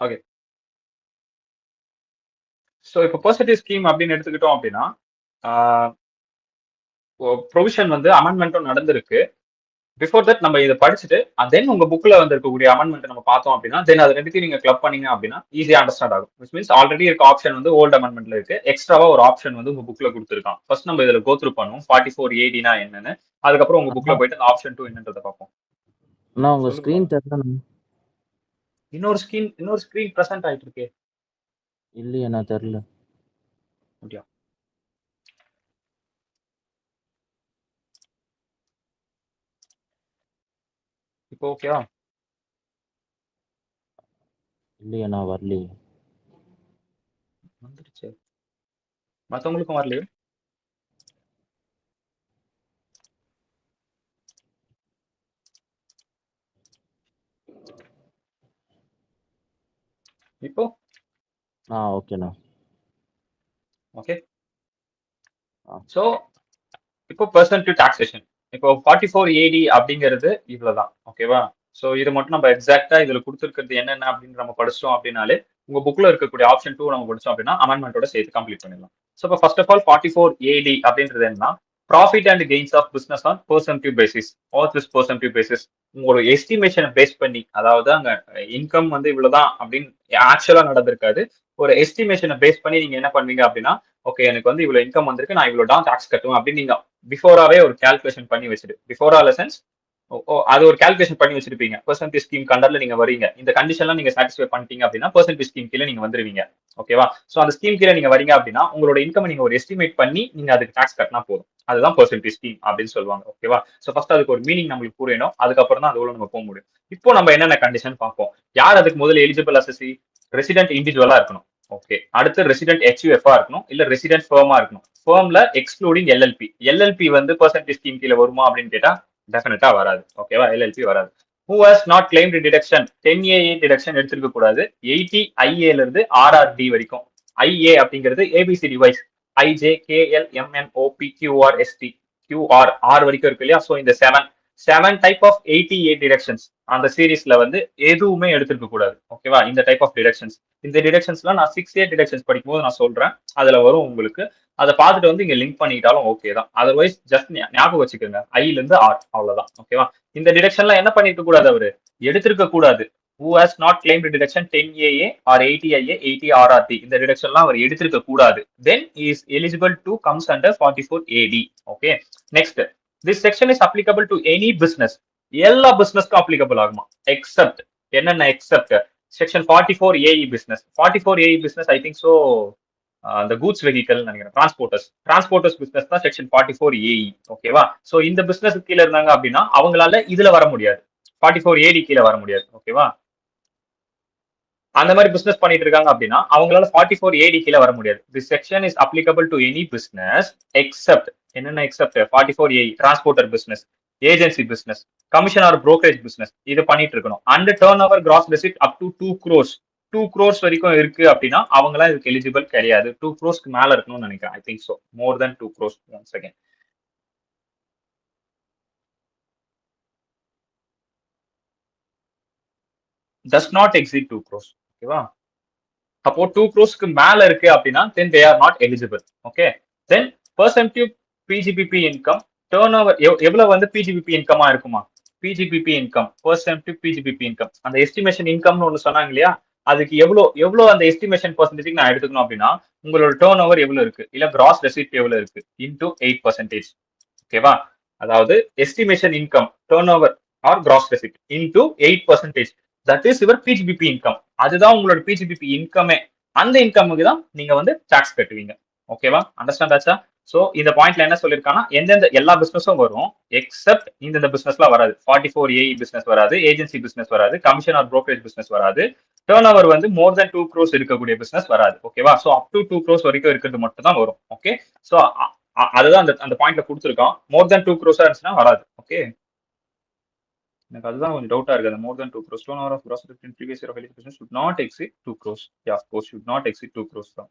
Okay. So இப்போ percentage scheme அப்படின்னு எடுத்துக்கிட்டோம் அப்படின்னா ப்ரொவிஷன் வந்து அமெண்ட்மெண்ட்டும் நடந்திருக்கு. பிஃபோர் தட் நம்ம இதை படிச்சுட்டு தென் உங்க புக்ல வந்து இருக்கக்கூடிய அமெண்ட்மெண்ட் நம்ம பார்த்தோம் அப்படின்னா தென் அது ரெண்டுத்தையும் நீங்க கிளப் பண்ணீங்க அப்படின்னா ஈஸியா அண்டர்ஸ்டாண்ட் ஆகும். விச் மீன்ஸ் ஆல்ரெடி இருக்க ஆப்ஷன் வந்து ஓல்டு அமெண்ட்மெண்ட்ல இருக்கு, எக்ஸ்ட்ராவா ஒரு ஆப்ஷன் வந்து உங்க புக்ல கொடுத்துருக்கான். ஃபர்ஸ்ட் நம்ம இதுல கோ த்ரூ பண்ணுவோம் 44ADனா என்னன்னு, அதுக்கப்புறம் உங்க புக்ல போயிட்டு அந்த ஆப்ஷன் 2 என்னன்றதை பார்ப்போம். உங்க ஸ்கிரீன் தெரியல. இன்னொரு ஸ்கிரீன் பிரசன்ட் ஆயிட்டு இருக்கே. இல்லையா, நான் தெரியல. அப்படியா? இப்போ ஓகேவா? இல்லையா, நான் வரலையே. வந்துருச்சு. மற்றவங்களுக்கும் வரலையே. இப்போ ஓகேண்ணா. ஓகே. ஸோ இப்போ பெர்சன்ட் டாக்ஸேஷன் இப்போ 44AD அப்படிங்கிறது இவ்வளவுதான். ஓகேவா? ஸோ இது மட்டும் நம்ம எக்ஸாக்டா இதுல கொடுத்துருக்கிறது என்னென்ன அப்படின்னு நம்ம படிச்சோம் அப்படின்னாலே உங்க புக்ல இருக்கக்கூடிய ஆப்ஷன் 2 நம்ம படிச்சோம் அப்படின்னா அமெண்ட்மெண்டோட சேர்த்து கம்ப்ளீட் பண்ணிடலாம். ஸோ இப்போ ஃபர்ஸ்ட் ஆஃப் ஆல் 44AD அப்படின்றது என்னன்னா profit and gains of business on presumptive basis. All this presumptive basis உங்களோட எஸ்டிமேஷனை பேஸ் பண்ணி, அதாவது அங்க இன்கம் வந்து இவ்வளவுதான் அப்படின்னு ஆக்சுவலா நடந்திருக்காது, ஒரு எஸ்டிமேஷனை பேஸ் பண்ணி நீங்க என்ன பண்ணுவீங்க அப்படின்னா ஓகே எனக்கு வந்து இவ்வளவு இன்கம் வந்திருக்கு, நான் இவ்வளவு தான் டாக்ஸ் கட்டுவேன் அப்படின்னு நீங்க பிஃபோராவே ஒரு கால்குலேஷன் பண்ணி வச்சிரு. பிஃபோரா லெசன்ஸ் அது ஒரு கால்குலேஷன் பண்ணி வச்சிருப்பீங்க. பெர்சன்டேஜ் ஸ்கீம் கண்டர்ல நீங்க வரீங்க, இந்த கண்டிஷன்லாம் நீங்க சாட்டிஸ்ஃபை பண்ணிட்டீங்க அப்படின்னா பெர்சன்டேஜ் ஸ்கீம் கீழே நீங்க வந்துருவீங்க. ஓகேவா? சோ அந்த ஸ்கீம் கீழே நீங்க வரீங்க அப்படின்னா உங்களோட இன்கம் நீங்க ஒரு எஸ்டிமேட் பண்ணி நீங்க அதுக்கு டாக்ஸ் கட்டினா போதும். அதுதான் பெர்சன்டேஜ் ஸ்கீம் அப்படின்னு சொல்லுவாங்க. ஓகேவா? சோ ஃபர்ஸ்ட் அதுக்கு ஒரு மீனிங் நம்மளுக்கு புரியணும், அதுக்கப்புறம் தான் அதோட நம்ம போக முடியும். இப்போ நம்ம என்னென்ன கண்டிஷன் பார்ப்போம். யார் அதுக்கு முதல்ல எலிஜிபிள் அசசி? ரெசிடென்ட் இண்டிவிஜுவலா இருக்கணும். ஓகே. அடுத்து ரெசிடென்ட் HUF-ஆ இருக்கணும், இல்ல ரெசிடென்ட் ஃபர்மா இருக்கணும். ஃபர்ம்ல எக்ஸ்க்ளூடிங் LLP வந்து பெர்சன்டேஜ் ஸ்கீம் கீழே வருமா அப்படின்னு கேட்டா டெஃபினட்டா வராது. ஓகேவா? LLP வராது. Who has not claimed deduction 10AA deduction எடுத்திருக்க கூடாது. 80IA ல இருந்து RRD வரைக்கும். IA அப்படிங்கிறது ABCD wise IJKLMNOPQRST QR R வரைக்கும் இருக்கு இல்லையா? ஸோ இந்த 7 டைப் ஆஃப் 80A டிடக்ஷன்ஸ் அந்த சீரீஸ்ல வந்து எதுவுமே எடுத்திருக்க கூடாது. ஓகேவா? இந்த டைப் ஆஃப் டிடக்ஷன்ஸ், இந்த டிடக்ஷன்ஸ்லாம் நான் 6A டிடக்ஷன்ஸ் படிக்கும்போது நான் சொல்றேன், அதுல வரும் உங்களுக்கு. அதை பார்த்துட்டு வந்து இங்க லிங்க் பண்ணிட்டாலும் ஓகே தான். அதர்வைஸ் ஜஸ்ட் ஞாபகம் வச்சுக்கோங்க, ஐல இருந்து R அவ்வளவுதான். ஓகேவா? இந்த டிடக்ஷன்லாம் என்ன பண்ணிருக்க கூடாது, அவரு எடுத்திருக்க கூடாது. Who has not claimed deduction 10AA or 80IA 80RRT இந்த டிடக்ஷன்லாம் அவர் எடுத்திருக்க கூடாது. Then he is eligible to comes under 44AD. Okay. Next, this section is applicable to any business. எல்லா பிசினஸ்க்கும் அப்ளிகபிள் ஆகுமா? எக்ஸப்ட் என்னென்ன accept? Section 44AE business. 44AE business ஐ think so அந்த goods vehicle நினைக்கிறேன், transporters business தான் section 44AE. ஓகேவா? So இந்த business கீழே இருந்தாங்க அப்படின்னா அவங்களால இதுல வர முடியாது, 44AD கீழே வர முடியாது. ஓகேவா? அந்த மாதிரி பிசினஸ் பண்ணிட்டு இருக்காங்க அப்படின்னா அவங்களால 44AD கீழே வர முடியாது. This section is applicable to any business except என்னென்ன except? 44AE transporter business, agency business, commission or brokerage business இது பண்ணிட்டு இருக்கணும். And turnover gross receipt up to 2 crores 2 crores வரைக்கும் இருக்கு அப்படின்னா அவங்களாம் இதுக்கு எலிஜிபிள் கிடையாது. 2 crores மேல இருக்கணும்னு நினைக்கிறேன். I think so more than 2 crores. Once again does not exceed 2 crores. ஓகேவா? அப்போ 2 crores மேல இருக்கு அப்படின்னா then they are not eligible. Okay. Then presumptive PGBP income turnover எவ்வளவு வந்து PGBP இன்கமா இருக்குமா? PGBP income presumptive PGBP income அந்த எஸ்டிமேஷன் இன்கம்னு ஒன்று சொன்னாங்க இல்லையா, அதுக்கு எவ்வளவு அந்த எஸ்டிமேஷன் பெர்சன்டேஜ் நான் எடுத்துக்கணும் அப்படின்னா உங்களோட டர்ன் ஓவர் எவ்வளவு இருக்கு இல்ல கிராஸ் ரெசிப்ட் எவ்வளவு இருக்கு இன்டூ 8%. ஓகேவா? அதாவது estimation income turnover or gross receipt into 8%. That is your PGBP income. அதுதான் உங்களோட PGBP இன்கமே. அந்த இன்கமுக்கு தான் நீங்க வந்து டாக்ஸ் கட்டுவீங்க. ஓகேவா? அண்டர்ஸ்டாண்ட் ஆச்சா? சோ இந்த பாயிண்ட்ல என்ன சொல்லிருக்காங்கன்னா எந்தெந்த எல்லா பிசினஸும் வரும் எக்ஸப்ட் இந்த பிசினஸ்லாம் வராது. 44AE பிசினஸ் வராது, ஏஜென்சி பிசினஸ் வராது, கமிஷன் ஆர் புரோக்கரேஜ் பிசினஸ் வராது, டர்ன் ஓவர் வந்து மோர் தென் 2 crores இருக்கக்கூடிய பிசினஸ் வராது. ஓகேவா? சோ அப் டு 2 crores வரைக்கும் இருக்கிறது மட்டும் தான் வரும். ஓகே. சோ அதுதான் அந்த பாயிண்ட்ல கொடுத்துருக்கோம். மோர் தென் 2 crores இருந்துச்சுன்னா வராது. ஓகே. எனக்கு அதுதான் கொஞ்சம் டவுட்டா இருக்கு. அந்த மோர் than 2 crores turnover of gross revenue in previous year of any business should not exceed 2 crores. Yeah, of course should not exceed 2 crores தான்.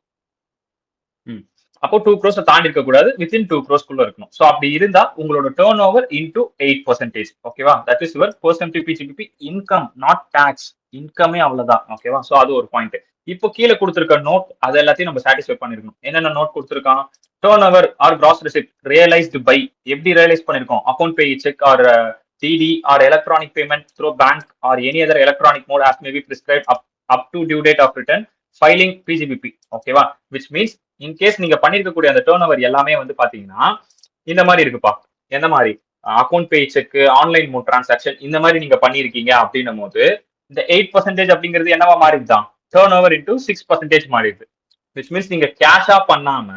அப்போ 2 crores தாண்டி இருக்க கூடாது, within 2 crores குள்ள இருக்கணும். சோ அப்படி இருந்தா உங்களோட டர்ன் ஓவர் இன்டூ 8%. ஓகேவா? That is your presumptive PGBP income, not tax. இன்கமே அவ்வளவுதான். ஓகேவா? சோ அது ஒரு பாயிண்ட். இப்போ கீழே கொடுத்திருக்க நோட் அது எல்லாத்தையும் நம்ம சாட்டிஸ்ஃபை பண்ணிருக்கணும். என்னென்ன நோட் கொடுத்திருக்கான்? Turnover or gross receipt realised by எப்படி ரியலைஸ் பண்ணிருக்கோம்? Account pay cheque or DD or electronic payment through bank or any other electronic mode as may be prescribe up to due date of return filing PGBP. ஓகேவா? Which means in case நீங்க பண்ணிருக்கக்கூடிய அந்த turn over எல்லாமே வந்து பாத்தீங்கன்னா இந்த மாதிரி இருக்குப்பா. எந்த மாதிரி? அக்கௌண்ட் பே செக், ஆன்லைன் மோட் டிரான்சாக்ஷன் இந்த மாதிரி நீங்க பண்ணிருக்கீங்க அப்படின்னும் போது இந்த 8% அப்படிங்கிறது என்னவா மாறிடுதான்? டர்ன் ஓவர் இன்டூ 6% மாறிடுது. விச் மீன்ஸ் நீங்க கேஷா பண்ணாம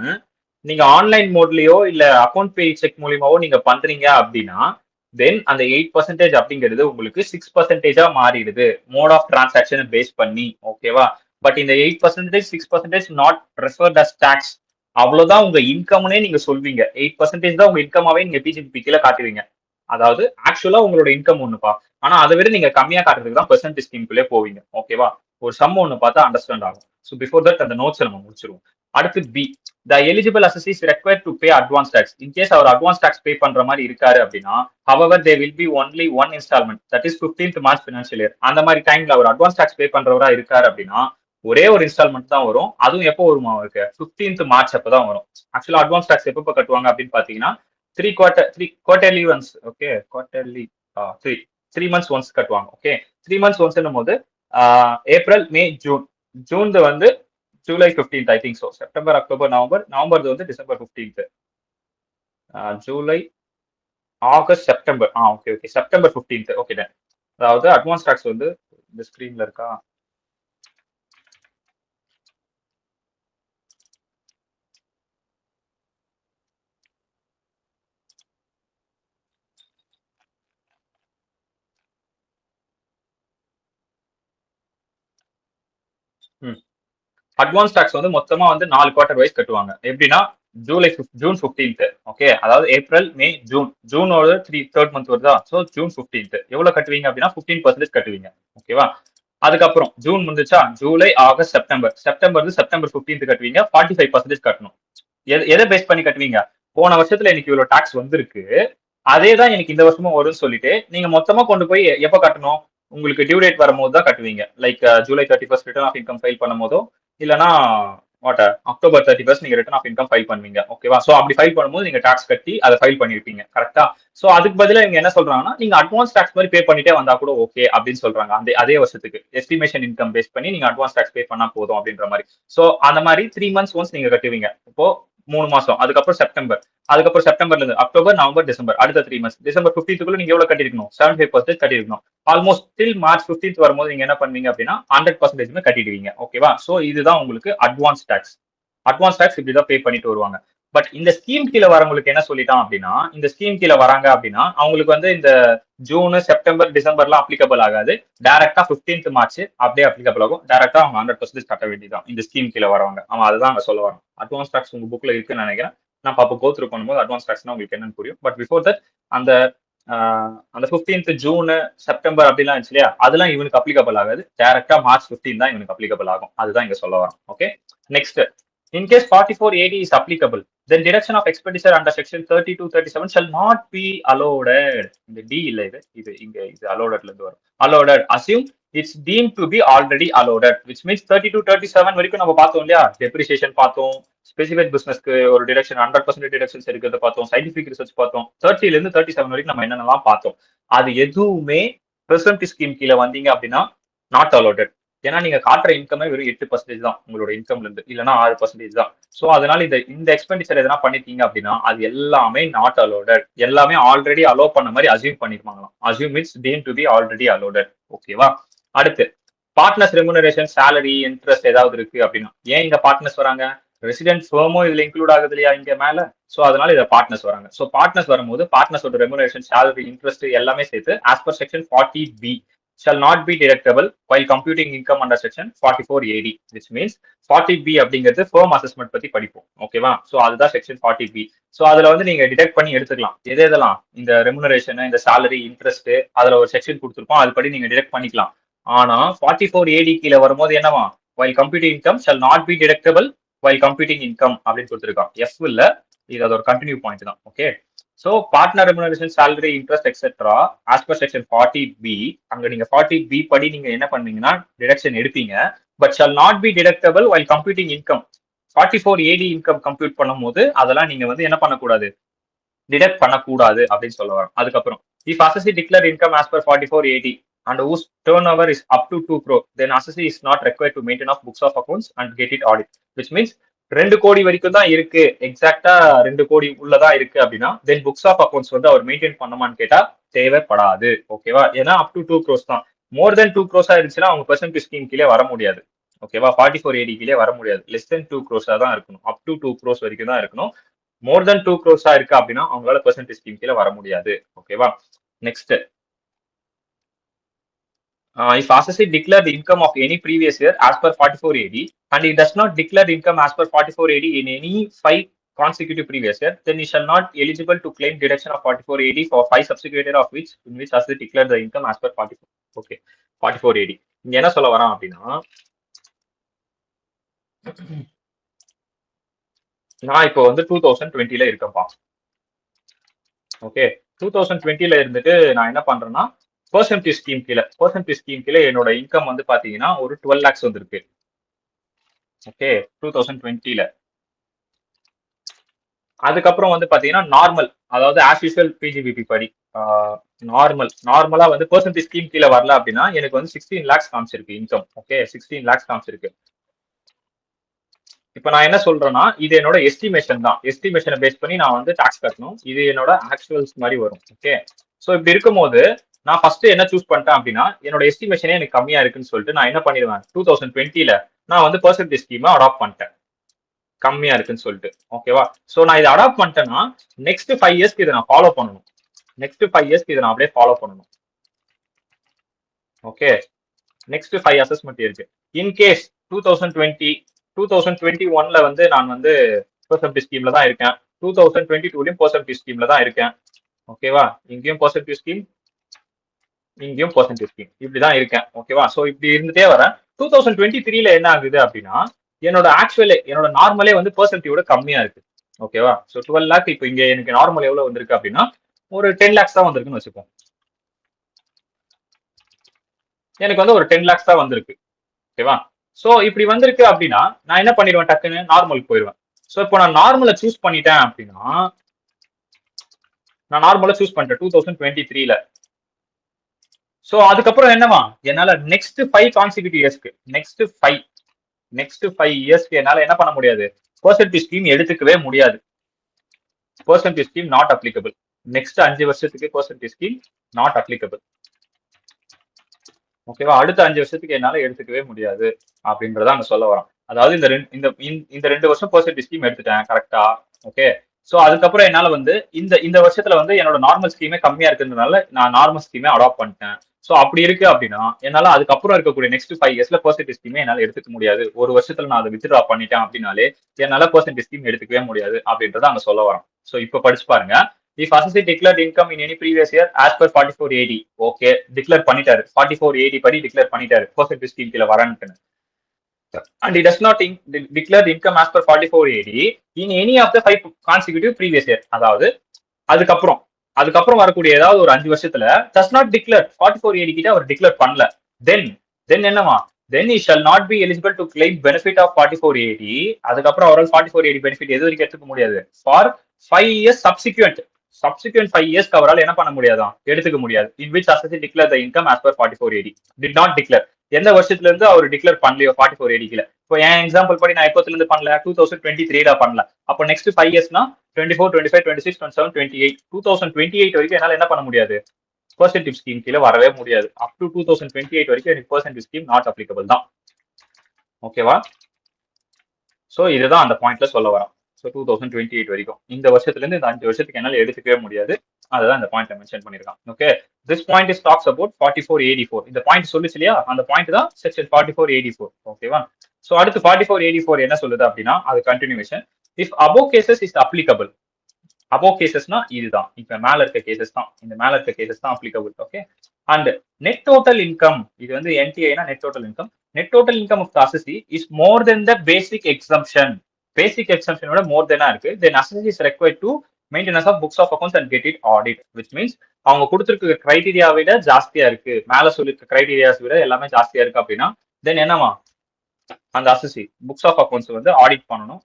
நீங்க ஆன்லைன் மோட்லயோ இல்ல அக்கௌண்ட் பே செக் மூலியமாவோ நீங்க பண்றீங்க அப்படின்னா தென் அந்த 8% அப்படிங்கிறது உங்களுக்கு 6% மாறிடுது மோட் ஆஃப் டிரான்சாக்ஷன் பேஸ் பண்ணி. ஓகேவா? பட் இந்த 8% 6% நாட் ரெஃபர்ட் அஸ் டாக்ஸ். அவ்வளவுதான் உங்க இன்கம்னே நீங்க சொல்வீங்க. 8% தான் உங்க இன்கமாவே நீங்க பிஜிபி கீழே காட்டுவீங்க. அதாவது ஆக்சுவலா உங்களோட இன்கம் ஒண்ணுப்பா. ஆனா அதை விட நீங்க கம்மியா காட்டுறதுக்கு தான் பெர்சன்டேஜ் ஸ்கீம்குள்ளே போவீங்க. ஓகேவா? ஒரு சம் ஒண்ணு பார்த்தா அண்டர்ஸ்டாண்ட் ஆகும். ஸோ பிஃபோர் தட் அந்த நோட்ஸ் நம்ம முடிச்சிருவோம். அடுத்து B, the eligible assessee is required to pay advance tax. In case அவர் அட்வான்ஸ் டாக்ஸ் பே பண்ற மாதிரி இருக்காரு அப்படின்னா however they will be only one instalment that is 15th March financial year. அந்த மாதிரி டைம்ல அவர் அட்வான்ஸ் டாக்ஸ் பே பண்றவரா இருக்காரு அப்படின்னா ஒரே ஒரு இன்ஸ்டால்மெண்ட் தான் வரும். அதுவும் எப்போ வருமா அவருக்கு? 15th மார்ச் அப்பதான் வரும். ஆக்சுவலா அட்வான்ஸ் டாக்ஸ் எப்போ கட்டுவாங்க அப்படின்னு பாத்தீங்கன்னா quarterly once. Okay, quarterly three months once கட்டுவாங்க. ஓகே, 3 months ஒன்ஸ் போது ஏப்ரல், மே, ஜூன். ஜூன் வந்து July 15th I think. So September, October, November வந்து December 15th. July, August, September. Okay okay, September 15th. Okay done. அதாவது advance tax வந்து இந்த ஸ்கிரீன்ல இருக்கா? Advance tax வந்து மொத்தமா வந்து 4 குவார்டர் வைஸ் கட்டுவாங்க. எப்படின்னா ஜூன் 15th. ஓகே, அதாவது ஏப்ரல், மே, ஜூன். ஜூனோட தேர்ட் மந்த் வருதா? ஸோ ஜூன் 15th எவ்வளவு கட்டுவீங்க அப்படின்னா 15% கட்டுவீங்க. ஓகேவா? அதுக்கப்புறம் ஜூன் முடிஞ்சுச்சா? July, August, September. September 15th கட்டுவீங்க. 45% கட்டணும். எதை பேஸ் பண்ணி கட்டுவீங்க? போன வருஷத்துல எனக்கு இவ்வளவு டாக்ஸ் வந்திருக்கு, அதே தான் எனக்கு இந்த வருஷமும் வரும்னு சொல்லிட்டு நீங்க மொத்தமா கொண்டு போய் எப்ப கட்டணும்? உங்களுக்கு டியூ டேட் வரும்போது தான் கட்டுவீங்க. Like July 31st return of income file பண்ணும் போதோ இல்லைன்னா அக்டோபர் 31st நீங்க ரிட்டர்ன் ஆஃப் இன்கம் ஃபைல் பண்ணுவீங்க. ஓகேவா? சோ அப்படி ஃபைல் பண்ணும்போது நீங்க டாக்ஸ் கட்டி அதை ஃபைல் பண்ணிருப்பீங்க. கரெக்டா? சோ அதுக்கு பதிலா இவங்க என்ன சொல்றாங்கன்னா நீங்க அட்வான்ஸ் டாக்ஸ் மாதிரி பே பண்ணிட்டே வந்தா கூட ஓகே அப்படின்னு சொல்றாங்க. அதே வருஷத்துக்கு எஸ்டிமேஷன் இன்கம் பேஸ் பண்ணி நீங்க அட்வான்ஸ் டாக்ஸ் பே பண்ணா போதும் அப்படின்ற மாதிரி. சோ அந்த மாதிரி 3 months ஒன்ஸ் நீங்க கட்டுவீங்க. இப்போ 3 மாசம். அதுக்கப்புறம் செப்டம்பர். அதுக்கப்புறம் செப்டம்பர்ல இருந்து அக்டோபர், நவம்பர், டிசம்பர். அடுத்த 3 months. டிசம்பர் 15th நீங்க எவ்வளவு கட்டிருக்கணும்? 75% கட்டிருக்கணும். ஆல்மோஸ்ட் டில் மார்ச் 15th வரும்போது நீங்க என்ன பண்ணுவீங்க அப்படின்னா 100% கட்டிடுவீங்க. ஓகேவா? சோ இதுதான் உங்களுக்கு அட்வான்ஸ் டாக்ஸ். அட்வான்ஸ் டாக்ஸ் இப்படிதான் பே பண்ணிட்டு வருவாங்க. பட் இந்த ஸ்கீம் கீழே வரவங்களுக்கு என்ன சொல்லிட்டான் அப்படின்னா, இந்த ஸ்கீம் கீழே வராங்க அப்படின்னா அவங்களுக்கு வந்து இந்த ஜூன், செப்டம்பர், டிசம்பர்லாம் அப்ளிகபிள் ஆகாது. டைரக்டா 15th மார்ச் அப்படியே அப்ளிகபிள் ஆகும். டைரக்டா அவங்க 100% கட்ட வேண்டியதான் இந்த ஸ்கீம் கீழே வரவங்க. அவன் அதுதான் அங்க சொல்ல வரான். அட்வான்ஸ் டாக்ஸ் உங்க புக்ல இருக்குன்னு நினைக்கிறேன். நான் அப்போ கோ த்ரூ பண்ணும்போது அட்வான்ஸ் டாக்ஸ்னா உங்களுக்கு என்னன்னு புரியும். பட் பிஃபோர் தட் அந்த அந்த 15th ஜூன், செப்டம்பர் அப்படிலாம் இருந்துச்சு இல்லையா, அதெல்லாம் இவனுக்கு அப்ளிகபிள் ஆகாது. டைரக்டா மார்ச் 15 தான் இவனுக்கு அப்ளிகபிள் ஆகும். அதுதான் இங்க சொல்ல வரோம். Okay, next. In case 44AD is applicable, then deduction of expenditure under section 32-37 shall not be allowed. இந்த D இல்ல, இது இங்க இது allowed இருந்து வரும். Allowed. Assume it's deemed to be already allowed, which means 32-37 வரைக்கும் நம்ம பார்த்தோம் இல்லையா? Depreciation பார்த்தோம், ஸ்பெசிஃபிக் பிசினஸ்க்கு ஒரு டிடக்ஷன் 100% டிடக்ஷன்ஸ் இருக்கிறத பார்த்தோம், சயின்டிபிக் ரிசர்ச் பார்த்தோம். 30ல இருந்து 37 வரைக்கும் நம்ம என்னென்னலாம் பார்த்தோம். அது எதுவுமே பிரசன்ட் ஸ்கீம் கீழே வந்தீங்க அப்படின்னா நாட் அலோடட். ஏன்னா நீங்க காட்டுற இன்கமே வெறும் 8% தான் உங்களோட இன்கம்ல இருந்து, இல்லைன்னா 6% தான். சோ அதனால இந்த எக்ஸ்பெண்டிச்சர் எதனா பண்ணிருக்கீங்க அப்படின்னா அது எல்லாமே நாட் அலோடட். எல்லாமே ஆல்ரெடி அலோ பண்ண மாதிரி அசியூம் பண்ணிருப்பாங்களாம். Assume it's deemed to be already allotted. ஓகேவா? அடுத்து பார்ட்னர்ஸ் ரெமுனரேஷன், சேலரி, இன்ட்ரெஸ்ட் ஏதாவது இருக்கு அப்படின்னா ஏன் இங்க பார்ட்னர்ஸ் வராங்க? ரெசிடென்ட் ஃபர்மும் இதுல இன்க்ளூட் ஆகுது இல்லையா இங்க மேல? சோ அதனால இதை பார்ட்னர்ஸ் வராங்க. சோ பார்ட்னர்ஸ் வரும்போது பார்ட்னர்ஸோட ரெமுனரேஷன், சேலரி, இன்ட்ரெஸ்ட் எல்லாமே சேர்த்து as per section 40B shall not be deductible while computing income under section 44AD, which means 40B அப்படிங்கிறது firm assessment பத்தி படிப்போம். ஓகேவா? சோ அதுதான் செக்ஷன் 40B. சோ அதுல வந்து நீங்க டிடெக்ட் பண்ணி எடுத்துக்கலாம். எதெல்லாம் இந்த ரெமுனரேஷன், இந்த சேலரி, இன்ட்ரெஸ்ட், அதுல ஒரு செக்ஷன் கொடுத்துருப்போம், அதுபடி நீங்க டிடெக்ட் பண்ணிக்கலாம். ஆனா 44AD கீழே வரும்போது என்னவா? while computing income shall not be deductible while computing income அப்படின்னு கொடுத்துருக்கான். எஃப் இல்ல, இது அதோட கண்டினியூ பாயிண்ட் தான். Okay, so partner remuneration salary interest etcetera as per section 40B அங்க நீங்க 40B படி நீங்க என்ன பண்ணீங்கன்னா டிடக்ஷன் எடுப்பீங்க but shawl not be deductible while computing income 44AD income compute பண்ணும்போது அதெல்லாம் நீங்க வந்து என்ன பண்ணக்கூடாது டிடக்ட் பண்ணக்கூடாது அப்படின்னு சொல்ல வரோம். அதுக்கப்புறம் if அசசி declare income as per 44AD and whose turnover is up to 2 crore then assessee is not required to maintain of books of accounts and get it audit which means 2 கோடி வரைக்கும் தான் இருக்கு எக்ஸாக்டா 2 கோடி உள்ளதா இருக்கு அப்படின்னா தென் புக்ஸ் ஆஃப் அக்கௌண்ட்ஸ் வந்து அவர் மெயின்டைன் பண்ணமான்னு கேட்டா தேவைப்படாது. ஓகேவா? ஏன்னா அப் டு 2 crores தான். மோர் தென் 2 crores இருந்துச்சுன்னா அவங்க பெர்சன்டேஜ் ஸ்கீம் கீழே வர முடியாது. ஓகேவா? 44AD கீழே வர முடியாது. லெஸ் தென் 2 crores தான் இருக்கணும். அப் டு 2 crores வரைக்கும் தான் இருக்கணும். மோர் தென் 2 crores இருக்கு அப்படின்னா அவங்களால பெர்சன்டேஜ் ஸ்கீம் கீழே வர முடியாது. ஓகேவா? Next if assessee declare the income of any previous year as per 44AD and he does not declare the income as per 44AD in any 5 consecutive previous year, then he shall not eligible to claim deduction of 44AD for 5 subsequent year of which in which assessee declare the income as per 44. Okay, 44AD. இங்க என்ன சொல்ல வரான் அப்படின்னா நான் இப்போ வந்து 2020ல இருக்கேன்ப்பா. Okay, 2020ல இருந்துட்டு நான் என்ன பண்றேன்னா பெர்சன்டேஜ் ஸ்கீம் கீழே என்னோட இன்கம் வந்து பாத்தீங்கன்னா ஒரு 12 lakhs வந்திருக்கு. ஓகே, 2020ல. அதுக்கப்புறம் வந்து பாத்தீங்கன்னா நார்மல், அதாவது ஆஸ் யூசுவல் பிஜிபிபி படி நார்மலா வந்து பெர்சன்டேஜ் ஸ்கீம் கீழே வரல அப்படின்னா எனக்கு வந்து 16 lakhs காமிச்சிருக்கு இன்கம். Okay, 16 lakhs காமிச்சிருக்கு. இப்ப நான் என்ன சொல்றேன்னா இது என்னோட எஸ்டிமேஷன் தான். எஸ்டிமேஷனை பேஸ் பண்ணி நான் வந்து டாக்ஸ் கட்டணும். இது என்னோட ஆக்சுவல்ஸ் மாதிரி வரும். ஓகே, ஸோ இப்படி இருக்கும்போது நான் ஃபர்ஸ்ட் என்ன சூஸ் பண்ணிட்டேன் அப்படின்னா என்னோட எஸ்டிமேஷனே எனக்கு கம்மியா இருக்குன்னு சொல்லிட்டு நான் என்ன பண்ணிடுவேன் 2020ல நான் வந்து பெர்சன்டேஜ் ஸ்கீமை அடாப்ட் பண்ணிட்டேன் கம்மியா இருக்குன்னு சொல்லிட்டு. ஓகேவா? ஸோ நான் இதை அடாப்ட் பண்ணிட்டேன்னா நெக்ஸ்ட் 5 இயர்ஸ்க்கு இதை நான் ஃபாலோ பண்ணணும். நெக்ஸ்ட் 5 இயர்ஸ்க்கு இதை நான் அப்படியே ஃபாலோ பண்ணணும். ஓகே, நெக்ஸ்ட் 5 அசஸ்மெண்ட் இருக்கு. இன்கேஸ் 2021ல வந்து நான் வந்து பெர்சன்டேஜ் ஸ்கீம்ல தான் இருக்கேன். 2022லயும் பெர்சன்டேஜ் ஸ்கீம்ல தான் இருக்கேன். ஓகேவா? இங்கேயும் பெர்சன்டேஜ் ஸ்கீம், இங்கேயும் பெர்சன்டேஜ் ஸ்கீம், இப்படிதான் இருக்கேன். ஓகேவா? ஸோ இப்படி இருந்துட்டே வரேன். 2023ல என்ன ஆகுது அப்படின்னா என்னோட என்னோட நார்மலே வந்து பெர்சன்டேஜோட கம்மியா இருக்கு. ஓகேவா? ஸோ 12 lakh இப்போ இங்க எனக்கு நார்மல் எவ்வளவு வந்திருக்கு அப்படின்னா ஒரு 10 lakhs தான் வந்திருக்குன்னு வச்சுப்போம். எனக்கு வந்து ஒரு 10 lakhs தான் வந்திருக்கு. ஓகேவா? ஸோ இப்படி வந்திருக்கு அப்படின்னா நான் என்ன பண்ணிடுவேன், டக்குன்னு நார்மலுக்கு போயிடுவேன். ஸோ இப்போ நான் நார்மலை சூஸ் பண்ணிட்டேன் அப்படின்னா நான் நார்மலா சூஸ் பண்ணிட்டேன் 2023ல. ஸோ அதுக்கப்புறம் என்னவா என்னால நெக்ஸ்ட் 5 கான்சிக்யூட்டிவ் இயர்ஸ்க்கு நெக்ஸ்ட் 5 இயர்ஸ்க்கு என்னால என்ன பண்ண முடியாது, பெர்சன்டேஜ் ஸ்கீம் எடுத்துக்கவே முடியாது. Percentage scheme not applicable. Next 5 வருஷத்துக்கு பெர்சன்டேஜ் ஸ்கீம் நாட் அப்ளிகபிள். ஓகேவா? அடுத்த 5 வருஷத்துக்கு என்னால எடுத்துக்கவே முடியாது அப்படின்றத அங்க சொல்ல வரோம். அதாவது இந்த 2 வருஷம் பெர்சன்டேஜ் ஸ்கீம் எடுத்துட்டேன் கரெக்டா. ஓகே, ஸோ அதுக்கப்புறம் என்னால வந்து இந்த வருஷத்துல வந்து என்னோட நார்மல் ஸ்கீமே கம்மியா இருக்குன்றதுனால நான் நார்மல் ஸ்கீமே அடாப்ட் பண்ணிட்டேன். ஸோ அப்படி இருக்கு அப்படின்னா என்னால அதுக்கப்புறம் இருக்கக்கூடிய நெக்ஸ்ட் 5 இயர்ஸ்ல பெர்சன்டேஜ் ஸ்கீமே என்னால எடுத்துக்க முடியாது. ஒரு வருஷத்துல நான் அதை வித்ட்ரா பண்ணிட்டேன் அப்படின்னாலே என்னால பெர்சன்டேஜ் ஸ்கீம் எடுத்துக்கவே முடியாது அப்படின்றத அங்க சொல்ல வரோம். ஸோ இப்போ படிச்சு பாருங்க. If assessee declared income in any previous year as per 44AD, okay, declare பண்ணிட்டாரு 44AD படி declare பண்ணிட்டாரு பெர்சன்டேஜ் ஸ்கீம் கீழ வரேன்னு. And he does not declare the income as per 44AD in any of the 5 consecutive previous year. அதாவது அதுக்கப்புறம் வரக்கூடிய ஏதாவது ஒரு 5 வருஷத்துல does not declare 44AD கிட்ட அவர் டிக்ளேர் பண்ணல, then என்னவா, then he shall not be eligible to claim benefit of 44AD. அதுக்கப்புறம் அவரால் 44AD பெனிஃபிட் எது வரைக்கும் எடுத்துக்க முடியாது, for 5 years subsequent 5 இயர்ஸ்க்கு அவரால் என்ன பண்ண முடியாதான், எடுத்துக்க முடியாது. in which assessee declare the income as per 44AD did not declare. எந்த வருஷத்துல இருந்து அவர் டிக்ளேர் பண்ணலையோ 44AD கீழ. இப்போ என் எக்ஸாம்பிள் படி நான் எப்பத்துல இருந்து பண்ணல, 2023 பண்ணல. அப்போ நெக்ஸ்ட் 5 இயர்ஸ்னா 24, 25, 26, 27, 28 2028 வரைக்கும் என்னால என்ன பண்ண முடியாது, பெர்சன்டேஜ் ஸ்கீம் கீழ வரவே முடியாது. அப் டு 2028 வரைக்கும் எனக்கு பெர்சன்டேஜ் ஸ்கீம் நாட் அப்ளிகபிள் தான். ஓகேவா? ஸோ இதுதான் அந்த பாயிண்ட்ல சொல்ல வரோம். ஸோ 2028 வரைக்கும் இந்த வருஷத்துல இருந்து இந்த 5 வருஷத்துக்கு என்னால எடுத்துக்கவே முடியாது. அதுதான் இந்த பாயிண்ட்ல மென்ஷன் பண்ணிருக்கான். Okay, this point is talks about 44AD4. இந்த பாயிண்ட் சொல்லுச்சு இல்லையா, அந்த பாயிண்ட் தான் செக்ஷன் 44AD4. ஓகேவா? ஸோ அடுத்து 44AD4 என்ன சொல்லுது அப்படின்னா அது continuation. If above cases is applicable. Above கேசஸ்னா இதுதான், இப்ப மேல இருக்க கேசஸ் தான், இந்த மேல இருக்க கேசஸ் தான் applicable. Okay, and net total income, இது வந்து NTI net total income. Net total income of the assessee is more than the basic exemption. Basic எக்ஸம்ஷனோட மோர் தெனா இருக்கு. Then assessee is required to maintenance of books of accounts and get it audit, which means அவங்க கொடுத்துருக்க criteria விட ஜாஸ்தியா இருக்கு, மேல சொல்லிருக்க கிரைடீரியாஸ் விட எல்லாமே ஜாஸ்தியா இருக்கு அப்படின்னா தென் என்னவா அந்த அசசி புக்ஸ் ஆஃப் அக்கௌண்ட்ஸ் வந்து ஆடிட் பண்ணணும்,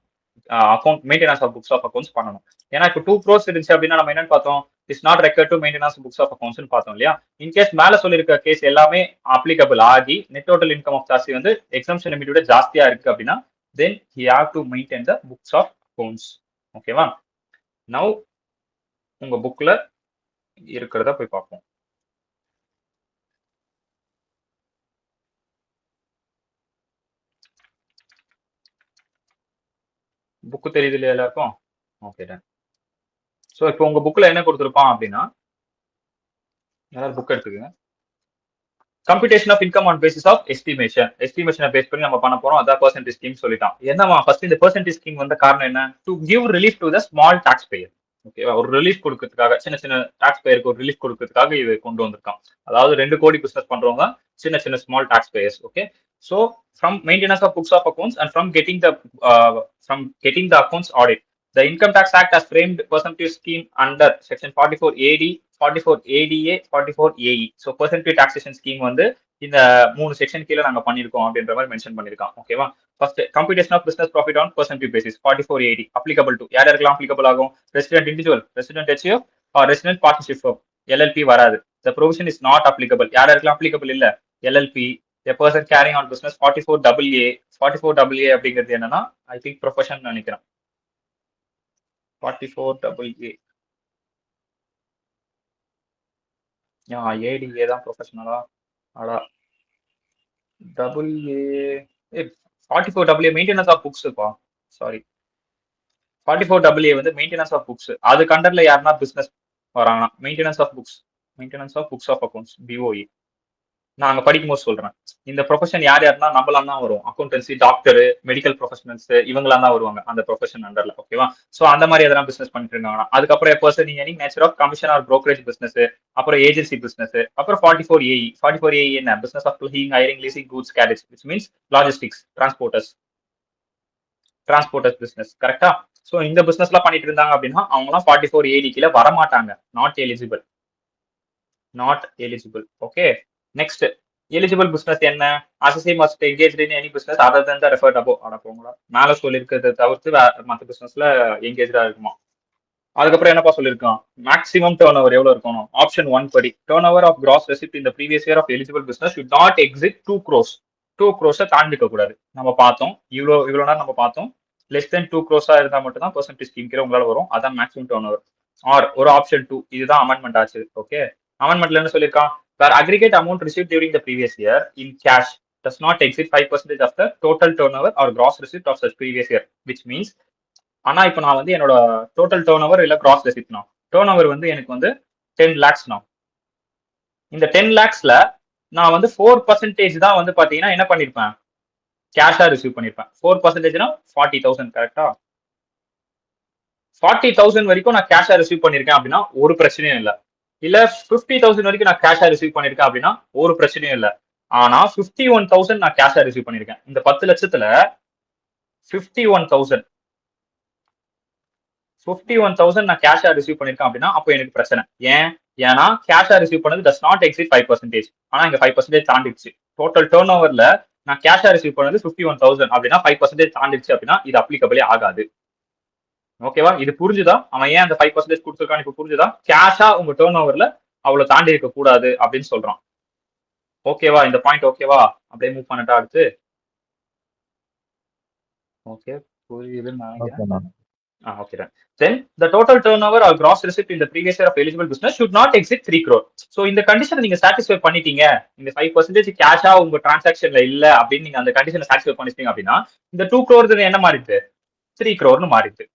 account maintenance of books of accounts பண்ணணும். ஏன்னா இப்போ 2 crores இருந்துச்சு அப்படின்னா நம்ம என்னன்னு பார்த்தோம், it's not required to maintenance books of accounts பார்த்தோம் இல்லையா. இன்கேஸ் மேல சொல்லிருக்க கேஸ் எல்லாமே அப்ளிகபிள் ஆகி நெட் டோட்டல் இன்கம் ஆஃப் ஜாஸ்தி வந்து எக்ஸம்ஷன் லிமிட் விட ஜாஸ்தியா இருக்கு அப்படின்னா then he have to maintain the books of accounts. ஓகேவா. நவ் உங்க புக்ல இருக்கிறத போய் பார்ப்போம். புக்கு தெரியுது இல்லையா எல்லாருக்கும்? Okay done. ஸோ இப்போ உங்க புக்ல என்ன கொடுத்துருப்பான் அப்படின்னா, எல்லாரும் புக் எடுத்துக்கங்க. Computation of income on basis of estimation, எஸ்டிமேஷனை பேஸ் பண்ணி நம்ம பண்ண போறோம். அதான் பெர்சன்டேஜ் ஸ்கீம் சொல்லிட்டான். என்னவா ஃபர்ஸ்ட் இந்த பெர்சன்டேஜ் ஸ்கீம் வந்த காரணம் என்ன, to give relief to the small tax payer. ஓகேவா, ஒரு ரிலீஃப் கொடுக்கறதுக்காக, சின்ன சின்ன டாக்ஸ் பேயருக்கு ஒரு ரிலீஃப் கொடுக்கறதுக்காக இது கொண்டு வந்திருக்கான். அதாவது 2 கோடி பிசினஸ் பண்றவங்க சின்ன சின்ன small tax payers. Okay, so from maintenance of books of accounts and from getting the accounts audit, the Income Tax Act has framed percentage scheme under section 44AD, 44ADA, 44AE. So percentage taxation scheme வந்து இந்த 3 section கீழே நாங்க பண்ணிருக்கோம் அப்படின்ற மாதிரி mention பண்ணிருக்கோம். ஓகேவா. First computation of business profit on percentage basis 44AD applicable to யார் யாருக்கெல்லாம் applicable ஆகும், resident individual, resident HUF or resident partnership firm, LLP வராது. The provision is not applicable. யார் யாருக்கெல்லாம் applicable இல்ல, LLP, a person carrying on business. 44AA, 44AA அப்படிங்கிறது என்னன்னா I think profession நினைக்கிறேன். 44AA ADA தான் ப்ரொஃபஷனலா, அடா AA 44AA maintenance of books பா, சாரி 44AA வந்து மெயின்டெனன்ஸ் ஆஃப் புக்ஸ். அதுக்கு அண்டர்ல யாருன்னா பிசினஸ் வராங்கன்னா maintenance of books of accounts BOE. நான் அங்க படிக்கும்போது சொல்றேன், இந்த ப்ரொஃபஷன் யார் யாருன்னா நம்மளாம் தான் வரும், அக்கௌண்டன்சி, டாக்டர், மெடிக்கல் ப்ரொஃபஷனல்ஸ் இவங்களாம் தான் வருவாங்க அந்த ப்ரொஃபஷன் அண்டர்ல. ஓகேவா. சோ அந்த மாதிரி எதனா பிசினஸ் பண்ணிட்டு இருந்தாங்கன்னா அதுக்கப்புறம் person any nature of commission or brokerage business, அப்புறம் ஏஜென்சி பிசினஸ், அப்புறம் 44AE. 44AE என்ன, business of hiring, leasing, goods carriage, which means logistics, transporters business. கரெக்டா. சோ இந்த பிசினஸ் எல்லாம் பண்ணிட்டு இருந்தாங்க அப்படின்னா அவங்கலாம் 44AD கீழே வரமாட்டாங்க, not eligible. Okay. Next eligible business என்ன, assessee must engage in any business other than the referred above. அடப்போங்களா, மேல சொல்லிருக்கிறத தவிர்த்து மற்ற பிசினஸ்ல என்கேஜா இருக்குமா. அதுக்கப்புறம் என்னப்பா சொல்லியிருக்கான், மேக்ஸிமம் டர்ன் ஓவர் எவ்வளவு இருக்கணும், ஆப்ஷன் 1 படி turnover of gross receipt இந்த previous year of eligible business should not exceed 2 crores. 2 crores தாண்டிக்க கூடாது. நம்ம பார்த்தோம் இவ்வளோ நேரம் நம்ம பார்த்தோம், லெஸ் தென் 2 crores இருந்தா மட்டும் தான் பெர்சன்டேஜ் ஸ்கீம் கீழே உங்களால வரும். அதான் மேக்ஸிமம் டர்ன் ஓவர். ஆர் ஒரு ஆப்ஷன் 2, இதுதான் அமெண்ட்மெண்ட் ஆச்சு. ஓகே, அமெண்ட்மெண்ட்ல என்ன சொல்லியிருக்கான், where aggregate amount received during the previous year in cash does not exceed 5% of the total turnover or gross receipt of such previous year, which means ஆனா இப்போ நான் வந்து என்னோட டோட்டல் டர்ன் ஓவர் இல்ல gross receipt turn over வந்து எனக்கு வந்து 10 lakhs. இந்த 10 lakhsல நான் வந்து 4% தான் வந்து பாத்தீங்கன்னா என்ன பண்ணிருப்பேன், கேஷா ரிசீவ் பண்ணிருப்பேன். 4%னா 40,000. கரெக்டா. 40,000 வரைக்கும் நான் கேஷா ரிசீவ் பண்ணிருக்கேன் அப்படின்னா ஒரு பிரச்சனையும் இல்லை. இல்ல 50,000 வரைக்கும் நான் கேஷா ரிசீவ் பண்ணிருக்கேன் அப்படின்னா ஒரு பிரச்சனையும் இல்லை. ஆனா 51,000 நான் கேஷா ரிசீவ் பண்ணிருக்கேன். இந்த 10 லட்சத்துல 51,000 நான் கேஷா ரிசீவ் பண்ணிருக்கேன் அப்படின்னா அப்போ எனக்கு பிரச்சனை. ஏன்னா கேஷா ரிசீவ் பண்ணது does not exceed 5%. ஆனா இங்க 5% தாண்டிடுச்சு. டோட்டல் டர்ன் ஓவர்ல நான் கேஷா ரிசீவ் பண்ணது 51,000 அப்படின்னா 5% தாண்டிடுச்சு அப்படின்னா இது அப்ளிகபிளே ஆகாது. ஓகேவா. இது புரிஞ்சுதா, அவன் ஏன் அந்த 5% கொடுத்துருக்கான் இப்ப புரிஞ்சுதா. கேஷா உங்க டர்ன் ஓவர்ல அவ்வளவு தாண்டி இருக்க கூடாது அப்படின்னு சொல்றான். ஓகேவா, இந்த பாயிண்ட் ஓகேவா. அப்படியே மூவ் பண்ணட்டா அடுத்து. ஓகே, புரியுதுன்னு நினைக்கிறேன். Okay then. Then the total turnover or gross receipt in the previous year of eligible business should not exceed 3 crore. So இந்த கண்டிஷனை நீங்க சாட்டிஸ்ஃபை பண்ணிட்டீங்க, இந்த 5% கேஷா உங்க டிரான்சாக்ஷன்ல இல்ல அப்படின்னு நீங்க அந்த கண்டிஷனை சாட்டிஸ்ஃபை பண்ணிட்டீங்க அப்படின்னா இந்த 2 crore என்ன மாறிடுது, 3 crore மாறிடுது.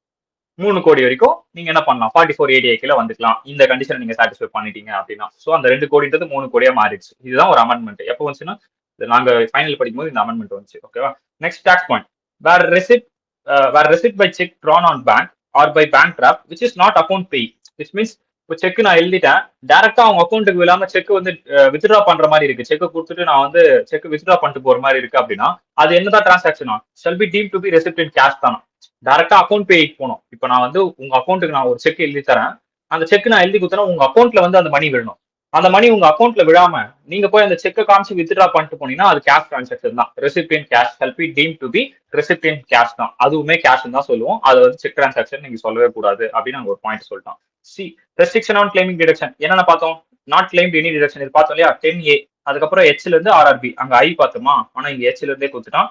3 கோடி வரைக்கும் நீங்க என்ன பண்ணலாம், 44ADA கீழே வந்துக்கலாம் இந்த கண்டிஷனை நீங்க சாட்டிஸ்ஃபை பண்ணிட்டீங்க அப்படின்னா. சோ அந்த 2 கோடின்றது 3 கோடியா மாறிடுச்சு. இதுதான் ஒரு அமெண்ட்மெண்ட். எப்போ வந்துச்சுன்னா நாங்க ஃபைனல் படிக்கும்போது இந்த அமெண்ட்மெண்ட் வந்துச்சு. ஓகேவா. Next tax point, where receipt by check drawn on bank or by bank draft which is not account pay, which means இப்போ செக் நான் எழுதிட்டேன், டைரக்டா அவங்க அக்கௌண்ட்டுக்கு இல்லாம செக் வந்து வித்ட்ரா பண்ற மாதிரி இருக்கு, செக் கொடுத்துட்டு நான் வந்து செக் வித்ட்ரா பண்ணிட்டு போற மாதிரி இருக்கு அப்படின்னா அது என்னதான் டிரான்சாக்ஷனா, shall be deemed to be receipt in cash தானா. டைரக்டா அக்கௌண்ட் பேக்கு போகணும். இப்போ நான் வந்து உங்க அக்கௌண்ட்டுக்கு நான் ஒரு செக் எழுதி தரேன். அந்த செக் நான் எழுதி கொடுத்தேன்னா உங்க அக்கௌண்ட்ல வந்து அந்த மணி விழணும். அந்த மணி உங்க அக்கௌண்ட்ல விழாம நீங்க போய் அந்த செக்கை காமிச்சு வித்ட்ரா பண்ணிட்டு போனீங்கன்னா அது கேஷ் டிரான்சாக்ஷன் தான். Recipient cash shall be deemed to be recipient cash தான். அதுவுமே கேஷ் தான் சொல்லுவோம். அது வந்து செக் டிரான்சாக்ஷன் நீங்க சொல்லவே கூடாது அப்படின்னு நாங்க ஒரு பாயிண்ட் சொல்லிட்டோம். C restriction on claiming deduction என்னென்ன பார்த்தோம்? நாட் கிளைம் எனி டிடக்ஷன் இது பார்த்தோம் இல்லையா? 10A. அதுக்கப்புறம் ஹெச்ல இருந்து ஆர்ஆர்பி அங்க ஐ பார்த்தோமா? ஆனா இங்க ஹெச்ல இருந்தே கொடுத்துட்டான்.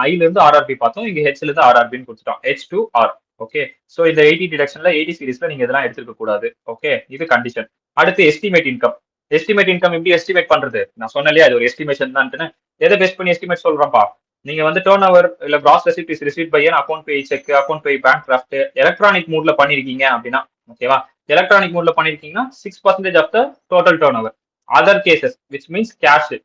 ஐல இருந்து ஆர்ஆர்பி பார்த்தோம். இங்க ஹெச்ல இருந்து ஆர்ஆர்பின்னு கொடுத்துட்டோம். H to R. Okay. So இந்த 80 டிடக்ஷன்ல 80 சீரிஸ்ல நீங்க இதெல்லாம் எடுத்துக்க கூடாது. ஓகே. இது கண்டிஷன். அடுத்து எஸ்டிமேட் இன்கம். எஸ்டிமேட் இன்கம் எப்படி எஸ்டிமேட் பண்றது? நான் சொன்னேன் இல்லையா அது ஒரு எஸ்டிமேஷன் தான். எதை பேஸ் பண்ணி எஸ்டிமேட் சொல்றேன்ப்பா? நீங்க வந்து டர்ன் ஓவர் இல்ல gross receipt is received by an account pay cheque, account payee bank draft electronic மூட்ல பண்ணிருக்கீங்க அப்படின்னா, ஓகேவா? எலக்ட்ரானிக் மூட்ல பண்ணிருக்கீங்கன்னா 6% of the total turnover. Other cases which means cash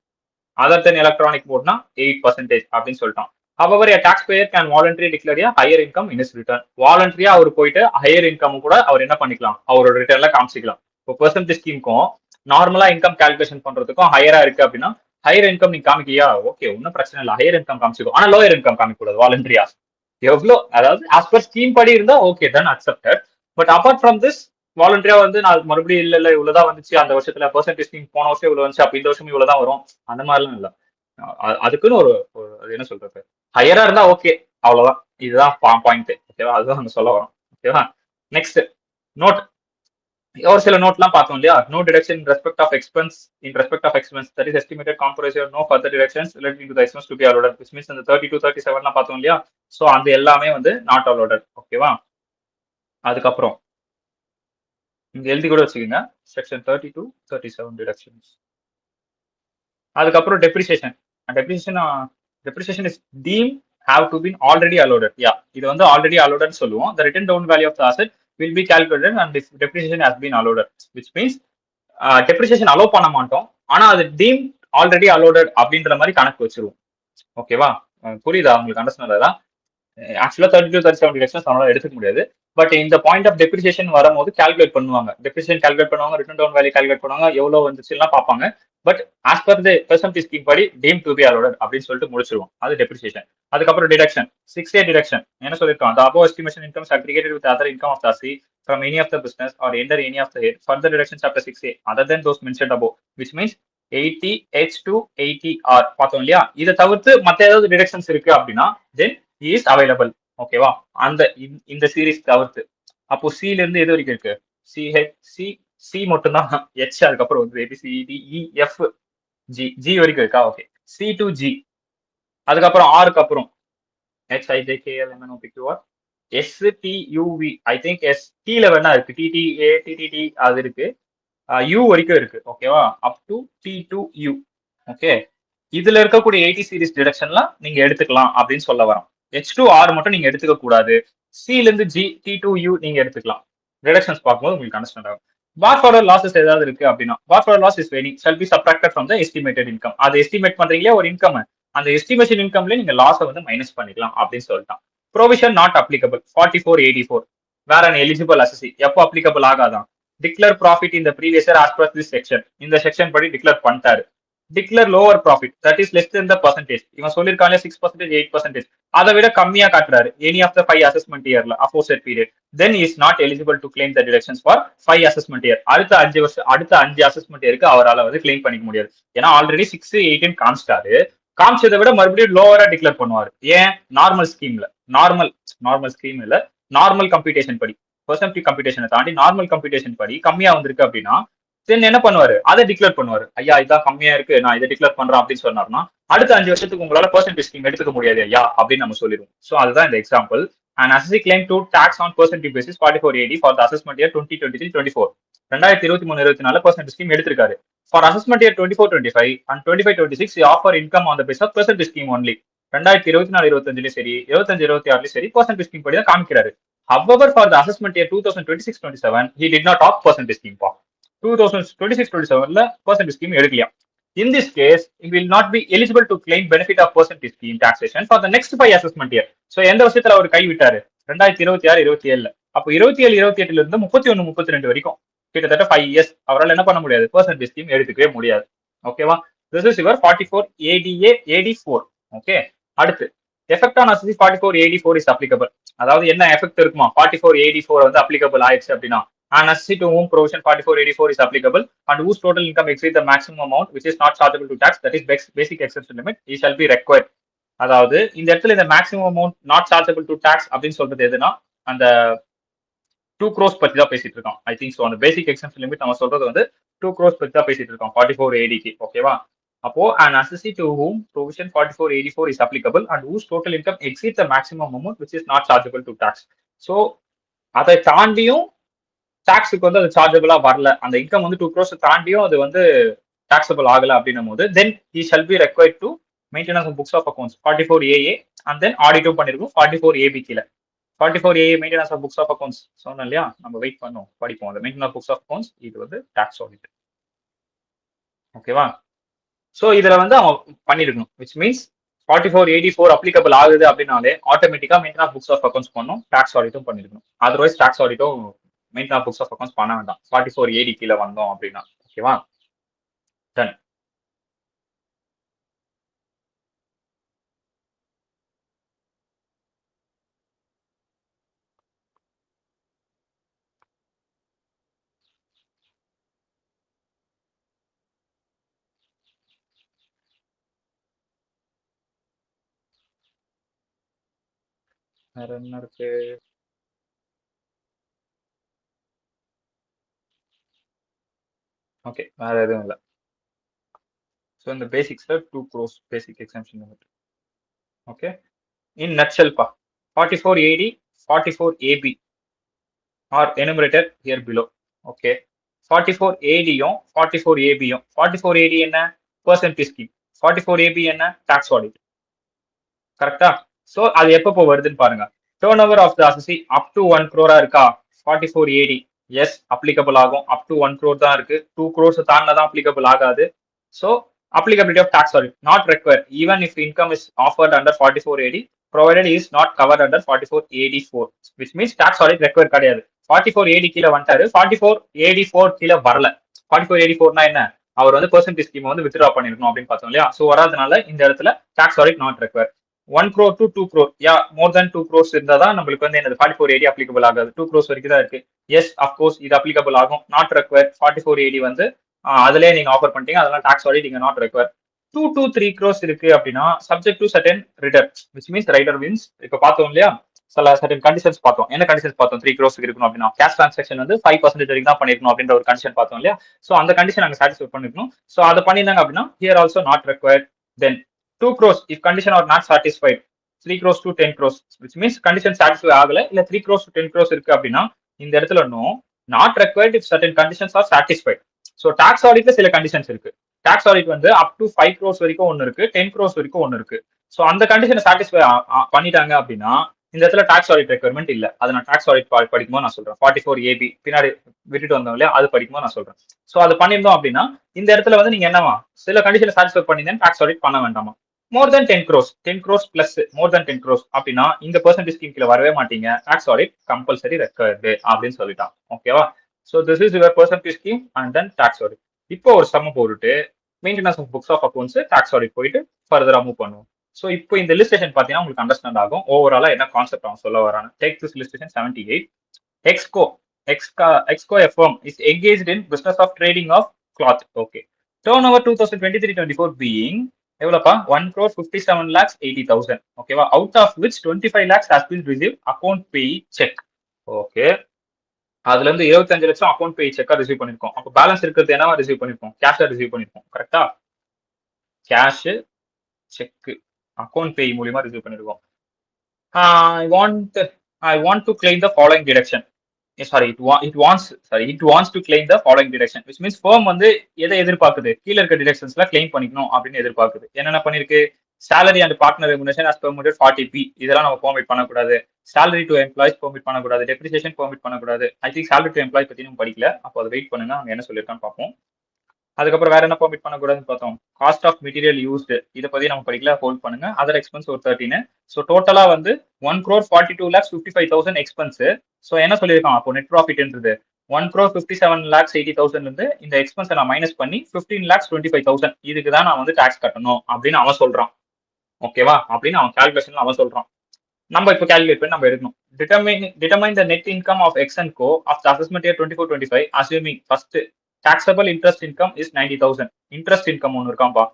other than electronic மோட்னா 8% அப்படின்னு சொல்லிட்டான். However, a taxpayer can voluntarily declare a higher income in his return. வாலண்டரியா அவர் போயிட்டு ஹையர் இன்கம் கூட அவர் என்ன பண்ணிக்கலாம்? அவரோட ரிட்டர்ன்ல காமிச்சிக்கலாம். இப்போ பெர்சன்டேஜ் ஸ்கீமுக்கும் நார்மலா இன்கம் கால்குலேஷன் பண்றதுக்கும் ஹையரா இருக்கு அப்படின்னா ஹையர் இன்கம் நீங்க காமிக்கியா? ஓகே, ஒன்னும் பிரச்சனை இல்லை, ஹையர் இன்கம் காமிச்சிக்கோ. ஆனா லோயர் இன்கம் காமிக்க கூடாது வாலண்டரியா. எவ்வளோ அதாவது ஆஸ் பர் ஸ்கீம் படி இருந்தா ஓகே தான் accepted. But apart from this வாலண்டரியா வந்து நான் மறுபடியும் இல்ல இவ்வளவுதான் வந்துச்சு அந்த வருஷத்துல பெர்சன்டேஜ் ஸ்கீம் போன வருஷம் இவ்வளவு வந்துச்சு அப்ப இந்த வருஷம் இவ்வளவுதான் வரும் அந்த மாதிரிலாம் இல்ல. அதுக்குன்னு ஒரு என்ன சொல்றது ஹையரா இருந்தா ஓகே, அவ்வளவுதான். இதுதான் பாயிண்ட். ஓகேவா? அதுதான் நம்ம சொல்ல வரோம். ஓகேவா? Next note. ஒரு சில நோட்லாம் பார்த்தோம் இல்லையா? No deduction in respect of expense that is estimated காம்பரைசர் no further deductions relating to the expense to be allotted which means அந்த 32 37லாம் பார்த்தோம் இல்லையா? சோ அந்த எல்லாமே வந்து நாட் அலோடட். ஓகேவா? அதுக்கப்புறம் இங்க எழுதி கூட வச்சுக்கோங்க செக்ஷன் 32 37 டிடக்ஷன்ஸ். அதுக்கப்புறம் depreciation. Depreciation is team have to be already allotted. Yeah, இது வந்து already allotted சொல்லுவோம். The written down value of the asset will be calculated and if depreciation has been allotted, which means depreciation allow பண்ண மாட்டோம், ஆனா அது deemed already allotted அப்படின்ற மாதிரி கணக்கு வச்சிருவோம். ஓகேவா? புரியுதா உங்களுக்கு? அண்டர்ஸ்டாண்ட் தான். ஆக்சுவலா 32 37 டிடக்ஷன்ஸ் நம்மளால எடுத்துக்க முடியாது. பட் இந்த பாயிண்ட் ஆஃப் டெப்ரிசியேஷன் வரும்போது கால்குலேட் பண்ணுவாங்க. டெப்ரிசியேஷன் கால்குலேட் பண்ணுவாங்க, ரிட்டர்ன் டவுன் வேல்யூ கால்குலேட் பண்ணுவாங்க, எவ்வளவு வந்துச்சுலாம் பார்ப்பாங்க. But as per the percentage scheme படி டீம் டு பி அலோடட் அப்படின்னு சொல்லிட்டு முடிச்சிருவோம். அது டெப்ரிசியேஷன். அதுக்கப்புறம் டிடக்ஷன் 6A டிடக்ஷன் என்ன சொல்லிருக்கோம்? The above estimation incomes aggregated with other income of the ASI from any of the business or enter any of the head further deductions after 6A other than those mentioned above, which means 80 H2 80R பார்த்தோம் இல்லையா? இதை தவிர்த்து மற்ற ஏதாவது deductions இருக்கு அப்படின்னா then is available. ஓகேவா? அந்த இந்த சீரீஸ் தவிர்த்து. அப்போ சில இருந்து எது வரைக்கும் இருக்கு? சி மட்டும் தான். ஹெச் அதுக்கப்புறம் வந்து ABCDEF ஜி வரைக்கும் இருக்கா? ஓகே. C to G. அதுக்கப்புறம் ஆருக்கு அப்புறம் HIJKLMNOPQR STUV I think ST வேணா இருக்கு. TTA TTT அது இருக்கு. யூ வரைக்கும் இருக்கு. ஓகேவா? Up to T2U. ஓகே. இதுல இருக்கக்கூடிய 80 சீரிஸ் டிடக்ஷன்லாம் நீங்க எடுத்துக்கலாம் அப்படின்னு சொல்ல வரோம். H2R மட்டும் நீங்க எடுத்துக்க கூடாது. சில இருந்து ஜி T2U நீங்க எடுத்துக்கலாம். டிடக்ஷன்ஸ் பார்க்கும்போது உங்களுக்கு அண்டர்ஸ்டாண்ட் ஆகும். பார் ஃபார்வர்ட் லாசஸ் ஏதாவது இருக்கு அப்படின்னா பார் ஃபார்வர்ட் லாஸ் இஸ் வெனி shall be subtracted from the estimated income. அது எஸ்டிமேட் பண்றீங்களா ஒரு இன்கம், அந்த எஸ்டிமேஷன் இன்கம்ல நீங்க லாஸை வந்து மைனஸ் பண்ணிக்கலாம் அப்படின்னு சொல்லிட்டான். ப்ரொவிஷன் நாட் அப்ளிகபிள் 4484 வேற an eligible assessee எப்போ அப்ளிகபிள் ஆகாதான்? டிக்ளேர் ப்ராஃபிட் இந்த previous year as per this section. இந்த செக்ஷன் படி டிக்ளேர் பண்ணிட்டாரு. Declare lower profit that is less than the percentage. இவன் சொல்லிருக்காங்க 6% 8%, அதை விட கம்மியா காட்டுறாரு எனி ஆஃப் த 5 அசஸ்மெண்ட் இயர்ல aforesaid period, then is not eligible to claim the deductions for 5 assessment year. அடுத்த 5 வருஷம் அடுத்த 5 அசஸ்மெண்ட் இயருக்கு அவரால் வந்து கிளைம் பண்ணிக்க முடியாது. ஏன்னா ஆல்ரெடி 6 8 காமிச்சிட்டாரு. காமிச்சதை விட மறுபடியும் லோவரா டிக்ளேர் பண்ணுவாரு. ஏன்? நார்மல் ஸ்கீம்ல நார்மல் ஸ்கீம் இல்ல நார்மல் கம்ப்யூட்டேஷன் படி பெர்சன்டேஜ் கம்ப்யூட்டேஷனை தாண்டி நார்மல் கம்ப்யூட்டேஷன் படி கம்மியா வந்திருக்கு அப்படின்னா தென் என்ன பண்ணுவாரு? அதை டிக்ளேர் பண்ணுவாரு. ஐயா இதான் கம்மியா இருக்கு, நான் இதை டிக்ளேர் பண்றேன் அப்படின்னு சொன்னார்னா அடுத்த 5 வருஷத்துக்கு உங்களால பெர்சன்டேஜ் ஸ்கீம் எடுத்துக்க முடியாது ஐயா அப்படின்னு நம்ம சொல்லிடுவோம். ஸோ அதுதான் இந்த example. And assessee claim to tax on percentage basis 4480 for the assessment year 2023-24. 2023-24 percentage scheme எடுத்திருக்காரு. For assessment year 24-25 and 25-26 he offer income on the basis of percentage scheme only. 2024-25 சரி 25-26 சரி percentage scheme படி தான் காமிக்கிறாரு. However, for the assessment year 2026-27 he did not opt percentage scheme. 2026-27 percentage scheme எடுக்கலையா? In this case, he will not be eligible to claim benefit of percentage scheme taxation for the next 5 assessment year. So எந்த வருஷத்துல அவர் கை விட்டாரு? 2026-27. அப்போ 27-28 இருந்து 31-32 வரைக்கும் கிட்டத்தட்ட 5 years அவரால் என்ன பண்ண முடியாது? percentage scheme எடுத்துக்கவே முடியாது. ஓகேவா? This is your 44 ADA AD4. Okay. அடுத்து எஃபெக்ட் ஆன் அசசி 4484 இஸ் அப்ளிகபிள். அதாவது என்ன எஃபெக்ட் இருக்குமா 4484 வந்து அப்ளிகபிள் ஆயிடுச்சு அப்படின்னா an assessee to whom provision 4484 is applicable and whose total income exceeds the maximum amount which is not chargeable to tax, that is basic exemption limit, he shall be required. அதாவது இந்த இடத்துல இந்த maximum amount not chargeable to tax அப்படின்னு சொல்றது எதுனா அந்த 2 crores பத்தி தான் பேசிட்டு இருக்கோம். ஐ திங்க் ஸோ அந்த பேசிக் எக்ஸம்ஷன் லிமிட் நம்ம சொல்றது வந்து 2 crores பத்தி தான் பேசிட்டு இருக்கோம் 4480க்கு. ஓகேவா? அப்போ an assessee to whom provision 4484 is applicable and whose total income exceeds the maximum amount which is not chargeable to tax. So அதை தாண்டியும் டாக்ஸுக்கு வந்து அது சார்ஜபிளா வரல, அந்த இன்கம் வந்து 2 crores தாண்டியும் அது வந்து டாக்ஸபிள் ஆகல அப்படின்னும் போது தென் he shall be required to maintenance of books of accounts 44AA and then ஆடிட்டும் பண்ணிருக்கும் 44AB கீழே. 44AA maintenance of books of accounts சொன்னோம் இல்லையா, நம்ம வெயிட் பண்ணோம் படிப்போம். அந்த maintenance of books of accounts இது வந்து டாக்ஸ் ஆடிட். ஓகேவா? ஸோ இதுல வந்து அவன் பண்ணிருக்கணும், விச் மீன்ஸ் 4484 அப்ளிகபிள் ஆகுது அப்படின்னாலே ஆட்டோமேட்டிக்கா maintenance of books of accounts பண்ணும், டாக்ஸ் ஆடிட்டும் பண்ணிருக்கணும். அதர்வைஸ் டாக்ஸ் ஆடிட்டும் maintenance of books of accounts பண்ண வேண்டாம் 4480 கீழே வந்தோம் அப்படின்னா. ஓகேவா? டன். வேற என்ன இருக்கு? ஓகே, வேற எதுவும் இல்லை. ஸோ இந்த பேசிக்ஸ்ல 2 crores basic exemption limit. Okay, in நட்ஷெல்பா 4480 44AB are enumerated here below. Okay, 44AD-யும் 44AB-யும் 44AD என்ன பெர்சன்டேஜ் ஸ்கீம், 44AB என்ன டாக்ஸ் ஆடிட். கரெக்டா? ஸோ அது எப்போ வருதுன்னு பாருங்க. Turn over of the assessee up to 1 crore இருக்கா 44AD, எஸ் அப்ளிகபிள் ஆகும். அப் டு 1 crore தான் இருக்கு, 2 crores தாண்டினதான் அப்ளிகபிள் ஆகாது. So applicability of tax audit not required even if income is offered under 44AD provided is not covered under 44AD4, which means tax audit required கிடையாது. 44AD கீழே வந்துட்டாரு, 44AD4 கீழே வரல. 44AD4னா என்ன, அவர் வந்து பெர்சன்டேஜ் ஸ்கீம் வந்து withdraw பண்ணிருக்கணும் அப்படின்னு பார்த்தோம் இல்லையா. ஸோ வராதனால இந்த இடத்துல tax audit not required. 1 crore to 2 crore, yeah more than 2 crores இருந்தா தான் நம்மளுக்கு வந்து என்னது 44AD அப்ளிகபிள் ஆகாது. 2 crores வரைக்கும் தான் இருக்கு. எஸ் அப்கோர்ஸ் இது அப்ளிகபிள் ஆகும். நாட் ரெக்வயர்ட் 44AD வந்து அதுலயே நீங்க ஆஃபர் பண்ணிட்டீங்க, அதெல்லாம் டாக்ஸ் ஆடிட் நீங்க நாட் ரெக்வயர். 2 to 3 crores இருக்கு அப்படின்னா subject to certain return, which means rider means இப்ப பார்த்தோம் இல்லையா சில சர்டன் கண்டிஷன்ஸ் பார்த்தோம். என்ன கண்டிஷன்ஸ் பார்த்தோம்? 3 crores இருக்கணும் அப்படின்னா கேஷ் டிரான்சாக்ஷன் வந்து 5% வரைக்கும் தான் பண்ணிருக்கணும் அப்படின்ற ஒரு கண்டிஷன் பார்த்தோம் இல்லையா. ஸோ அந்த கண்டிஷன் நாங்கள் சாட்டிஸ்ஃபை பண்ணிருக்கணும். ஸோ அதை பண்ணியிருந்தாங்க அப்படின்னா here also not required. Then 2 crores if condition are not satisfied 3 crores to 10 crores, which means condition satisfy ஆகல, இல்ல 3 crores to 10 crores இருக்கு அப்படின்னா இந்த இடத்துல இன்னும் not required if certain conditions are satisfied. So tax ஆடிட்ல சில கண்டிஷன்ஸ் இருக்கு. டாக்ஸ் ஆடிட் வந்து அப் டு 5 crores வரைக்கும் ஒன்று இருக்கு, 10 crores வரைக்கும் ஒன்று இருக்கு. ஸோ அந்த கண்டிஷனை சாட்டிஸ்ஃபை பண்ணிட்டாங்க அப்படின்னா இந்த இடத்துல டாக்ஸ் ஆடிட் ரெக்யர்மெண்ட் இல்ல. அதை நான் டாக்ஸ் ஆடிட் படிக்கும்போது நான் சொல்றேன். 44AB பின்னாடி விட்டுட்டு வந்தோம் இல்லையா, அது படிக்கும்போது நான் சொல்றேன். ஸோ அது பண்ணியிருந்தோம் அப்படின்னா இந்த இடத்துல வந்து நீங்க என்னவா சில கண்டிஷனை சாட்டிஸ்ஃபை பண்ணியிருந்தேன் டாக்ஸ் ஆடிட் பண்ண வேண்டாமா. மோர் தென் 10 crores 10 crores பிளஸ் மோர் தென் 10 crores அப்படின்னா இந்த பெர்சன்டேஜ் ஸ்கீம் கீழே வரவே மாட்டீங்க, டாக்ஸ் ஆடிட் கம்பல்சரி ரெக்வயர்டு அப்படின்னு சொல்லிட்டான். ஓகேவா? So this is your percentage scheme and then tax audit. இப்போ ஒரு சம்ம போட்டுட்டு maintenance of books of accounts tax audit போயிட்டு ஃபர்தரா மூவ் பண்ணுவோம். ஸோ இப்போ இந்த லிஸ்டேஷன் பார்த்தீங்கன்னா உங்களுக்கு அண்டர்ஸ்டாண்ட் ஆகும் ஓவராலா என்ன கான்செப்ட் அவன் சொல்ல வரான்னு. Take this illustration 78. X Co FM is engaged in business of trading of cloth. Okay, turnover 2023-24 being எவ்வளோப்பா 1,57,80,000. ஓகேவா? Out of which 25 lakhs has been received account pay cheque. Okay, அதுல இருந்து 25 லட்சம் அக்கௌண்ட் பே செக்கா ரிசீவ் பண்ணிருக்கோம். அப்போ பேலன்ஸ் இருக்கிறது என்னவா receive பண்ணிருக்கோம்? கேஷா ரிசீவ் பண்ணிருக்கோம். கரெக்டா? கேஷ் செக் அக்கௌண்ட் பே மூலியமா ரிசீவ் பண்ணிருக்கோம். I want to claim the following deduction. It wants to claim the following deduction, which means firm வந்து எதை எதிர்பார்க்குது? கீழே இருக்க டிடக்ஷன்ஸ்ல கிளைம் பண்ணிக்கணும் அப்படின்னு எதிர்பார்க்குது. என்னென்ன பண்ணிருக்கு? salary and partner remuneration as permitted 40B இதெல்லாம் நம்ம பெர்மிட் பண்ணக்கூடாது. salary to employees பெர்மிட் பண்ணக்கூடாது. depreciation பெர்மிட் பண்ணக்கூடாது. I think salary to employee பத்தி நம்ம படிக்கல, அப்போ அதை வெயிட் பண்ணுங்க, அங்க என்ன சொல்லியிருக்கான்னு பார்ப்போம். அதுக்கப்புறம் வேற என்ன பெர்மிட் பண்ணக்கூடாதுன்னு பார்த்தோம். காஸ்ட் ஆஃப் மெட்டீரியல் யூஸ்டு இதை பத்தி நம்ம படிக்கல, ஹோல்ட் பண்ணுங்க. அதர் எக்ஸ்பென்ஸ் ஒரு 13. ஸோ டோட்டலா வந்து 1,42,55,000 எக்ஸ்பென்ஸ். ஸோ என்ன சொல்லியிருக்கான் அப்போ நெட் ப்ராஃபிட்ன்றது 1,57,80,000 இருந்து இந்த எக்ஸ்பென்ஸை நான் மைனஸ் பண்ணி 15,25,000 இதுக்கு தான் நான் வந்து டாக்ஸ் கட்டணும் அப்படின்னு அவன் சொல்றான். ஓகேவா அப்படின்னு அவன் கால்குலேஷன்ல அவன் சொல்றான். நம்ம இப்போ கால்குலேட் பண்ணி நம்ம எடுக்கணும். Determine the net income of X and co of the assessment year 24-25 assuming first taxable interest income is 90,000. Interest income ஒன்று இருக்காம்பா.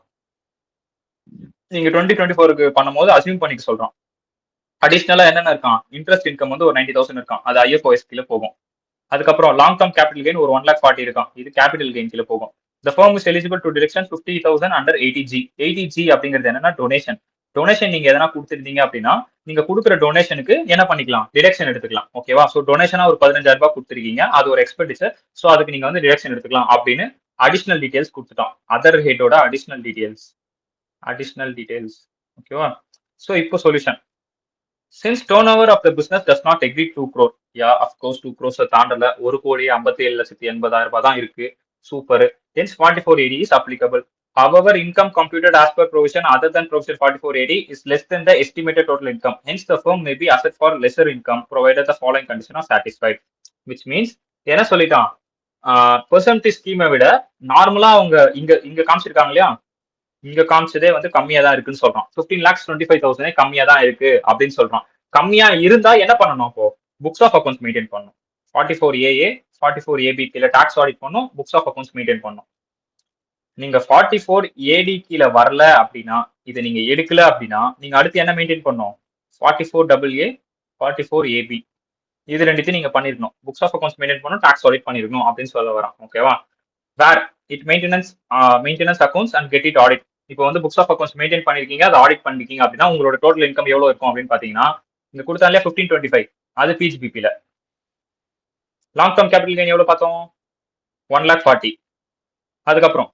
நீங்க 2024க்கு பண்ணும்போது அசியூம் பண்ணிக்க சொல்றான். அடிஷனலா என்னென்ன இருக்கான், இன்ட்ரெஸ்ட் இன்கம் வந்து ஒரு 90,000 இருக்கான், அது ஐஎஃப்ஓஎஸ் கீழே போகும். அதுக்கப்புறம் லாங் டர்ம் கேபிட்டல் கெயின் ஒரு 1,40,000 இருக்கான், இது கேபிட்டல் கெயின் கீழே போகும். The firm is eligible to deduction 50,000 under 80G. 80G அப்படிங்கிறது என்னன்னா டொனேஷன். டொனேஷன் நீங்க எதனா கொடுத்துருந்தீங்க அப்படின்னா நீங்க கொடுக்குற டொனேஷனுக்கு என்ன பண்ணிக்கலாம், டிடக்ஷன் எடுத்துக்கலாம். ஓகேவா? ஸோ டொனேஷனா ஒரு 15,000 ரூபாய் கொடுத்துருக்கீங்க, அது ஒரு எக்ஸ்பெண்டிச்சர், ஸோ அதுக்கு நீங்க வந்து டிடக்ஷன் எடுத்துக்கலாம் அப்படின்னு அடிஷனல் டீடைல்ஸ் கொடுத்துட்டோம். அதர் ஹெட்டோட அடிஷனல் டீடைல்ஸ். ஓகேவா? ஸோ இப்போ solution. Since turnover of the business does not exceed 2 crore, yeah, of course 2 crores தாண்டல, 1,57,80,000 தான் இருக்கு. Super. Hence 44AD is applicable. However, income computed as per provision other than provision 44AD is less than the estimated total income. Hence, the firm may be assessed for lesser income provided the following conditions are satisfied. Which means என்ன சொல்லிட்டான், percentage ஸ்கீமை விட நார்மலா அவங்க இங்க காமிச்சிருக்காங்க இல்லையா, இங்க காமிச்சதே வந்து கம்மியா தான் இருக்குன்னு சொல்றான். 15,25,000 கம்மியா தான் இருக்கு அப்படின்னு சொல்றான். கம்மியா இருந்தா என்ன பண்ணணும், அப்போ புக்ஸ் ஆஃப் அக்கௌண்ட்ஸ் மெயின்டைன் பண்ணணும். 44AA 44AB கீழே டாக்ஸ் ஆடிட் பண்ணும், புக்ஸ் ஆஃப் அக்கௌண்ட்ஸ் மெயின்டைன் பண்ணும். நீங்க 44AD கீழே வரல அப்படின்னா, இதை நீங்க எடுக்கல அப்படின்னா நீங்க அடுத்து என்ன மெயின்டைன் பண்ணும், 44AA 44AB இது ரெண்டுத்தையும் நீங்க பண்ணிருக்கணும். புக்ஸ் ஆஃப் அக்கௌண்ட்ஸ் மெயின்டைன் பண்ணணும், டாக்ஸ் ஆடிட் பண்ணிருக்கணும் அப்படின்னு சொல்ல வரான். ஓகேவா? Where it maintenance accounts and get it audit. இப்போ வந்து புக்ஸ் ஆஃப் அக்கௌண்ட்ஸ் மெயின்டைன் பண்ணிருக்கீங்க, அதை ஆடிட் பண்ணிருக்கீங்க அப்படின்னா உங்களோட டோட்டல் இன்கம் எவ்வளவு இருக்கும் அப்படின்னு பாத்தீங்கன்னா, இந்த கொடுத்தாலே 1525 அது பிஜிபிபில. லாங் டர்ம் கேபிட்டல் கெயின் எவ்வளவு பார்த்தோம், 1,40,000. அதுக்கப்புறம்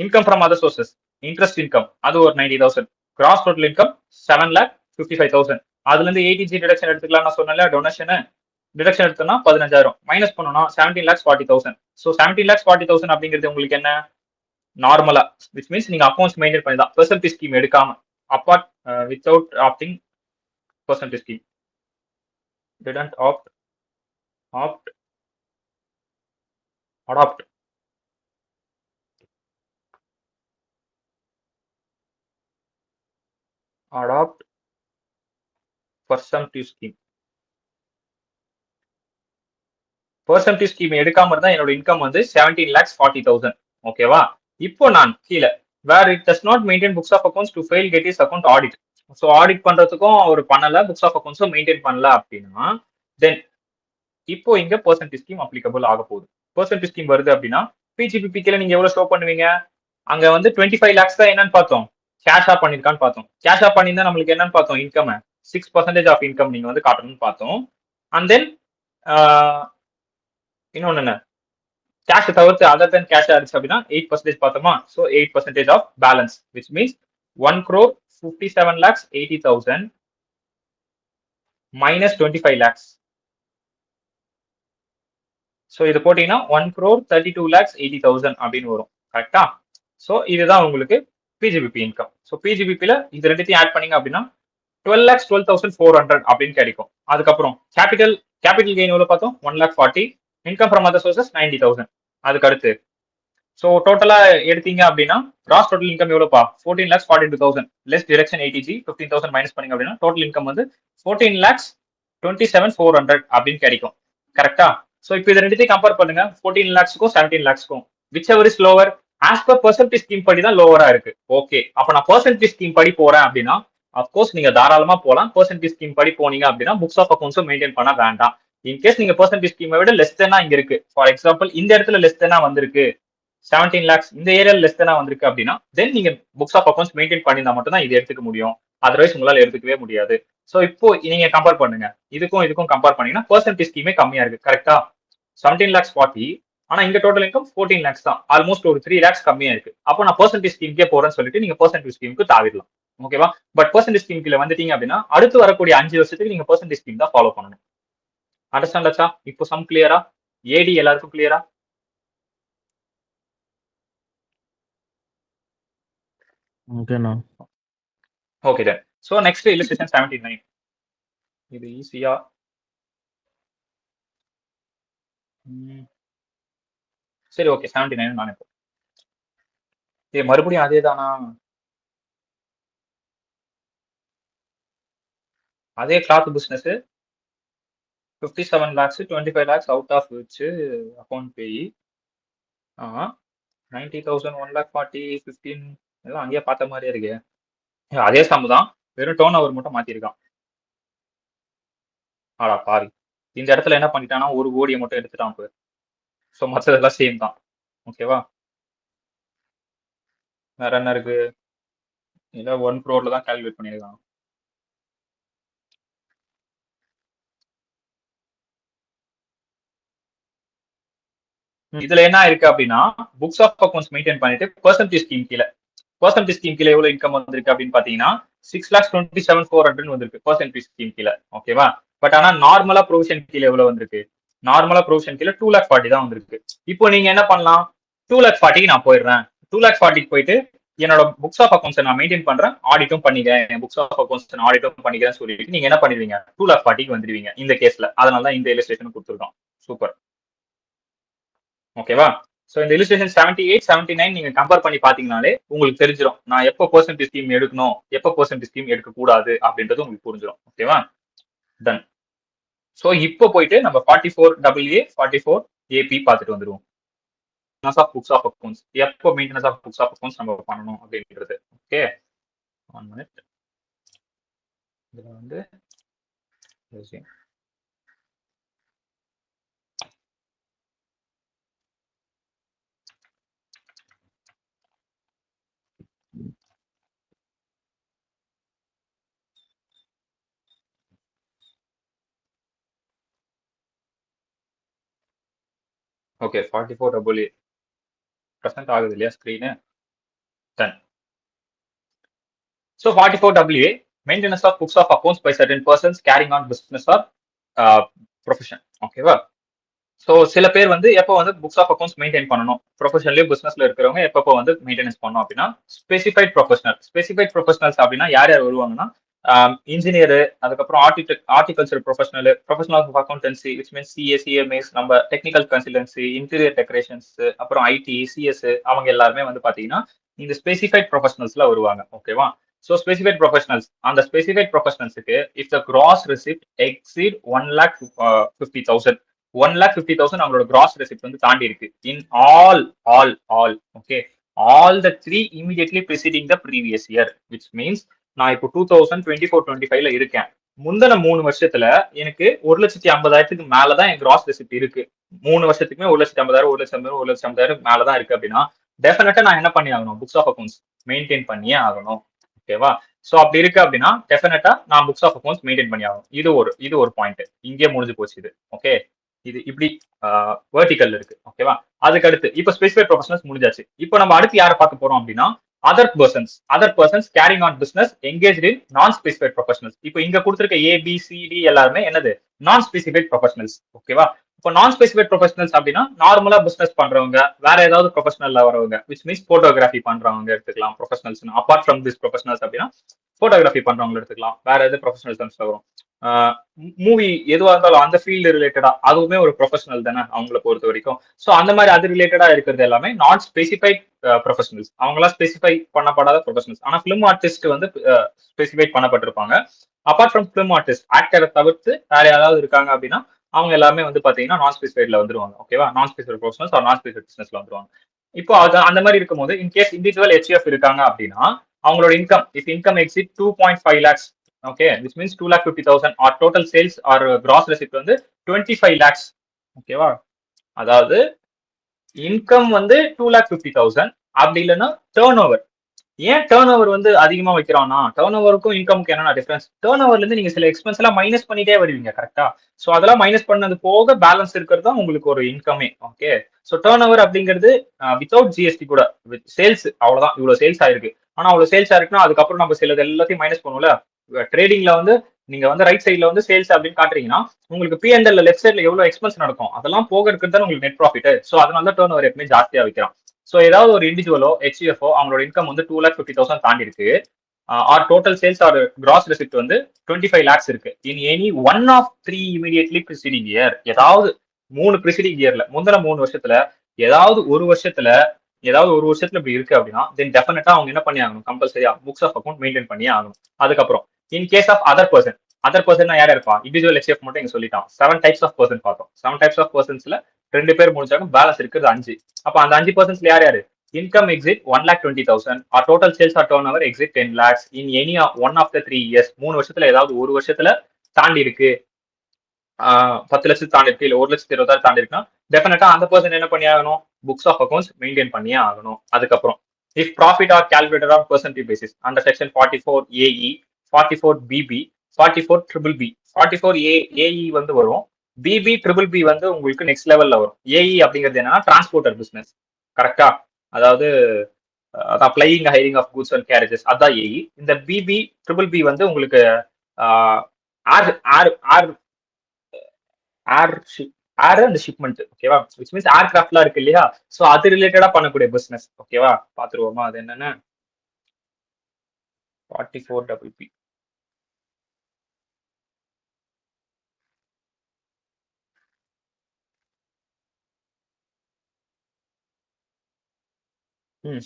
income from other sources, interest income அது ஒரு 90,000. Cross total income 7,55,000. அதுல இருந்து 80G டிடக்ஷன் எடுத்துக்கலாம் நான் சொன்னேன், டொனேஷன் டிடக்ஷன் எடுத்தோம்னா 15,000 மைனஸ் பண்ணோம்னா 17,40,000. ஸோ 17,40,000 அப்படிங்கிறது உங்களுக்கு என்ன, நார்மலா, விச் மீன்ஸ் நீங்க அக்கௌண்ட்ஸ் மெயின்டைன் பண்ணி தான், பெர்சன்டேஜ் ஸ்கீம் எடுக்காம, apart without opting percentage scheme, didn't opt adopt percentage scheme. Percentage scheme எடுக்காம இருந்தா என்னோட இன்கம் வந்து 17,40,000. ஓகேவா? இப்போ நான் கீழே where it does not maintain books of accounts to file get is account audit. So audit பண்றதுக்கும் அவர் பண்ணல, புக்ஸ் ஆஃப் அக்கௌண்ட்ஸும் மெயின்டைன் பண்ணல அப்படின்னா தென் இப்போ இங்க பெர்சன்டேஜ் ஸ்கீம் அப்ளிகபிள் ஆக போகுது. பெர்சன்டேஜ் ஸ்கீம் வருது அப்படின்னா பிஜிபிபிக்கு நீங்க எவ்வளவு ஷோ பண்ணுவீங்க, அங்க வந்து 25 lakhs தான் என்னன்னு பார்த்தோம், கேஷா பண்ணிருக்கான்னு பார்த்தோம். கேஷா பண்ணியிருந்தா நம்மளுக்கு என்னன்னு பார்த்தோம், இன்கம் 6% ஆஃப் இன்கம் நீங்க வந்து காட்டணும்னு பார்த்தோம். அண்ட் தென் இன்னொன்னு என்ன, கேஷ் தவிர்த்து அதர் தென் கேஷ் ஆயிடுச்சு அப்படின்னா 8% பார்த்தோமா. So 8% of balance, which means 1,57,80,000 minus 25 lakhs. So இது போட்டீங்கன்னா 1,32,80,000 அப்படின்னு வரும். கரெக்டா? ஸோ இதுதான் உங்களுக்கு பிஜிபிபி இன்கம். ஸோ பிஜிபிபில இது ரெண்டுத்தையும் ஆட் பண்ணீங்க அப்படின்னா 12,12,400 அப்படின்னு கிடைக்கும். அதுக்கப்புறம் கேபிட்டல் கெயின் எவ்வளவு பார்த்தோம், 1,40,000. Income from other sources 90,000. அதுக்கு அடுத்து ஸோ டோட்டலா எடுத்தீங்க அப்படின்னா கிராஸ் டோட்டல் இன்கம் எவ்வளோப்பா, 14,42,000 லெஸ் டிடக்ஷன் 80G 15,000 மைனஸ் பண்ணீங்க அப்படின்னா டோட்டல் இன்கம் வந்து 14,27,400 அப்படின்னு கிடைக்கும். கரெக்டா? ஸோ இப்போ இது ரெண்டுத்தையும் கம்பேர் பண்ணுங்க, 14 lakhsக்கும் 17 lakhsக்கும் whichever is lower, as per percentage scheme படி தான் லோவரா இருக்கு. ஓகே, அப்ப நான் பெர்சன்டேஜ் ஸ்கீம் படி போறேன் அப்படின்னா அப்கோர்ஸ் நீங்க தாராளமா போலாம். பெர்சன்டேஜ் ஸ்கீம் படி போனீங்க அப்படின்னா புக்ஸ் ஆஃப் அக்கௌண்ட்ஸும் மெயின்டைன் பண்ண வேண்டாம். இன்கேஸ் நீங்க பெர்சன்டேஜ் ஸ்கீமை விட லெஸ் தெனா இங்க இருக்கு, ஃபார் எக்ஸாம்பிள் இந்த இடத்துல லெஸ் தெனா வந்திருக்கு 17 lakhs, இந்த ஏரியால லெஸ் தெனா வந்திருக்கு அப்படின்னா தென் நீங்க புக்ஸ் ஆஃப் அக்கௌண்ட்ஸ் மெயின்டைன் பண்ணியிருந்தா மட்டும் தான் இது எடுத்துக்க முடியும், அதர்வைஸ் உங்களால எடுத்துக்கவே முடியாது. ஸோ இப்போ நீங்க கம்பேர் பண்ணுங்க, இதுக்கும் கம்பேர் பண்ணீங்கன்னா பெர்சன்டேஜ் ஸ்கீமே கம்மியா இருக்கு. கரெக்டா? 17,40,000, ஆனா இங்க டோட்டல் இன்கம் 14 lakhs தான், ஆல்மோஸ்ட் ஒரு 3 lakhs கம்மியா இருக்கு. அப்போ நான் பெர்சன்டேஜ் ஸ்கீம்க்கே போறேன்னு சொல்லிட்டு நீங்க பெர்சன்டேஜ் ஸ்கீமுக்கு தாவிடலாம். ஓகேவா? பட் பெர்சன்டேஜ் ஸ்கீம் கீழ வந்துட்டீங்க அப்படின்னா அடுத்து வரக்கூடிய 5 வருஷத்துக்கு நீங்க பெர்சன்டேஜ் ஸ்கீம் தான் ஃபாலோ பண்ணணும். அண்டர்ஸ்டாண்ட் ஆச்சா? இப்போ சம் கிளியரா? ஏடி எல்லாருக்கும் கிளியரா? ஓகேண்ணா. Okay then. So next illustration 79. இது ஈஸியா சரி ஓகே 79 நான் இப்போ மறுபடியும் அதே தானா, அதே cloth business 57 lakhs 25 lakhs out of which account pay 90,000 1 lakh 40 15 எல்லாம் அங்கேயே பார்த்த மாதிரியே இருக்கு. அதே சம் தான், வெறும் டோன் ஓவர் மட்டும் மாத்திருக்கான். ஆடா பாவி, இந்த இடத்துல என்ன பண்ணிட்டான்னா ஒரு கோடியை மட்டும் எடுத்துட்டான். ஸோ மற்றதெல்லாம் சேம் தான். ஓகேவா? வேற என்ன இருக்கு? இல்ல 1 crore தான் கால்குலேட் பண்ணிருக்கான். இதுல என்ன இருக்கு அப்படின்னா, புக்ஸ் ஆஃப் அக்கௌண்ட்ஸ் மெயின்டைன் பண்ணிட்டு பெர்சன்டேஜ் ஸ்கீம் கீழே எவ்வளவு இன்கம் வந்திருக்கு அப்படின்னு பாத்தீங்கன்னா 6,27,400 வந்திருக்கு பெர்சன்டேஜ் ஸ்கீம் கீழே. ஓகேவா? பட் ஆனா நார்மலா ப்ரொவிஷன் கீழே எவ்வளவு வந்திருக்கு? நார்மலா ப்ரொவிஷன் கீழே 2,40,000 தான் வந்திருக்கு. இப்போ நீங்க என்ன பண்ணலாம்? 2,40,000 நான் போயிடுறேன். 2,40,000 போயிட்டு என்னோட புக்ஸ் ஆஃப் அக்கௌண்ட்ஸ் நான் மெயின்டைன் பண்றேன், ஆடிட்டும் பண்ணிக்கிறேன், புக்ஸ் ஆஃப் அக்கௌண்ட்ஸ் ஆடிட்டும் பண்ணிக்கிறேன் சொல்லிட்டு நீங்க என்ன பண்ணிடுவீங்க? 2,40,000 வந்துடுவீங்க இந்த கேஸ்ல. அதனால தான் இந்த இல்லஸ்ட்ரேஷன் கொடுத்துருக்கோம். சூப்பர். ஓகேவா? ஸோ இந்த இல்லஸ்ட்ரேஷன் 78, 79 நீங்க கம்பேர் பண்ணி பாத்தீங்கனாலே உங்களுக்கு தெரிஞ்சிடும் நான் எப்போ பெர்சன்டேஜ் ஸ்கீம் எடுக்கணும், எப்போ பெர்சன்டேஜ் ஸ்கீம் எடுக்க கூடாது அப்படின்றது உங்களுக்கு புரிஞ்சிடும். ஓகேவா? டன். ஸோ இப்போ போயிட்டு நம்ம 44AA 44AP பார்த்துட்டு வந்துருவோம். ஆஃப் புக்ஸ் ஆஃப் அக்கௌண்ட்ஸ் எப்போ maintenance of books of accounts நம்ம பண்ணணும் அப்படின்றது. Okay, 1 minute. இதுல வந்து ஓகே 44AA பிரசன்ட் ஆகுது இல்லையா screen? Done. So 44AA, maintenance of books of accounts by certain persons carrying on business or profession. ஓகேவா? So சில பேர் வந்து எப்போ வந்து புக்ஸ் ஆஃப் அக்கௌண்ட்ஸ் மெயின்டைன் பண்ணணும், ப்ரொஃபஷனலி பிசினஸ்ல இருக்கிறவங்க எப்பப்போ வந்து மெயின்டெனன்ஸ் பண்ணணும் அப்படின்னா ஸ்பெசிஃபைட் ப்ரொஃபஷனல்ஸ் அப்படின்னா யார் யார் வருவாங்கன்னா இன்ஜினியர், அதுக்கப்புறம் architecture professional of accountancy which means CA CMAs, நம்ம டெக்னிக்கல் கன்சல்டன்சி, இன்டீரியர் டெக்கரேஷன்ஸ், அப்புறம் ஐடி சிஎஸ், அவங்க எல்லாருமே வந்து பாத்தீங்கன்னா இந்த ஸ்பெசிஃபைட் ப்ரொஃபஷனல்ஸ்ல வருவாங்க. ஓகேவா? ஸோ ஸ்பெசிஃபைட் ப்ரொஃபஷனல்ஸ், அந்த ஸ்பெசிஃபைட் ப்ரொஃபஷனல்ஸுக்கு if the gross receipt exceed 1,50,000 1,50,000 அவங்களோட கிராஸ் ரெசிப்ட் வந்து தாண்டி இருக்கு in all okay, all the 3 immediately preceding the previous year which means நான் இப்போ 2024-25 இருக்கேன். முந்தின 3 வருஷத்துல எனக்கு 1,50,000 மேலதான் என் கிராஸ் ரெசிப்ட் இருக்கு. 3 வருஷத்துக்குமே 1,50,000 1,50,000 மேலதான் இருக்கு அப்படின்னா டெஃபினட்டா நான் என்ன பண்ணி ஆகணும்? புக்ஸ் ஆஃப் அக்கௌண்ட்ஸ் மெயின்டைன் பண்ணியே ஆகணும். ஓகேவா? சோ அப்படி இருக்கு அப்படின்னா டெஃபினட்டா நான் புக்ஸ் ஆஃப் அக்கௌண்ட்ஸ் மெயின்டைன் பண்ணி ஆகணும். இது ஒரு பாயிண்ட். இங்கே முடிஞ்சு போச்சு இது. ஓகே, இது இப்படி வெர்டிகல் இருக்கு. ஓகேவா? அதுக்கு அடுத்து இப்ப ஸ்பெசிஃபைட் ப்ரொஃபஷனல்ஸ் முடிஞ்சாச்சு. இப்போ நம்ம அடுத்து யாரை பார்க்க போறோம் அப்படின்னா other persons carrying on business engage in non specified professionals. இப்போ இங்க கொடுத்திருக்க ஏபிசிடி எல்லாருமே என்னது? நான் ஸ்பெசிஃபைட் ப்ரொஃபஷனல்ஸ். ஓகேவா? இப்போ நான் ஸ்பெசிஃபைட் ப்ரொஃபஷனல்ஸ் அப்படின்னா நார்மலா பிசினஸ் பண்றவங்க, வேற ஏதாவது ப்ரொஃபஷனல்ல வரவங்க விச் மீன்ஸ் போட்டோகிராஃபி பண்றவங்க எடுத்துக்கலாம் professionals. Apart from this professionals அப்படின்னா போட்டோகிராஃபி பண்றவங்க எடுத்துக்கலாம். வேற எது ப்ரொஃபஷனல்ஸ் வரும்? மூவி எதுவா இருந்தாலும் அந்த ஃபீல்டு ரிலேட்டடா அதுவுமே ஒரு ப்ரொஃபஷனல் தானே அவங்களை பொறுத்த வரைக்கும். ஸோ அந்த மாதிரி அது ரிலேட்டடா இருக்கிறது எல்லாமே நான் ஸ்பெசிஃபைட் ப்ரொஃபஷனல்ஸ். அவங்களாம் ஸ்பெசிஃபை பண்ணப்படாத ப்ரொஃபஷனல்ஸ். ஆனா பிலிம் ஆர்டிஸ்ட் வந்து ஸ்பெசிஃபை பண்ணப்பட்டிருப்பாங்க. அப்பார்ட் ஃப்ரம் பிலிம் ஆர்டிஸ்ட், ஆக்டரை தவிர்த்து வேற யாராவது இருக்காங்க அப்படின்னா அவங்க எல்லாமே வந்து பாத்தீங்கன்னா நான் ஸ்பெசிஃபைட்ல வந்துருவாங்க. ஓகேவா? நான் ஸ்பெசிஃபைட் ப்ரொஃபஷனல்ஸ் ஆர் நான் ஸ்பெசிஃபைட் பிசினஸ்ல வந்துருவாங்க. இப்போ அந்த மாதிரி இருக்கும்போது இன்கேஸ் இண்டிவிஜுவல் ஹெச்எஃப் இருக்காங்க அப்படின்னா அவங்களோட income exit 2.5 lakhs. okay, which means 2,50,000 or total sales or gross receipt வந்து 25 lakhs. ஓகேவா? அதாவது இன்கம் வந்து 2,50,000 அப்படி இல்லைன்னா டேர்ன் ஓவர். ஏன் டேர்ன் ஓவர் வந்து அதிகமா வைக்கிறோம்னா டேர்ன் ஓவருக்கும் இன்கமுக்கு என்னன்னா டிஃபரன்ஸ்? டேர்ன் ஓவர்ல இருந்து நீங்க சில எக்ஸ்பென்ஸ் எல்லாம் மைனஸ் பண்ணிட்டே வருவீங்க. கரெக்டா? சோ அதெல்லாம் மைனஸ் பண்ணது போக பேலன்ஸ் இருக்கிறது தான் உங்களுக்கு ஒரு இன்கமே. ஓகே, சோ டேர்ன் ஓவர் அப்படிங்கிறது வித்தவுட் ஜிஎஸ்டி கூட சேல்ஸ் அவ்வளவுதான். இவ்வளவு சேல்ஸ் ஆயிருக்கு. ஆனா அவ்வளவு சேல்ஸ் ஆயிருக்குன்னா அதுக்கப்புறம் நம்ம சிலது எல்லாத்தையும் மைனஸ் பண்ணுவோம்ல. ட்ரேடிங்ல வந்து நீங்க வந்து ரைட் சைட்ல வந்து சேல்ஸ் அப்படின்னு காட்டுறீங்கன்னா உங்களுக்கு P&L லெஃப்ட் சைட்ல எவ்வளவு எக்ஸ்பென்ஸ் நடக்கும் அதெல்லாம் போக இருக்கிறது தான் உங்களுக்கு நெட் ப்ராஃபிட். சோ அதனால தான் டேர்ன் ஓவர் எப்பவுமே ஜாஸ்தியா வைக்கிறோம். ஸோ ஏதாவது ஒரு இண்டிவிஜுவலோ ஹெச்இஎஃப்ஓ அவங்களோட இன்கம் வந்து 2,50,000 தாண்டி இருக்கு, or total sales or gross receipt வந்து 25 lakhs இருக்கு in any one of 3 immediately preceding year. ஏதாவது 3 ப்ரிசீடிங் இயர்ல முந்தின 3 வருஷத்துல ஏதாவது ஒரு வருஷத்துல இப்படி இருக்கு அப்படின்னா தென் டெஃபினட்டா அவங்க என்ன பண்ணி ஆகணும்? கம்பல்சரியா புக்ஸ் ஆஃப் அக்கௌண்ட் மெயின்டைன் பண்ணி ஆகணும். அதுக்கப்புறம் in case of other person யார் இருப்பா? இண்டிவிஜுவல் HF மட்டும் இங்க சொல்லிட்டான். 7 டைப்ஸ் ஆஃப் பர்சன் பார்த்தோம். 7 டைப்ஸ் ஆஃப் பர்சன்ஸ்ல 2 பேர் முடிச்சாங்க, பேலன்ஸ் இருக்குது 5. அப்ப அந்த 5% யார் யாரு? Income exit 1,20,000 or total sales or turnover exit 10 lakhs in any one of the 3 years. 3 வருஷத்துல ஏதாவது ஒரு வருஷத்துல தாண்டி இருக்கு, 10 லட்சம் தாண்டி இருக்கு, இல்ல 1,20,000 தாண்டி இருக்குன்னா டெஃபினட்டா அந்த பர்சன் என்ன பண்ணி ஆகணும்? புக்ஸ் ஆஃப் அக்கௌண்ட்ஸ் மெயின்டைன் பண்ணியே ஆகணும். அதுக்கப்புறம் if profit are calculated on percentage basis under section 44 AE, 44 BB, 44 triple B. 44 AE வந்து வரும், BB triple B வந்து உங்களுக்கு நெக்ஸ்ட் லெவல்ல வரும். AE அப்படிங்கிறது என்னன்னா டிரான்ஸ்போர்ட்டர் பிசினஸ், கரெக்டா? அதாவது அதான் flying hiring of goods and carriages, அதான் ஏஇ. இந்த பிபி ட்ரிபிள் பி வந்து உங்களுக்கு air air air air and shipment, ஓகேவா? விச் மீன்ஸ் ஏர்கிராஃப்ட்லாம் இருக்கு இல்லையா, ஸோ அது ரிலேட்டடா பண்ணக்கூடிய பிசினஸ், ஓகேவா? பாத்துருவோமா அது என்னன்னு? 44 double B.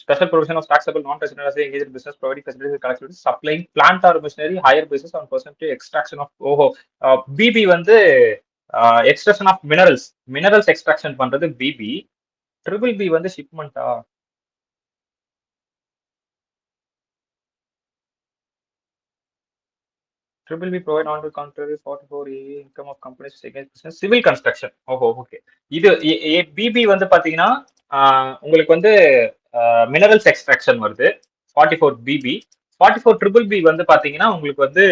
Special provision of taxable non-resident as engaged business providing facilities and connectivity, supplying plant or machinery, higher basis on percentage extraction of B B வந்து எக்ஸ்ட்ராக்ஷன் ஆஃப் மினரல்ஸ் எக்ஸ்ட்ராக்ஷன் பண்றது B B. Triple B வந்து ஷிப்மெண்டா? Triple B provide on the contrary 44 income of companies against business civil construction. ஓஹோ, okay. இது BP வந்து பாத்தீங்கன்னா உங்களுக்கு வந்து மினரல்ஸ் எக்ஸ்ட்ராக்ஷன் வருது 44 பிபி. 44 ட்ரிபிள் பி வந்து பாத்தீங்கன்னா உங்களுக்கு வந்து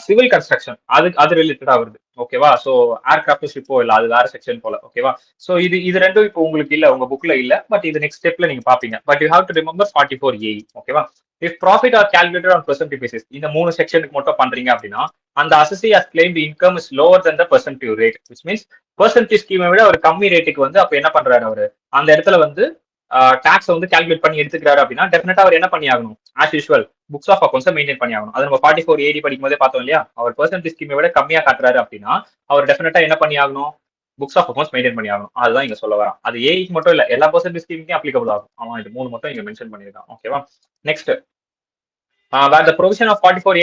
சிவில் கன்ஸ்ட்ரக்ஷன், அது ரிலேட்டடா வருது, ஓகேவா? ஸோ ஏர்கிராஃப்ட் ஷிப்போ இல்ல, அது வேற செக்ஷன் போல, ஓகேவா? ஸோ இது ரெண்டும் இப்போ உங்களுக்கு இல்ல, உங்க புக்ல இல்ல, பட் இது நெக்ஸ்ட் ஸ்டெப்ல நீங்க பாப்பீங்க. But you have to remember 44 AE, ஓகேவா? If profit are calculated on percentage basis, இந்த 3 செக்ஷனுக்கு மட்டும் பண்றீங்க அப்படின்னா அந்த assessee has claimed income is lower than the percentage rate, which means percentage ஸ்கீமை விட ஒரு கம்மி ரேட்டுக்கு வந்து அப்ப என்ன பண்றாரு அவரு? அந்த இடத்துல வந்து டாக்ஸ் வந்து கால்குலேட் பண்ணி எடுத்துக்கிறாரு அப்படின்னா டெஃபினட்டா அவர் என்ன பண்ணி ஆகணும்? As usual books of accounts maintain பண்ணி ஆகணும். அது நம்ம 44 ஏடி படிக்கும் போதே பார்த்தோம் இல்லையா? அவர் பெர்சன்டேஜ் ஸ்கீமை விட கம்மியா காட்டுறாரு அப்படின்னா அவர் டெஃபினட்டா என்ன பண்ணி ஆகணும்? புக்ஸ் ஆஃப் அக்கௌண்ட்ஸ் மெயின்டைன் பண்ணி ஆகணும். அதுதான் இங்க சொல்ல வரான். அது ஏக்கு மட்டும் இல்ல, எல்லா பெர்சன்டேஜ் ஸ்கீமுக்கும் அப்ளிகபிள் ஆகும். அவன் இது 3 மட்டும் இங்க மென்ஷன் பண்ணிருக்கான், ஓகேவா? நெக்ஸ்ட் வேற த ப்ரொவிஷன் ஆஃப் 44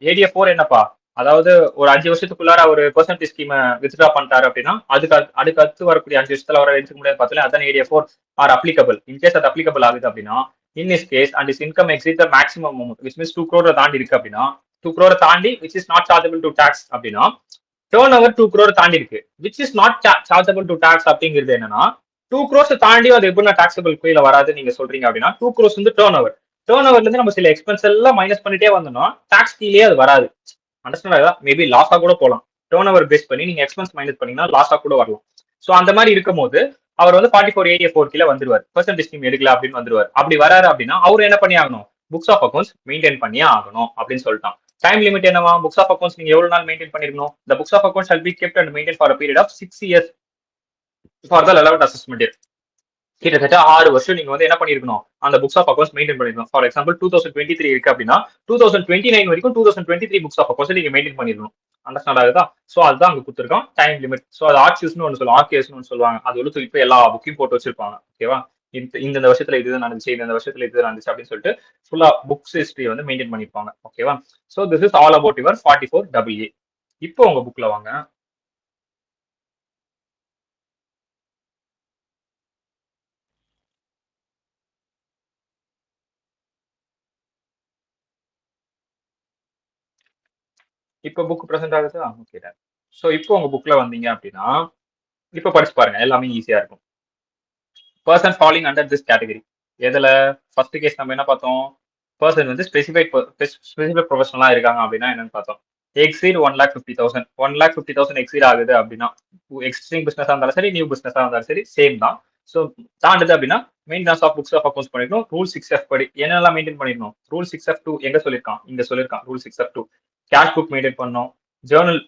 ஏடிஎஃப் 4 என்னப்பா? அதாவது ஒரு 5 வருஷத்துக்குள்ளார ஒரு பெர்சன்டேஜ் ஸ்கீமை வித்ட்ரா பண்ணிட்டாரு அப்படின்னா அதுக்கு அடுத்து வரக்கூடிய 5 வருஷத்துல வர எடுத்துக்க முடியாது பார்த்தல, அதான் ஏடிஎஃப் 4 ஆர் அப்ளிகபிள். இன்கேஸ் அது அப்ளிகபிள் ஆகுது அப்படின்னா in this case and his income exceeds the maximum amount, which means 2 crore தாண்டி இருக்கு அப்படின்னா 2 crore தாண்டி which is not chargeable to tax அப்படின்னா டேர்ன் ஓவர் 2 crore தாண்டி இருக்கு which is not chargeable to tax அப்படிங்கிறது என்னன்னா 2 crores தாண்டி அது எப்படி டாக்ஸபிள் கீழே வராது நீங்க சொல்றீங்க அப்படின்னா 2 crores வந்து டேர்ன் ஓவர்ல இருந்து நம்ம சில எக்ஸ்பென்ஸ் எல்லாம் மைனஸ் பண்ணிட்டே வந்தோம்னா டாக்ஸ் கீழே அது வராது. அண்டர்ஸ்டாண்ட் ஆகுதா? மேபி லாஸா கூட போகலாம். டேர்ன் ஓவர் பேஸ் பண்ணி நீங்க எக்ஸ்பென்ஸ் மைனஸ் பண்ணீங்கன்னா லாஸா கூட வரலாம். ஸோ அந்த மாதிரி இருக்கும் போது அவர் வந்து 44 ஏடிஎஃப் 4 கீழே வந்துருவார். பெர்சன்டேஜ் ஸ்கீம் எடுக்கல அப்படின்னு வந்துருவார். அப்படி வராரு அப்படின்னா அவர் என்ன பண்ணி ஆகணும்? புக்ஸ் ஆஃப் அக்கௌண்ட்ஸ் மெயின்டைன் பண்ணியே ஆகணும் அப்படின்னு சொல்லிட்டான். டைம் லிமிட் என்னவா? புக்ஸ் ஆஃப் அக்கௌண்ட்ஸ் நீங்க எவ்வளவு நாள் மெயின்டைன் பண்ணிருக்கணும்? The books of accounts shall be kept and maintained for a period of 6 years for the relevant assessment year. கிட்டத்தட்ட 6 வருஷம் நீங்க வந்து என்ன பண்ணிருக்கணும்? அந்த புக்ஸ் ஆஃப் அக்கௌண்ட்ஸ் மெயின்டைன் பண்ணிருக்கணும். ஃபார் எக்ஸாம்பிள் 2023 இருக்கு அப்படின்னா 2029 வரைக்கும் 2023 புக்ஸ் ஆஃப் அக்கௌண்ட்ஸ் நீங்க மெயின்டைன் பண்ணிருக்கணும். அண்டர்ஸ்டாண்ட் ஆகுதா? சோ அதுதான் அங்க கொடுத்துருக்கோம் டைம் லிமிட். சோ அது ஆர்ச்சியூஸ்னு ஒன்று சொல்லுவாங்க, ஆர்கியூஸ்னு ஒன்று சொல்லுவாங்க. அது வந்து இப்போ எல்லா புக்கையும் போட்டு வச்சிருப்பாங்க, ஓகேவா? இந்த வருஷத்துல இதுதான் நடந்துச்சு, இந்த வருஷத்துல இது நடந்துச்சு அப்படின்னு சொல்லிட்டு ஃபுல்லா புக்ஸ் ஹிஸ்டரி வந்து மெயின்டைன் பண்ணிருப்பாங்க, ஓகேவா? So this is all about your 44 AA. இப்போ உங்க புக்ல வாங்க. இப்போ புக் பிரசன்ட் ஆகுதா? ஓகே. ஸோ இப்போ உங்க புக்ல வந்தீங்க அப்படின்னா இப்போ படிச்சு பாருங்க, எல்லாமே ஈஸியா இருக்கும். Person falling under this category எதுல? ஃபர்ஸ்ட் கேஸ் நம்ம என்ன பார்த்தோம்? பர்சன் வந்து ஸ்பெசிஃபைட் ப்ரொஃபஷனலா இருக்காங்க அப்படின்னா என்னன்னு பார்த்தோம். எக்ஸீட் 1,50,000 1,50,000 எக்ஸீட் ஆகுது அப்படின்னா எக்ஸிஸ்டிங் பிசினஸா இருந்தாலும் சரி, நியூ பிசினஸா இருந்தாலும் சரி, சேம் தான். ஸோ தாண்டுது அப்படின்னா maintenance of books of accounts பண்ணிக்கணும். ரூல் 6F படி என்னெல்லாம் மெயின்டைன் பண்ணிடணும்? ரூல் 6F2 எங்க சொல்லியிருக்கான்? இங்க சொல்லியிருக்கான். Rule 6F2 cash book maintain பண்ணணும். Journal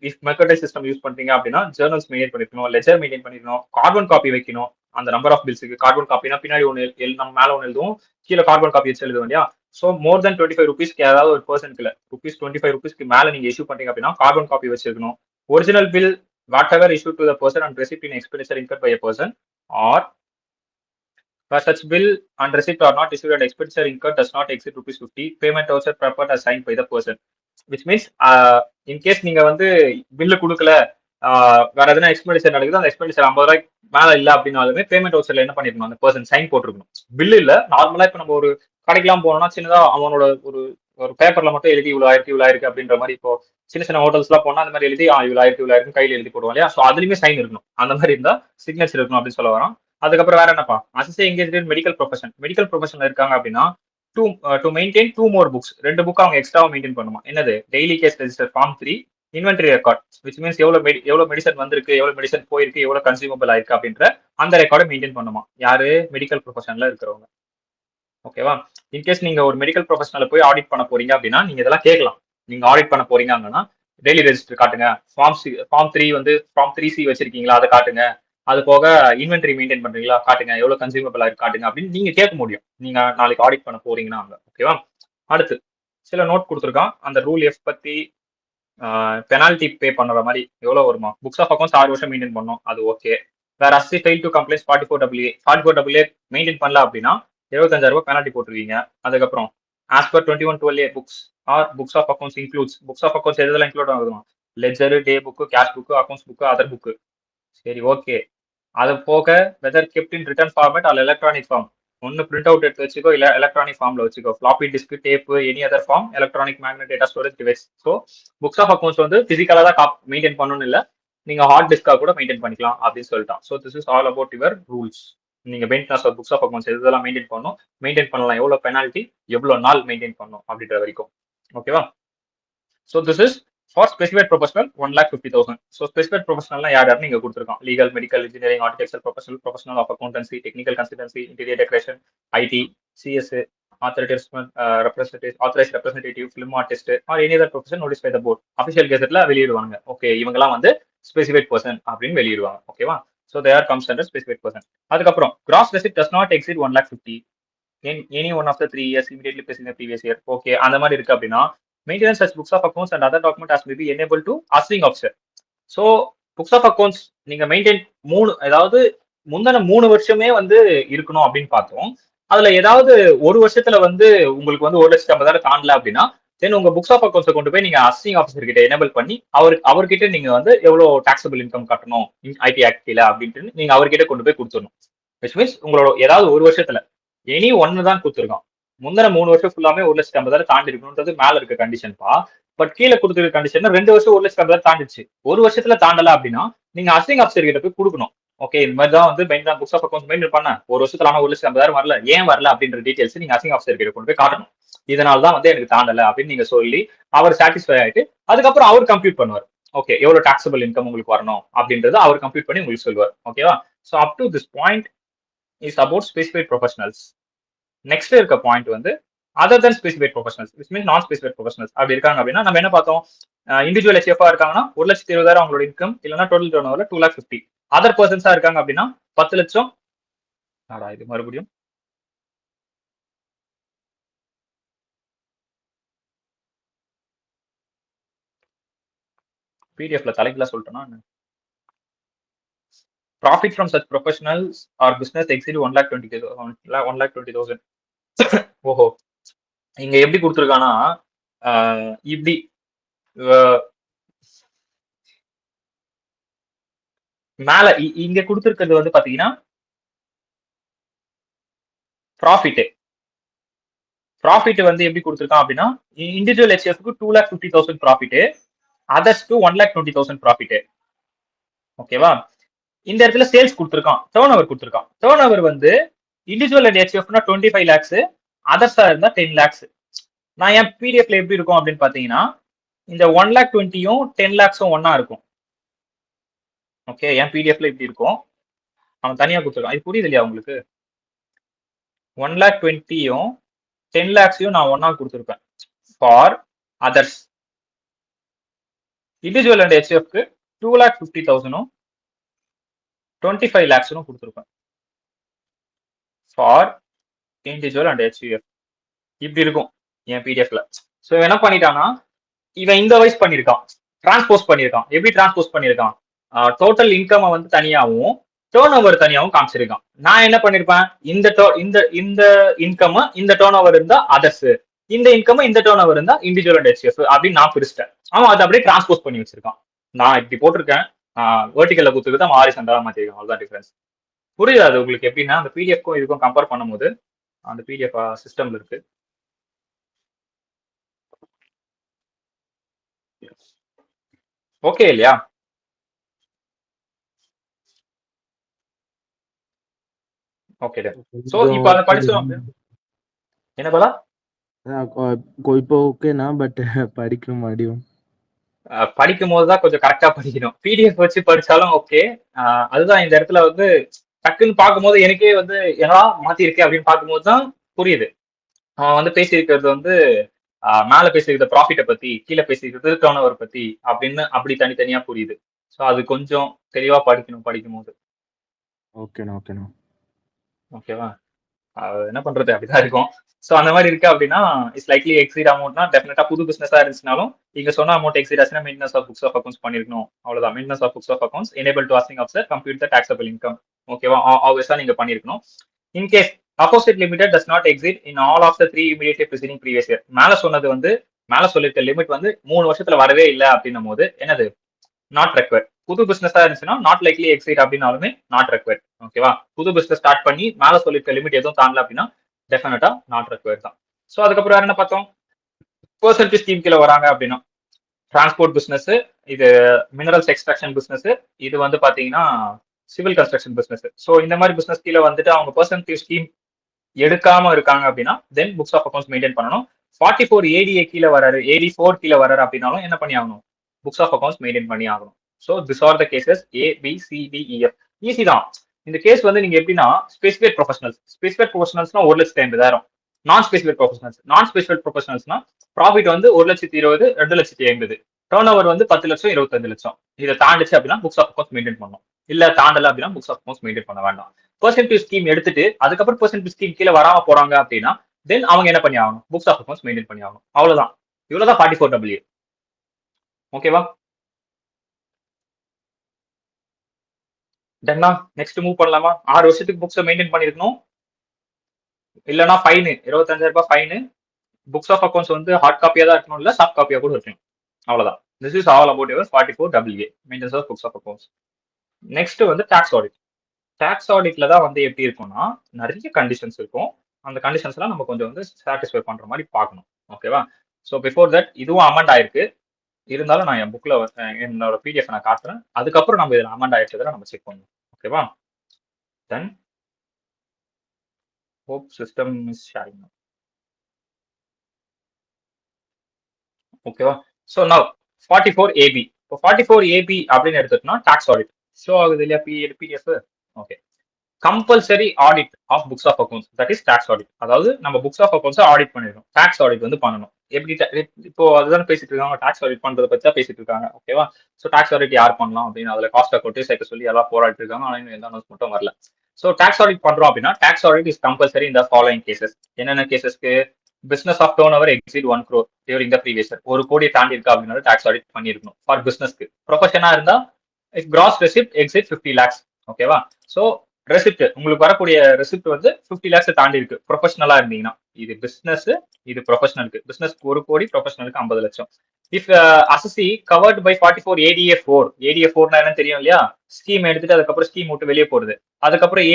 if mercantile system use பண்றீங்க அப்படின்னா ஜேர்னல்ஸ் மெயின்டைன் பண்ணிக்கணும். லெஜர் மெயின்டைன் பண்ணிக்கணும். கார்பன் காப்பி வைக்கணும். அந்த நம்பர் ஆஃப் பில்ஸுக்கு கார்பன் காப்பினா பின்னாடி ஒன்று நம்ம மேல ஒன்று எழுதுவோம், கீழே கார்பன் காப்பி வச்சு எழுதுவோம் இல்லையா? ஸோ மோர் தென் 25 ருபீஸ்க்கு ஏதாவது ஒரு பர்சனுக்கு ருபீஸ் 25 ருபீஸ்க்கு மேல நீங்க இஷ்யூ பண்றீங்க அப்படின்னா கார்பன் காப்பி வச்சிருக்கணும். Original bill whatever issue to the person and receipt in expenditure incurred by a person or such bill and receipt are not issued and expenditure incurred does not exceed rupees 50. Payment voucher prepared as signed by the person. Which means in case நீங்க வந்து bill கொடுக்கல, வேற எதனா expenditure நடக்குது, அந்த expenditure 50 ரூபாய்க்கு மேல இல்ல அப்படின்னாலுமே பேமெண்ட் வவுச்சர்ல என்ன பண்ணிருக்கணும், அந்த பர்சன் சைன் போட்டுருக்கணும். பில் இல்ல, நார்மலா இப்ப நம்ம ஒரு கடைக்கெல்லாம் போனோம்னா சின்னதா அவனோட ஒரு ஒரு பேப்பர்ல மட்டும் எழுதி இவ்வளவு ஆயிருக்கு அப்படின்ற மாதிரி. இப்போ சின்ன சின்ன ஹோட்டல்ஸ் எல்லாம் போனா அந்த மாதிரி எழுதி இவ்வளவு ஆயிருக்கு கையில எழுதி போடுவோம் இல்லையா? சோ அதுலயுமே சைன் இருக்கணும். அந்த மாதிரி இருந்தா சிக்னேச்சர் இருக்கணும் அப்படின்னு சொல்ல வரோம். அதுக்கப்புறம் வேற என்னப்பா, assistant engage in medical profession. Medical ப்ரொஃபஷன்ல இருக்காங்க அப்படின்னா to maintain 2 more books, 2 book அவங்க எக்ஸ்ட்ரா மெயின்டைன் பண்ணுமா. என்னது, daily case register form 3, inventory record, which means எவ்வளவு மெடிசன் வந்திருக்கு, எவ்வளவு மெடிசன் போயிருக்கு, எவ்வளவு கன்சியூமபிள் ஆயிருக்கு அப்படின்ற அந்த ரெக்கார்டை மெயின்டைன் பண்ணுமா. யாரு, மெடிக்கல் ப்ரொஃபஷன்ல இருக்கிறவங்க. ஓகேவா? இன்கேஸ் நீங்க ஒரு மெடிக்கல் ப்ரொஃபஷனல போய் ஆடிட் பண்ண போறீங்க அப்படின்னா நீங்க இதெல்லாம் கேட்கலாம். நீங்க ஆடிட் பண்ண போறீங்க அப்படின்னா டெய்லி ரெஜிஸ்டர் காட்டுங்க, ஃபார்ம் 3 வந்து ஃபார்ம் 3C வச்சிருக்கீங்களா அதை காட்டுங்க, அது போக இன்வென்டரி மெயின்டைன் பண்றீங்களா காட்டுங்க, எவ்வளவு கன்சியூமபிள் ஆயிருக்கு காட்டுங்க அப்படின்னு நீங்க கேட்க முடியும், நீங்க நாளைக்கு ஆடிட் பண்ண போறீங்கன்னா அங்க. ஓகேவா? அடுத்து சில நோட் கொடுத்துருக்கான். அந்த ரூல் எஃப் பத்தி பெனால்டி பே பண்ற மாதிரி எவ்வளவு வருமா. புக்ஸ் ஆஃப் அக்கௌண்ட்ஸ் 6 வருஷம் மெயின்டைன் பண்ணணும், அது ஓகே. வேற அசி fail to complaint 44AA maintain பண்ணல அப்படின்னா 75,000 ரூபாய் பெனால்டி போட்டுருவீங்க. அதுக்கப்புறம் as per 2112A books are books of accounts includes. Books of accounts எதெல்லாம் இன்க்ளூட் ஆகுதுமா, ledger, day book, cash book, accounts book, other book. சரி ஓகே. அது போக whether kept in return format அல்ல எலக்ட்ரானிக் ஃபார்ம், ஒன்னு print out எடுத்து வச்சுக்கோ, இல்ல எலக்ட்ரானிக் ஃபார்ம்ல வச்சுக்கோ, floppy disk, tape, any other form, electronic magnet data storage device. So books of accounts வந்து பிசிக்கலா தான் மெயின்டைன் பண்ணணும் இல்ல, நீங்க ஹார்ட் டிஸ்கா கூட மெயின்டைன் பண்ணிக்கலாம் அப்படின்னு சொல்லிட்டான். So this is all about your rules. நீங்க maintenance of books of accounts எதெல்லாம் மெயின்டைன் பண்ணணும், மெயின்டைன் பண்ணலாம், எவ்வளவு பெனால்ட்டி, எவ்வளவு நாள் மெயின்டைன் பண்ணணும் அப்படின்ற வரைக்கும். ஓகேவா? So this is for specified professional 1,50,000. So specified professional யார் யாருன்னு இங்க கொடுத்துருக்கோம். Legal, medical, engineering, architecture professional, professional of accountancy, technical consultancy, interior decoration, IT, CS, authorised representative, film artist or any other profession notice by the board official கெசட்ல வெளியிடுவாங்க. Okay, இவங்கலாம் வந்து specified person அப்படின்னு வெளியிடுவாங்க. ஓகேவா? So they are comes under specified person. அதுக்கப்புறம் gross receipt does not exceed 1,50,000 in any one of the 3 years immediately preceding the previous year. Okay, அந்த மாதிரி இருக்கு அப்படின்னா maintenance such books of accounts and other document as may be enabled to assessing officer. So books of accounts நீங்க maintain அதாவது முந்தின 3 வருஷமே வந்து இருக்கணும் அப்படின்னு பார்த்தோம். அதுல ஏதாவது ஒரு வருஷத்துல வந்து உங்களுக்கு வந்து 1,50,000 தாண்டல அப்படின்னா தென் உங்க புக்ஸ் ஆஃப் அக்கௌண்ட்ஸ் கொண்டு போய் நீங்க அசிஸ்டிங் ஆஃபீஸர் கிட்ட எனேபிள் பண்ணி அவர்கிட்ட நீங்க வந்து எவ்வளவு டாக்ஸபிள் இன்கம் கட்டணும் ஐடி ஆக்ட் கீழ அப்படின்ட்டு நீங்க அவர்கிட்ட கொண்டு போய் கொடுத்துடணும். விச் மீன்ஸ் உங்களோட ஏதாவது ஒரு வருஷத்துல எனி ஒன்னு தான் கொடுத்துருக்கான். முந்தின 3 வருஷம் ஃபுல்லாமே 1,50,000 தாண்டி இருக்கணும்ன்றது மேல இருக்க கண்டிஷன்ப்பா. பட் கீழே கொடுத்துருக்க கண்டிஷன் 2 வருஷம் 1,50,000 தாண்டிச்சு, ஒரு வருஷத்துல தாண்டல அப்படின்னா நீங்க அசிஸ்டிங் ஆஃபீஸர் கிட்ட போய் கொடுக்கணும். ஓகே, இந்த மாதிரி தான் வந்து maintain books of accounts maintain பண்ண ஒரு வருஷத்துல ஆனா 1,50,000 வரல, ஏன் வரல அப்படின்ற டீடைல்ஸ் நீங்க அசிஸ்டிங் ஆஃபீஸர் கிட்ட கொண்டு போய் காட்டணும். இதனால தான் வந்து எனக்கு தாண்டல அப்படின்னு நீங்க சொல்லி அவர் சாட்டிஸ்ஃபை ஆயிட்டு அதுக்கப்புறம் அவர் கம்ப்யூட் பண்ணுவார். ஓகே, எவ்வளவு டாக்ஸபிள் இன்கம் உங்களுக்கு வரணும் அப்படின்றது அவர் கம்ப்யூட் பண்ணி உங்களுக்கு சொல்லுவார். ஓகேவா? So up to this point is about specified professionals. Next இருக்க பாயிண்ட் வந்து other then specified professionals, which means நான் ஸ்பெசிஃபைட் ப்ரொஃபஷனல்ஸ் அப்படி இருக்காங்க அப்படின்னா நம்ம என்ன பார்த்தோம், இண்டிவிஜுவல் HFA இருக்காங்கன்னா 1,20,000 அவங்களோட இன்கம், இல்லைன்னா டோட்டல் டர்ன் ஓவர் 2,50,000. அதர் பர்சன்ஸா இருக்காங்க அப்படின்னா 10 லட்சம். இது மறுபடியும் பிடிஎஃப்ல தலைகளா சொல்லிட்டேன்னா, profit from such professionals or business exceed 1,20,000. ஓஹோ, இங்க எப்படி கொடுத்துருக்கானா இப்படி மேல இங்க கொடுத்துருக்கிறது வந்து பாத்தீங்கன்னா ப்ராஃபிட் வந்து எப்படி கொடுத்துருக்கான் அப்படின்னா இண்டிவிஜுவல் HFக்கு 2,50,000 ப்ராஃபிட், அதர்ஸ்க்கு 1,20,000 ப்ராஃபிட். ஓகேவா? இந்த இடத்துல சேல்ஸ் கொடுத்துருக்கான், டர்ன் ஓவர் கொடுத்துருக்கான். டர்ன் ஓவர் வந்து இண்டிவிஜுவல் அண்ட் HFனா 25 lakhs, அதர்ஸா இருந்தா 10 lakhs. நான் என் பிடிஎஃப்ல எப்படி இருக்கும் அப்படின்னு பாத்தீங்கன்னா இந்த 1,20,000ம் 10 lakhsம் ஒன்னா இருக்கும். ஓகே, என் பிடிஎஃப்ல இப்படி இருக்கும், அவன் தனியா கொடுத்துருக்கான். இது புரியுது இல்லையா உங்களுக்கு? 1,20,000ம் 10 lakhsையும் நான் ஒன்னா கொடுத்துருப்பேன் ஃபார் அதர்ஸ். இண்டிவிஜுவல் அண்ட் HFக்கு 2,50,000ம் 25 lakhsனும் கொடுத்துருப்பேன் ஃபார் இண்டிவிஜுவல் அண்ட் HF. இப்படி இருக்கும் என் பிடிஎஃப்ல. ஸோ என்ன பண்ணிட்டான்னா இவன் இந்த வைஸ் பண்ணியிருக்கான், டிரான்ஸ்போஸ் பண்ணியிருக்கான். எப்படி டிரான்ஸ்போஸ் பண்ணியிருக்கான், டோட்டல் இன்கம் வந்து தனியாகவும் டேர்ன் ஓவர் தனியாகவும் காமிச்சிருக்கான். நான் என்ன பண்ணிருப்பேன், இந்த இன்கம் இந்த டேர்ன் ஓவர் இருந்தா அதர்ஸ், இந்த இன்கம் இந்த டர்ன் ஓவர் இருந்தா இண்டிவிஜுவல் அண்ட் HCF அப்படின்னு நான் பிரிச்சிட்டேன். அவன் அதை அப்படியே டிரான்ஸ்போஸ் பண்ணி வச்சிருக்கான். நான் இப்படி போட்டிருக்கேன், வேர்டிகல்ல குத்துக்கிட்டு அவன் ஹாரிசான்டலா மாத்திருக்கான். அவ்வளவுதான் டிஃபரன்ஸ். புரியுது அது உங்களுக்கு எப்படின்னா அந்த பிடிஎஃப்க்கும் இதுக்கும் கம்பேர் பண்ணும்போது அந்த பிடிஎஃப் சிஸ்டம்ல இருக்கு. ஓகே இல்லையா? ஓகே. சோ இப்போ அதை படிச்சோம். என்ன போல இப்போ ஓகேண்ணா, பட் படிக்கணும் மறுபடியும். படிக்கும் போதுதான் கொஞ்சம் கரெக்டா படிக்கணும். பிடிஎஃப் வச்சு படிச்சாலும் ஓகே. அதுதான் இந்த இடத்துல வந்து டக்குன்னு பார்க்கும்போது எனக்கே வந்து என்னடா மாத்திருக்கேன் அப்படின்னு பார்க்கும்போது தான் புரியுது. அவன் வந்து பேசியிருக்கிறது வந்து மேல பேசியிருக்கிற ப்ராஃபிட்டை பத்தி, கீழே பேசியிருக்கிறது டர்ன் ஓவர் பத்தி அப்படின்னு அப்படி தனித்தனியா புரியுது. ஸோ அது கொஞ்சம் தெளிவா படிக்கணும் படிக்கும் போது. ஓகேண்ணா ஓகேண்ணா. ஓகேவா? என்ன பண்றது அப்படிதான் இருக்கும். ஸோ அந்த மாதிரி இருக்கு அப்படின்னா இட்ஸ் லைக்லி எக்ஸீட் அமௌண்ட்னா டெஃபினட்டா புது பிசினஸா இருந்துச்சுனாலும் நீங்க சொன்ன அமௌண்ட் எக்ஸீட் ஆச்சுன்னா maintenance of books of accounts பண்ணிருக்கணும். அவ்வளவுதான். Maintenance of books of accounts enable to asking of compute the taxable income. ஓகேவா? ஆப்வியஸா நீங்க பண்ணிருக்கணும். In case opposite limited does not exceed in all of the 3 immediately preceding previous year. மேல சொன்னது வந்து மேல சொல்லிருக்க லிமிட் வந்து 3 வருஷத்துல வரவே இல்லை அப்படின்னும் போது என்னது நாட் ரெக்வயர்ட். புது பிசினஸா இருந்துச்சுன்னா நாட் லைக்லி எக்ஸிட் அப்படின்னாலுமே நாட் ரெக்வயர்ட். ஓகேவா? புது பிசினஸ் ஸ்டார்ட் பண்ணி மேல சொல்லிருக்க லிமிட் எதுவும் தாண்டல அப்படின்னா டெஃபினட்டா நாட் ரெக்வயர்ட் தான். ஸோ அதுக்கப்புறம் வேற என்ன பார்த்தோம்? பெர்சன்டேஜ் ஸ்கீம் கீழே வராங்க அப்படின்னா டிரான்ஸ்போர்ட் பிசினஸ், இது மினரல்ஸ் எக்ஸ்ட்ராக்ஷன் பிசினஸ், இது வந்து பாத்தீங்கன்னா சிவில் கன்ஸ்ட்ரக்ஷன் பிசினஸ். ஸோ இந்த மாதிரி பிசினஸ் கீழே வந்துட்டு அவங்க பெர்சன்டேஜ் ஸ்கீம் எடுக்காம இருக்காங்க அப்படின்னா தென் புக்ஸ் ஆஃப் அக்கௌண்ட்ஸ் மெயின்டைன் பண்ணணும். 44 ADA கீழே வராரு, AD4 கீழே வராரு அப்படின்னாலும் என்ன பண்ணி ஆகணும்? புக்ஸ் ஆஃப் அக்கௌண்ட்ஸ் மெயின்டைன் பண்ணி ஆகணும். So this R the cases ABCDEF. Easy தான். இந்த கேஸ் வந்து நீங்க எப்படின்னா ஸ்பெசிஃபைட் ப்ரொஃபஷனல்ஸ். ஸ்பெசிஃபைட் ப்ரொஃபஷனல்ஸ்னா 1,50,000. நான் ஸ்பெசிஃபைட் ப்ரொஃபஷனல்ஸ். நான் ஸ்பெசிஃபைட் ப்ரொஃபஷனல்ஸ்னா ப்ராஃபிட் வந்து 1,20,000, 2,50,000. டர்ன் ஓவர் வந்து 10 லட்சம், 25 லட்சம். இதை தாண்டிச்சு அப்படின்னா புக்ஸ் ஆஃப் அக்கௌண்ட்ஸ் மெயின்டைன் பண்ணணும். இல்ல தாண்டல அப்படின்னா புக்ஸ் ஆஃப் அக்கௌண்ட்ஸ் மெயின்டைன் பண்ண வேண்டாம். பெர்சன்டேஜ் ஸ்கீம் எடுத்துட்டு அதுக்கப்புறம் பெர்சன்டேஜ் ஸ்கீம் கீழே வராம போறாங்க அப்படின்னா தென் அவங்க என்ன பண்ணி ஆகணும்? புக்ஸ் ஆஃப் அக்கௌண்ட்ஸ் மெயின்டைன் பண்ணி ஆகணும். அவ்வளவுதான். இவ்வளவுதான் 44WA. ஓகேவா? டன்னா நெக்ஸ்ட் மூவ் பண்ணலாமா? 6 வருஷத்துக்கு புக்ஸ் மெயின்டைன் பண்ணிருக்கணும். இல்லைன்னா ஃபைனு 25,000 ரூபாய் ஃபைனு. புக்ஸ் ஆஃப் அக்கௌண்ட்ஸ் வந்து ஹார்ட் காப்பியா தான் இருக்கணும், இல்ல சாஃப்ட் காப்பியா கூட இருக்கணும். அவ்வளவுதான். This is all about your 44WA maintenance of books of accounts. Next வந்து டாக்ஸ் ஆடிட். டாக்ஸ் ஆடிட்ல தான் வந்து எப்படி இருக்கும்னா நிறைய கண்டிஷன்ஸ் இருக்கும். அந்த கண்டிஷன்ஸ் எல்லாம் நம்ம கொஞ்சம் வந்து சாட்டிஸ்ஃபை பண்ற மாதிரி பார்க்கணும். ஓகேவா? ஸோ பிஃபோர் தட் இதுவும் அமெண்ட் ஆயிருக்கு. இருந்தாலும் நான் என் புக்ல என்னோட பிடிஎஃப் நான் காட்டுறேன். அதுக்கப்புறம் நம்ம இதில் அமெண்ட் ஆயிடுச்சதை நம்ம செக் பண்ணுவோம். ஓகேவா? தென் hope system is sharing now. ஓகேவா? So now 44AB. இப்போ 44AB அப்படின்னு எடுத்துட்டோம்னா டாக்ஸ் ஆடிட் ஷோ ஆகுது இல்லையா? PDF. Okay. Compulsory audit of books of accounts, that is tax audit. அதாவது நம்ம புக்ஸ் ஆஃப் அக்கௌண்ட்ஸ் ஆடிட் பண்ணிடணும். டாக்ஸ் ஆடிட் வந்து பண்ணணும். எப்படி இப்போ அதுதான் பேசிட்டு இருக்காங்க, டாக்ஸ் ஆடிட் பண்றதை பத்தி தான் பேசிட்டு இருக்காங்க. ஓகேவா? ஸோ டாக்ஸ் ஆடிட் யார் பண்ணலாம் அப்படின்னு அதுல காஸ்ட் அக்கௌண்ட் சேர்க்க சொல்லி எல்லாம் போராடிட்டு இருக்காங்க. ஆனால் எந்த அனௌன்ஸ்மெண்ட்டும் வரல. ஸோ டாக்ஸ் ஆடிட் பண்றோம் அப்படின்னா டாக்ஸ் ஆடிட் இஸ் கம்பல்சரி இந்த ஃபாலோயிங் கேசஸ். என்னென்ன கேசஸ்க்கு? Business of turnover exceed 1 crore during the previous year. 1 கோடியை தாண்டி இருக்கா அப்படின்னா டாக்ஸ் ஆடிட் பண்ணிருக்கணும் ஃபார் பிசினஸ்க்கு. ப்ரொஃபஷனா இருந்தா கிராஸ் ரெசிப்ட் எக்ஸிட் 50 lakhs. ஓகேவா? ஸோ ரெசிப்ட் உங்களுக்கு வரக்கூடிய ரெசிப்ட் வந்து 50 lakhs தாண்டி இருக்கு ப்ரொஃபஷனலா இருந்தீங்கன்னா. இது பிசினஸ், இது ப்ரொஃபஷனலுக்கு. பிசினஸ்க்கு 1 கோடி, ப்ரொஃபஷனலுக்கு 50 லட்சம். If assessee covered by 44 ADA4. ADA4னா என்ன தெரியும் இல்லையா? ஸ்கீம் எடுத்துட்டு அதுக்கப்புறம் ஸ்கீம் விட்டு வெளியே போறது. அதுக்கப்புறம்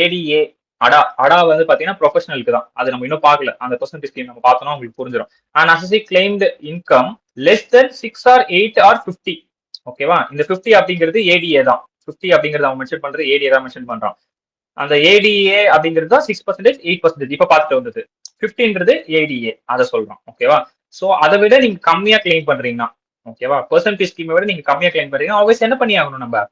ADA அடா வந்து பாத்தீங்கன்னா ப்ரொஃபஷனலுக்கு தான். அது நம்ம இன்னும் பார்க்கல. அந்த பெர்சன்டேஜ் ஸ்கீம் நம்ம பார்த்தோம்னா உங்களுக்கு புரிஞ்சிடும். And அசசி claimed income less than 6 or 8 or 50. ஓகேவா? இந்த 50 அப்படிங்கிறது ADA தான். 50 அப்படிங்கிறது அவன் மென்ஷன் பண்றது ஏடிஏ தான் மென்ஷன் பண்றான். அந்த ஏடிஏ அப்படிங்கிறது தான் 6%, 8%. இப்ப பார்த்துட்டு வந்தது 50ன்றது ஏடிஏ, அதை சொல்றான். ஓகேவா? சோ அதை விட நீங்க கம்மியா கிளைம் பண்றீங்கன்னா, ஓகேவா, பெர்சன்டேஜ் ஸ்கீமை விட நீங்க கம்மியா கிளைம் பண்றீங்கன்னா ஆல்வேஸ் என்ன பண்ணி ஆகணும்? நம்ம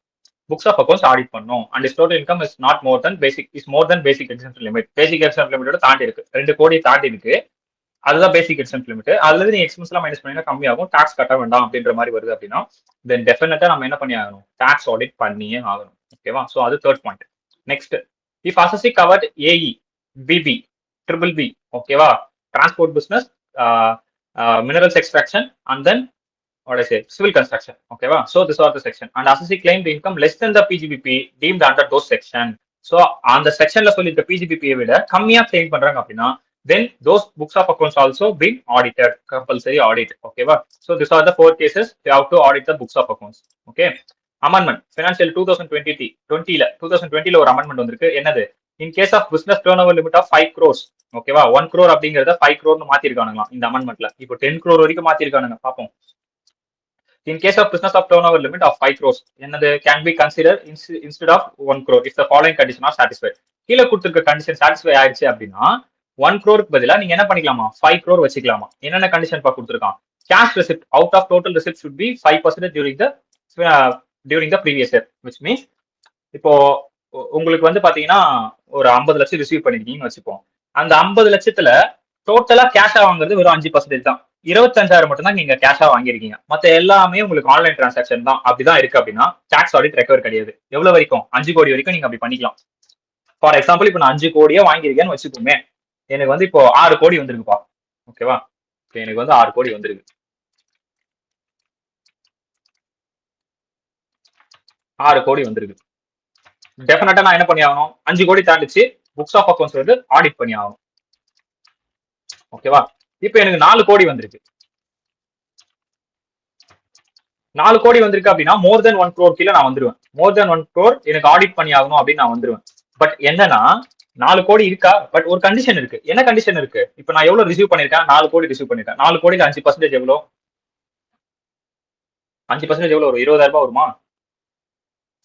புக்ஸ் ஆஃப் அக்கௌண்ட்ஸ் ஆடிட் பண்ணும். And is total income is not more than basic, is more than basic exemption limit. Basic exemption லிமிட்டோட தாண்டி இருக்கு, 2 கோடி தாண்டி இருக்கு. அதுதான் பேசிக் எக்ஸம்ஷன் லிமிட். அதுல நீங்க எக்ஸ்பென்ஸ் எல்லாம் மைனஸ் பண்ணீங்கன்னா கம்மியாகும். டாக்ஸ் கட்ட வேண்டாம் அப்படின்ற மாதிரி வருது அப்படின்னா தென் டெஃபினட்டா நம்ம என்ன பண்ணி ஆகணும்? டாக்ஸ் ஆடிட் பண்ணியே ஆகணும். ஓகேவா? சோ அது third point. Next, if assessee covered AE, BB, triple B, ஓகேவா, transport business, minerals extraction and then what I say civil construction. ஓகேவா? so this are the section and assessee claimed income less than the PGBP deemed under those section. so அந்த செக்ஷன்ல சொல்லிருக்க PGBP விட கம்மியா claim பண்றாங்க அப்படின்னா then those books of accounts also been audited, compulsory audit. Okay va? So these are the 4 cases you have to audit the books of accounts. Okay. Amendment financial 2020 ஒரு amendment வந்திருக்கு. என்னது? In case of business turnover limit of 5 crores. ஓகேவா 1 crore அப்படிங்கறத 5 crore மாத்திருக்கானுங்களா இந்த அமெண்ட்மெண்ட்ல. இப்போ 10 crore வரைக்கும் மாத்திருக்கானுங்க பாப்போம். In case of business of turnover limit of 5 crores, என்னது can be considered instead of 1 crore if the following condition are satisfied. கீழே கொடுத்திருக்க condition satisfy ஆயிடுச்சு அப்படின்னா 1 crore பதிலா நீங்க என்ன பண்ணிக்கலாமா 5 crore வச்சுக்கலாமா. என்னென்ன condition கொடுத்திருக்கான்? Cash receipt out of total receipt should be 5% during the previous year, which means இப்போ உங்களுக்கு வந்து பாத்தீங்கன்னா ஒரு 50 லட்சம் ரிசீவ் பண்ணிருக்கீங்கன்னு வச்சுப்போம். அந்த 50 லட்சத்துல டோட்டலா கேஷா வாங்குறது வெறும் 5% தான். 25,000 மட்டும் தான் நீங்க கேஷா வாங்கிருக்கீங்க. மத்த எல்லாமே உங்களுக்கு ஆன்லைன் டிரான்சாக்ஷன் தான். அப்படிதான் இருக்கு அப்படின்னா டாக்ஸ் ஆடிட் ரெக்கவர் கிடையாது. எவ்வளவு வரைக்கும் 5 கோடி வரைக்கும் நீங்க அப்படி பண்ணிக்கலாம். ஃபார் எக்ஸாம்பிள் இப்போ நான் 5 கோடியே வாங்கியிருக்கேன்னு வச்சுக்கோமே, எனக்கு வந்து இப்போ 6 கோடி வந்திருக்குப்பா. ஓகேவா? எனக்கு வந்து 6 கோடி வந்திருக்கு. 6 கோடி வந்திருக்கு. டெஃபினட்டா நான் என்ன பண்ணி ஆகணும்? 5 கோடி தாண்டிச்சு புக்ஸ் ஆஃப் அக்கௌண்ட்ஸ் வந்து ஆடிட் பண்ணி ஆகணும். ஓகேவா? இப்போ எனக்கு 4 கோடி வந்திருக்கு. 4 கோடி வந்திருக்கு அப்படின்னா மோர் தென் 1 crore கீழே நான் வந்துருவேன். மோர் தென் 1 crore எனக்கு ஆடிட் பண்ணி ஆகணும் அப்படின்னு நான் வந்துருவேன். பட் என்னன்னா 4 கோடி இருக்கா? பட் ஒரு கண்டிஷன் இருக்கு. என்ன கண்டிஷன் இருக்கு? இப்போ நான் எவ்வளவு ரிசீவ் பண்ணிருக்கேன்? 4 கோடி ரிசீவ் பண்ணிருக்கேன். 4 கோடியில 5% எவ்வளவு? 5% எவ்வளவு வரும்? 20,000 ரூபாய் வருமா?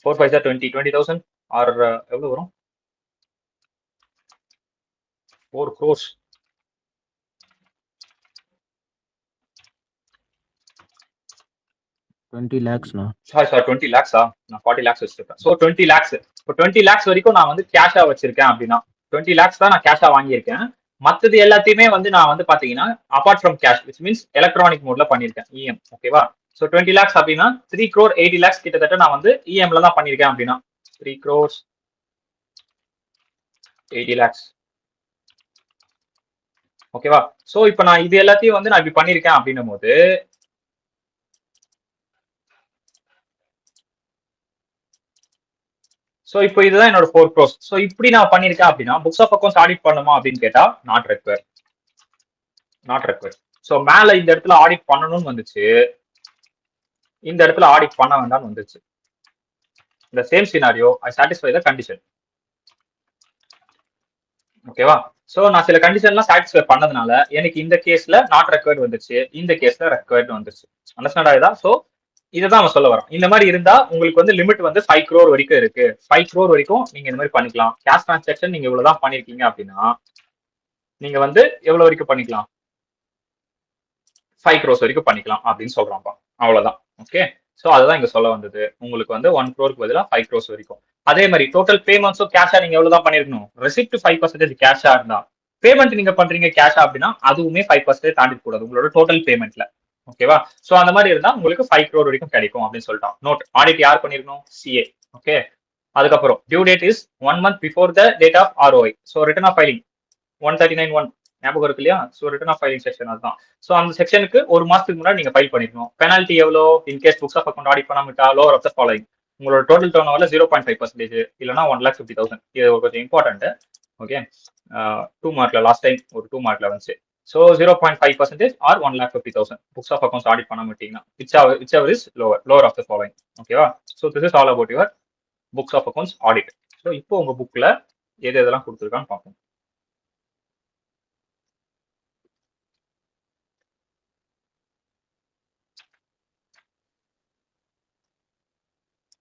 4 5 20 20,000 ஆர் எவ்வளவு வரும்? 4 crores. $20 lakhs. Sorry, 20 lakhs. நான் 40 lakhs வச்சிருக்கேன். So 20 lakhs. இப்போ 20 lakhs வரைக்கும் நான் வந்து கேஷா வச்சிருக்கேன் அப்படின்னா 20 lakhs தான் நான் கேஷா வாங்கியிருக்கேன். மத்தது எல்லாத்தையுமே வந்து நான் வந்து பாத்தீங்கன்னா apart from cash which means electronic மோட்ல பண்ணிருக்கேன் இஎம். ஓகேவா? ஸோ 20 lakhs அப்படின்னா 3 crore 80 lakhs கிட்டத்தட்ட நான் வந்து இஎம்ல தான் பண்ணிருக்கேன் அப்படின்னா 3 crores 80 lakhs. ஓகேவா? ஸோ இப்போ நான் இது எல்லாத்தையும் வந்து நான் இப்படி பண்ணிருக்கேன் அப்படின்னும் போது சோ இப்போ இதுதான் என்னோட 4 crores. சோ இப்படி நான் பண்ணிருக்கேன் அப்படின்னா புக்ஸ் ஆஃப் அக்கௌண்ட்ஸ் ஆடிட் பண்ணுமா அப்படின்னு கேட்டா நாட் ரெக்வயர். சோ மேல இந்த இடத்துல ஆடிட் பண்ணணும்னு வந்துச்சு, இந்த இடத்துல ஆடிட் பண்ண வேண்டாம்னு வந்துச்சு. இந்த same scenario I satisfy the condition. ஓகேவா? சோ நான் சில கண்டிஷன்லாம் சாட்டிஸ்ஃபை பண்ணதுனால எனக்கு இந்த கேஸ்ல நாட் ரெக்வயர்ட் வந்துச்சு, இந்த கேஸ்ல ரெக்வயர்ட் வந்துச்சு. அண்டர்ஸ்டாண்ட் ஆகுதா? சோ இதுதான் நம்ம சொல்ல வரோம். இந்த மாதிரி இருந்தா உங்களுக்கு வந்து லிமிட் வந்து 5 crore வரைக்கும் இருக்கு. 5 crore வரைக்கும் நீங்க இந்த மாதிரி பண்ணிக்கலாம். கேஷ் டிரான்சாக்ஷன் நீங்க இவ்வளவுதான் பண்ணிருக்கீங்க அப்படின்னா நீங்க வந்து எவ்வளவு வரைக்கும் பண்ணிக்கலாம்? 5 crores வரைக்கும் பண்ணிக்கலாம் அப்படின்னு சொல்றான்ப்பா. அவ்வளவுதான். ஓகே. சோ அதுதான் இங்க சொல்ல வந்தது. உங்களுக்கு வந்து 1 crore பதிலா 5 crores வரைக்கும். அதே மாதிரி டோட்டல் பேமெண்ட்ஸும் கேஷா நீங்க எவ்வளவுதான் பண்ணிருக்கணும்? ரெசிப்ட் 5% கேஷா இருந்தா, பேமெண்ட் நீங்க பண்றீங்க கேஷா அப்படின்னா அதுவுமே 5% தாண்டி கூடாது உங்களோட டோட்டல் பேமெண்ட்ல. ஓகேவா? சோ அந்த மாதிரி இருந்தா உங்களுக்கு 5 crore வரைக்கும் கிடைக்கும் அப்படின்னு சொல்லிட்டான். நோட் ஆடிட் யார் பண்ணிருக்கணும்? சிஏ. ஓகே. அதுக்கப்புறம் due date is 1 month before the date of ROI. So return of filing 139(1) ஞாபகம் இருக்கு இல்லையா? So return of filing section அதுதான். சோ அந்த செக்ஷனுக்கு ஒரு மாசத்துக்கு முன்னாடி நீங்க ஃபைல் பண்ணிருக்கணும். பெனால்டி எவ்வளோ? In case books of account audit பண்ணாம விட்டா லோவர் ஆஃப் த ஃபாலோயிங். உங்களோட டோட்டல் டர்ன் ஓவர்ல 0.5% இல்லைன்னா 1,50,000. இது கொஞ்சம் இம்பார்ட்டன்ட். ஓகே. 2 மார்க்ல லாஸ்ட் டைம் ஒரு 2 மார்க்ல வந்துச்சு. So 0.5% or 1,50,000 books of accounts audit பண்ண மாட்டீங்கன்னா whichever is lower of the following. ஓகேவா? So this is all about your books of accounts audit. So இப்போ உங்க புக்ல எது எதெல்லாம் கொடுத்திருக்கான்னு பார்ப்போம்.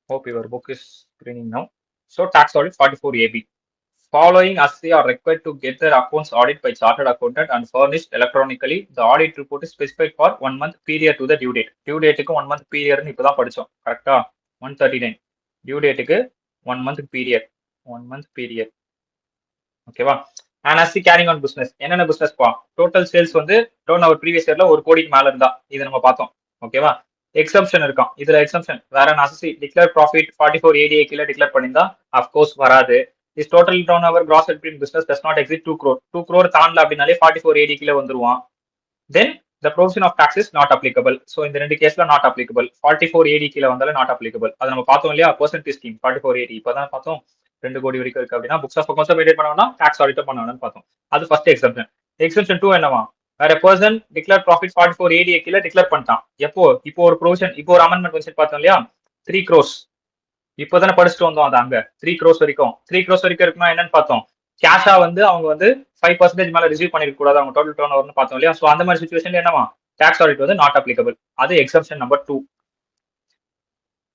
Hope your book is screening now. So tax audit 44AB. Following as they are required to get their accounts audited by chartered accountant and furnished electronically. The audit report is specified for 1 month period to the due date. Due date க்கு 1 month period னு இப்பதான் படிச்சோம். கரெக்ட்டா? 139. Due date க்கு 1 month period. 1 month period. ஓகேவா? And as the carrying on business. என்னென்ன business பா? Total sales வந்து turnover previous yearல 1 கோடிக்கு மேல இருந்தா இத நம்ம பார்த்தோம். ஓகேவா? எக்ஸம்ஷன் இருக்கும். இதுல எக்ஸம்ஷன் வேற அசசி டிக்ளேர் ப்ராஃபிட் 44ADA கீழ டிக்ளேர் பண்ணிருந்தா ஆஃப் கோர்ஸ் வராது. Is total turnover cross entry business does not exceed 2 crore. 2 crore தாண்டல அப்படினாலே 44AD கீழ வந்துருவான். தென் the provision of tax is not applicable. So இந்த ரெண்டு கேஸ்ல not applicable. 44AD கீழ வந்தாலே not applicable. அது நம்ம பார்த்தோம் இல்லையா? percentage scheme 44AD இப்பதான் பார்த்தோம். 2 கோடி வரைக்கும் இருக்கு அப்படின்னா புக்ஸ் ஆஃப் அக்கவுண்ட்ஸ் மெயின்டைன் பண்ணனும்னா டாக்ஸ் ஆடிட் பண்ணனும்னு பார்த்தோம். அது ஃபர்ஸ்ட் எக்ஸம்ஷன். எக்ஸம்ஷன் 2 என்னவா, வேற பர்சன் டிக்ளேர் ப்ராஃபிட் 44 ஏடிஏ கீழே டிக்ளேர் பண்ணிட்டான். எப்போ இப்போ ஒரு ப்ரொவிஷன், இப்போ ஒரு அமெண்ட்மெண்ட் வச்சு பார்த்தோம் இல்லையா, 3 crores. இப்போதானே படிச்சுட்டு வந்தோம் அது அங்க 3 crores வரைக்கும். 3 crores வரைக்கும் இருக்குன்னா என்னன்னு பார்த்தோம், கேஷா வந்து அவங்க வந்து 5% மேல ரிசீவ் பண்ணிருக்க கூடாது அவங்க டோட்டல் டர்ன் ஓவர்னு பார்த்தோம் இல்லையா. ஸோ அந்த மாதிரி சுச்சுவேஷன் என்னவா, டாக்ஸ் ஆடிட் வந்து நாட் அப்ளிகபிள். அது எக்ஸம்ஷன் நம்பர் 2.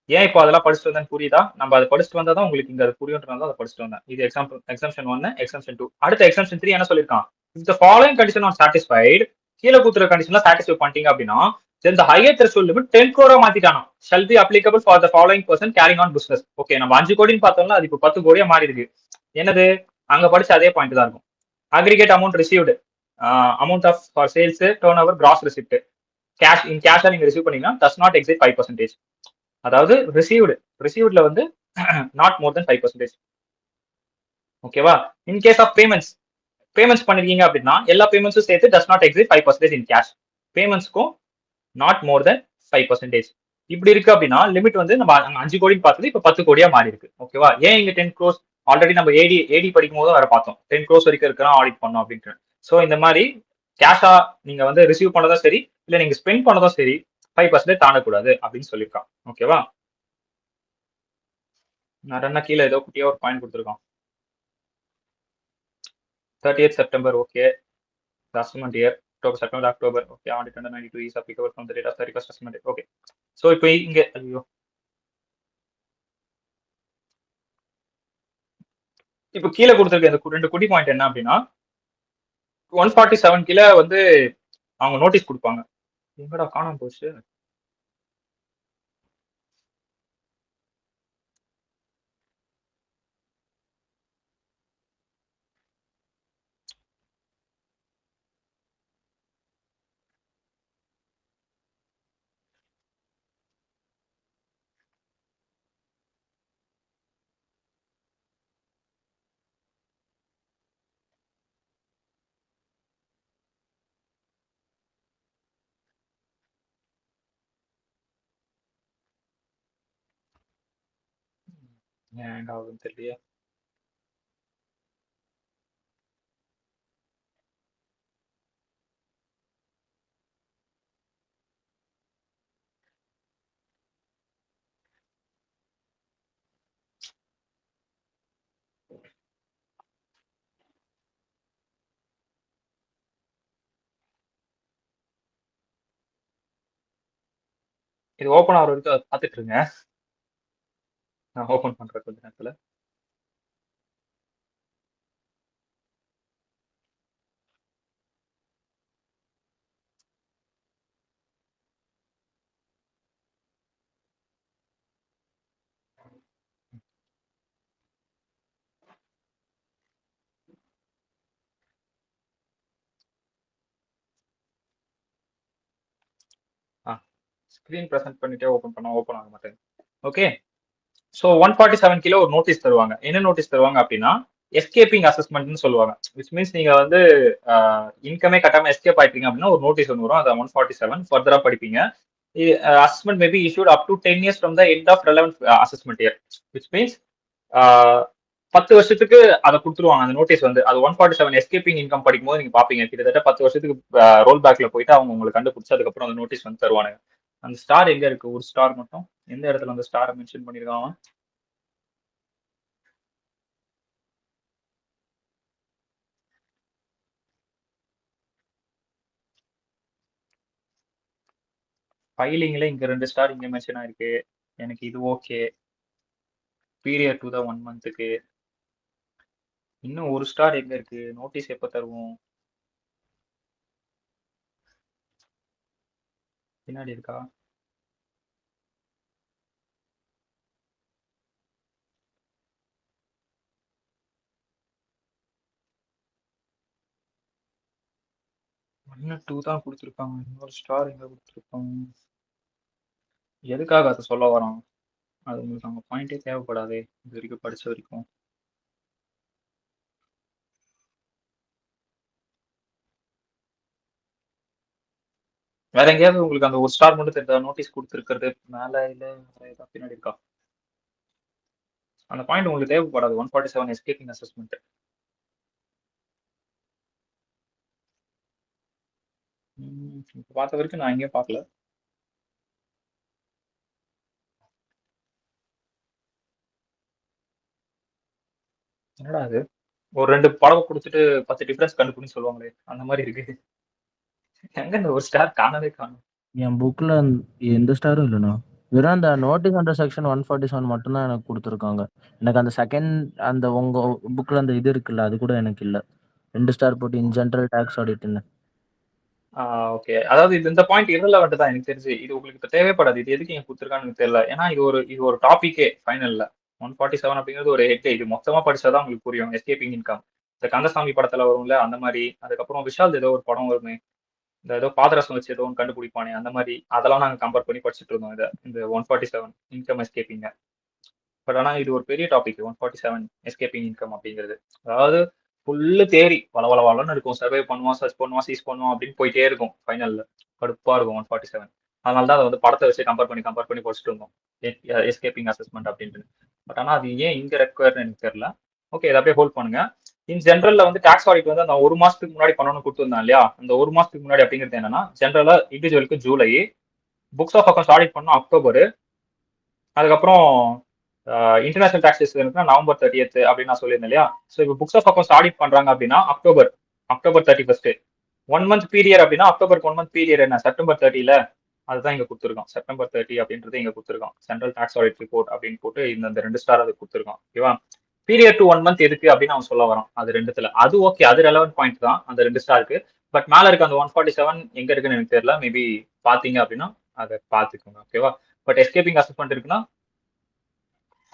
ஏன் இப்போ அதெல்லாம் படிச்சுட்டு வந்தேன்னு புரியுதா? நம்ம அதை படிச்சுட்டு வந்தா தான் உங்களுக்கு இங்க அது புரியுன்றதால அதை படிச்சுட்டு வந்தேன். இது எக்ஸம்ஷன் 1, எக்ஸம்ஷன் 2. அடுத்த எக்ஸம்ஷன் 3 என்ன சொல்லியிருக்கான், if the following condition are satisfied, கீழே கொடுத்துற கண்டிஷன்ல சாட்டிஸ்ஃபை பண்ணிட்டீங்க அப்படின்னா, then the higher threshold limit 10 crore மாத்திட்டானா, shall be applicable for the following person carrying on business. Okay, நம்ம 5 கோடின்னு பார்த்தோம்னா அது இப்போ 10 கோடியா மாறி இருக்கு. என்னது, அங்க படிச்ச அதே பாயிண்ட் தான் இருக்கும். Aggregate amount received, amount of for sales, turnover, gross receipt, cash in கேஷா நீங்க ரிசீவ் பண்ணீங்கன்னா does not exceed 5%. அதாவது ரிசீவ்ட்ல வந்து நாட் மோர் தென் 5%. ஓகேவா. இன் கேஸ் ஆஃப் பேமெண்ட்ஸ் பண்ணிருக்கீங்க அப்படின்னா எல்லா பேமெண்ட்ஸும் சேர்த்து does not exceed 5% in cash. பேமெண்ட்ஸ்க்கும் நாட் மோர் தென் 5%. இப்படி இருக்கு அப்படின்னா லிமிட் வந்து நம்ம 5 கோடின்னு பார்த்தது இப்போ 10 கோடியா மாறி இருக்கு. ஓகேவா. ஏன் இங்க 10 crores, ஆல்ரெடி நம்ம ஏடி படிக்கும் போது வர பார்த்தோம் 10 crores வரைக்கும் இருக்கிறோம் ஆடிட் பண்ணோம் அப்படின்ட்டு. ஸோ இந்த மாதிரி கேஷா நீங்க வந்து ரிசீவ் பண்ணதும் சரி, இல்ல நீங்க ஸ்பெண்ட் பண்ணதும் சரி 5% தாண்டக்கூடாது அப்படின்னு சொல்லியிருக்கான். ஓகேவா. நான் கீழே ஏதோ குட்டியா ஒரு பாயிண்ட் கொடுத்துருக்கோம். 30th September, okay. The assessment year, September, October, okay. Audit under 92 is applicable from the date of 31st assessment year, okay. So இப்போ இங்க ஐயோ, இப்போ கீழே கொடுத்துருக்க இந்த 2 குட்டி பாயிண்ட் என்ன அப்படின்னா, 147 கீழே வந்து அவங்க நோட்டீஸ் கொடுப்பாங்க. எங்கடா காணாம போச்சு. ஏன் ஆகுதுன்னு தெரியலையே. இது ஓப்பன் ஆகிற வரைக்கும் அதை பார்த்துட்டு இருங்க. நான் ஓப்பன் பண்றேன் கொஞ்ச நேரத்துல. ஸ்கிரீன் ப்ரெசென்ட் பண்ணிட்டே ஓப்பன் ஆக மாட்டேன். ஓகே. ஸோ 147 கிலோ ஒரு நோட்டீஸ் தருவாங்க. என்ன நோட்டீஸ் தருவாங்க அப்படின்னா, எஸ்கேப்பிங் அசஸ்மெண்ட்னு சொல்லுவாங்க. விச் மீன்ஸ் நீங்க வந்து இன்கமே கட்டாம எஸ்கேப் ஆயிட்டீங்க அப்படின்னா ஒரு நோட்டீஸ் ஒன்று வரும். அதை 147 ஃபர்தரா படிப்பீங்க. Assessment maybe issued up to 10 years from the end of relevant assessment year. Which means 10 வருஷத்துக்கு அதை கொடுத்துருவாங்க அந்த நோட்டீஸ் வந்து. அது 147 எஸ்கேப்பிங் இன்கம் படிக்கும் போது நீங்க பாப்பீங்க. கிட்டத்தட்ட 10 வருஷத்துக்கு ரோல் பேக்ல போயிட்டு அவங்க உங்களுக்கு கண்டுபிடிச்சு அதுக்கப்புறம் அந்த நோட்டீஸ் வந்து தருவானுங்க. அந்த ஸ்டார் எங்க இருக்கு, ஒரு ஸ்டார் மட்டும் எந்த இடத்துல அந்த ஸ்டாரை மென்ஷன் பண்ணிருக்காங்க. ஃபைலிங்ல இங்க 2 ஸ்டார் இங்க மென்ஷன் ஆயிருக்கு. எனக்கு இது ஓகே. பீரியட் டு த 1 மந்த்துக்கு இன்னும் ஒரு ஸ்டார் எங்க இருக்கு, நோட்டீஸ் எப்ப தருவோம், பின்னாடி இருக்கா. இன்னும் 2 தான் கொடுத்துருக்காங்க. இன்னொரு ஸ்டார் எங்க கொடுத்துருக்காங்க. எதுக்காக அதை சொல்ல வரோம், அது உங்களுக்கு அங்க பாயிண்டே தேவைப்படாது இது வரைக்கும் படிச்ச வரைக்கும். வேற எங்கேயாவது உங்களுக்கு அந்த ஒரு ஸ்டார் மட்டும் தெரிஞ்ச நோட்டீஸ் கொடுத்துருக்கிறது மேல இல்ல பின்னாடி இருக்கா. அந்த பாயிண்ட் உங்களுக்கு தேவைப்படாது. 147 எஸ்கேப்பிங் அசஸ்மெண்ட். பார்த்த வரைக்கும் நான் எங்கேயும் பார்க்கல. என்னடா அது, ஒரு 2 படம் கொடுத்துட்டு 10 டிஃபரன்ஸ் கண்டுபிடின்னு சொல்லுவாங்களே, அந்த மாதிரி இருக்கு. எங்க இந்த ஒரு ஸ்டார் காணவே காணும். என் புக்ல எந்த ஸ்டாரும் இல்லைண்ணா. வெறும் அந்த நோட்டீஸ் அண்டர் செக்ஷன் 147 மட்டும் தான் எனக்கு கொடுத்துருக்காங்க. எனக்கு அந்த செகண்ட் அந்த உங்க புக்ல அந்த இது இருக்குல்ல, அது கூட எனக்கு இல்ல. 2 ஸ்டார் போட்டு இன் ஜெனரல் டாக்ஸ் ஆடிட்னு. ஓகே, அதாவது இந்த பாயிண்ட் irrelevant தான் எனக்கு தெரிஞ்சு. இது உங்களுக்கு இப்ப தேவைப்படாது. இது எதுக்கு இங்க கொடுத்துருக்கான்னு எனக்கு தெரியல. ஏன்னா இது ஒரு டாபிக்கே ஃபைனல்ல. 147 அப்படிங்கிறது ஒரு ஹெட். இது மொத்தமா படிச்சாதான் உங்களுக்கு புரியும். எஸ்கேப்பிங் இன்கம், இந்த கந்தசாமி படத்துல வரும்ல அந்த மாதிரி. அதுக்கப்புறம் விஷால் ஏதோ ஒரு படம் வருமே, இந்த ஏதோ பாதரசம் வச்சு ஏதோ ஒன்று கண்டுபிடிப்பானே அந்த மாதிரி. அதெல்லாம் நாங்க கம்பேர் பண்ணி படிச்சுட்டு இருந்தோம் இதை, இந்த 147 இன்கம் எஸ்கேப்பிங்க. பட் ஆனா இது ஒரு பெரிய டாபிக் 147 எஸ்கேப்பிங் இன்கம் அப்படிங்கிறது. அதாவது ஃபுல்லு தேரி வளவளன்னு இருக்கும். சர்வே பண்ணுவான், சர்ச் பண்ணுவான், சீஸ் பண்ணுவான் அப்படின்னு போயிட்டே இருக்கும். ஃபைனல்ல கடுப்பா இருக்கும் 147. அதனால தான் அதை வந்து படத்தை வச்சு கம்பேர் பண்ணி படிச்சுட்டு இருந்தோம், எஸ்கேப்பிங் அசஸ்மெண்ட் அப்படின்ட்டு. பட் ஆனா அது ஏன் இங்க ரெக்வயர்னு எனக்கு தெரியல. ஓகே, இதை அப்படியே ஹோல்ட் பண்ணுங்க. இன் ஜென்ரல்ல வந்து டாக்ஸ் ஆடிட் வந்து அந்த 1 மாசத்துக்கு முன்னாடி பண்ணணும்னு கொடுத்துருந்தான் இல்லையா, அந்த 1 மாசத்துக்கு முன்னாடி அப்படிங்கிறது என்னன்னா, ஜென்ரலா இண்டிவிஜுவலுக்கு July, books of accounts audit பண்ணோம் அக்டோபர், அதுக்கப்புறம் இன்டர்நேஷனல் டாக்ஸஸ் நவம்பர் 30th அப்படின்னு நான் சொல்லியிருந்தேன் இல்லையா. ஸோ இப்போ புக்ஸ் ஆஃப் அக்கௌண்ட்ஸ் ஆடிட் பண்றாங்க அப்படின்னா அக்டோபர் 31st. 1 month பீரியட் அப்படின்னா அக்டோபருக்கு 1 month பீரியட் என்ன, செப்டம்பர் 30ல. அதுதான் இங்க கொடுத்துருக்கோம். செப்டம்பர் 30 அப்படின்றது இங்க கொடுத்துருக்கோம். சென்ட்ரல் டாக்ஸ் ஆடிட் ரிப்போர்ட் அப்படின்னு போட்டு இந்த 2 ஸ்டார் அது கொடுத்துருக்கோம். ஓகேவா. பீரியட் டு 1 month எதுக்கு அப்படின்னு அவன் சொல்ல வரான். அது ரெண்டுத்துல அது ஓகே, அது ரெலவென்ட் பாயிண்ட் தான் அந்த 2 ஸ்டாருக்கு. பட் மேல இருக்க அந்த 147 எங்க இருக்குன்னு எனக்கு தெரியல. மேபி பாத்தீங்க அப்படின்னா அதை பாத்துக்கோங்க. ஓகேவா. பட் எஸ்கேப்பிங் அசஸ்மெண்ட் இருக்குன்னா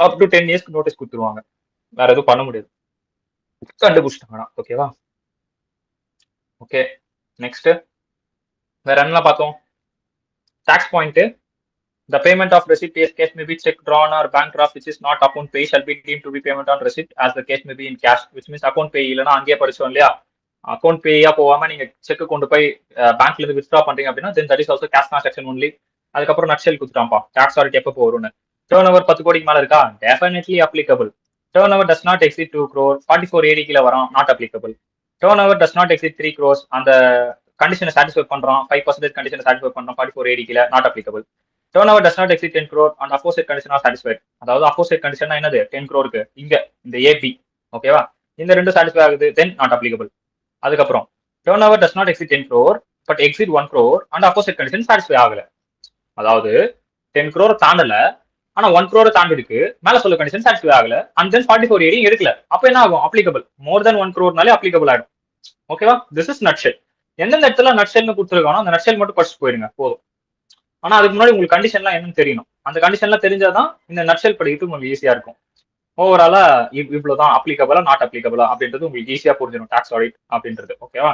அப் டு 10 years நோட்டீஸ் கொடுத்துருவாங்க. வேற எதுவும் பண்ண முடியாது, கண்டுபிடிச்சிட்டாங்கன்னா. ஓகேவா. ஓகே, நெக்ஸ்ட் வேற என்ன பார்த்தோம். Tax point. The payment of receipt case may be check drawn or bank draft which is not account pay shall be deemed to be payment on receipt as the case may be in cash, which means account pay இல்லைன்னா அங்கேயே படிச்சோம் இல்லையா. Account பேயா போகாம நீங்க check கொண்டு போய் பேங்க்ல இருந்து வித்ட்ரா பண்றீங்க அப்படின்னா then that is also cash transaction only. அதுக்கப்புறம் நட்சல் கொடுத்துட்டான்ப்பா, டாக்ஸ் ஆடிட் எப்போ வரும்னு. டேர்ன் ஓவர் 10 கோடிக்கு மேல இருக்கா, definitely applicable. Turn over does not exceed 2 crore, 44 AD கீழே வரும், not applicable. Turn over does not exit 3 crores, அந்த கண்டிஷனை சாட்டிஸ்ஃபை பண்றோம், 5% கண்டிஷனை சாட்டிஸ்ஃபை பண்றோம், 44 AD கீழே, not applicable. Turn over does not exit 10 crore and opposite condition are satisfied. அதாவது opposite condition என்னது, 10 crore இங்க இந்த ஏபி. ஓகேவா. இந்த ரெண்டு சாட்டிஸ்ஃபை ஆகுது, தென் நாட் அப்ளிகபிள். அதுக்கப்புறம் turn over does not exit 10 crore but exit 1 crore and opposite condition satisfy ஆகல. அதாவது 10 crore தாண்டல, ஆனா 1 crore தாண்டி இருக்கு, மேல சொல்ல கண்டிஷன் சாட்டிஸ்ஃபை ஆகல, அண்ட் தென் 44 AD எடுக்கல. அப்ப என்ன ஆகும், applicable. More than 1 crore applicable ஆயிடும். ஓகேவா. This is nutshell. எந்தெந்த இடத்துல நட்ஷெல்னு கொடுத்துருக்கானோ அந்த நட்ஷெல் மட்டும் படிச்சுட்டு போயிருங்க போதும். ஆனா அதுக்கு முன்னாடி உங்களுக்கு கண்டிஷன்லாம் என்னன்னு தெரியணும். அந்த கண்டிஷன்லாம் தெரிஞ்சாதான் இந்த நட்ஷெல் படிக்கிறது உங்களுக்கு ஈஸியா இருக்கும். ஓவராலா இவ்வளவுதான் அப்ளிகபிளா நாட் அப்ளிகபிளா அப்படின்றது உங்களுக்கு ஈஸியா புரிஞ்சிடும் டாக்ஸ் ஆடிட் அப்படின்றது. ஓகேவா.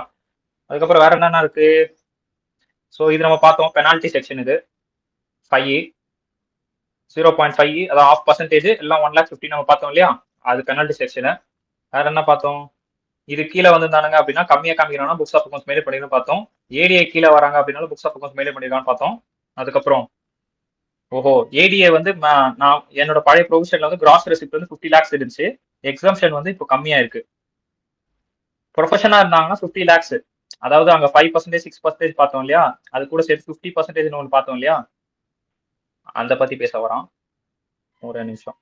அதுக்கப்புறம் வேற என்னென்ன இருக்கு. ஸோ இது நம்ம பார்த்தோம், பெனால்டி செக்ஷன் இது 5, 0.5, அதான் 0.5% எல்லாம் 1,50,000 நம்ம பார்த்தோம் இல்லையா, அது பெனால்டி செக்ஷனு. வேற என்ன பார்த்தோம், இது கீழே வந்திருந்தானுங்க அப்படின்னா கம்மியா காமிக்கிறாங்கன்னா புக்ஸ் ஆஃப் அக்கௌண்ட்ஸ் மெயில் பண்ணிருக்கோம் பார்த்தோம். ஏடிஐ கீழே வராங்க அப்படின்னாலும் புக்ஸ் ஆஃப் அக்கௌண்ட்ஸ் மெயில் பண்ணிருக்கான்னு பார்த்தோம். அதுக்கப்புறம் ஓஹோ, ஏடிஏ வந்து நான் என்னோட பழைய ப்ரொவிஷன்ல வந்து கிராஸ் ரெசிப்ட் வந்து 50 lakhs இருந்துச்சு, எக்ஸாம்ஷன் வந்து இப்போ கம்மியா இருக்கு. ப்ரொஃபஷனா இருந்தாங்கன்னா 50 lakhs, அதாவது அங்க 5%, 6% பார்த்தோம் இல்லையா, அது கூட சேர்த்து 50% ஒன்று பார்த்தோம் இல்லையா, அந்த பத்தி பேச வரான். ஒரு நிமிஷம்,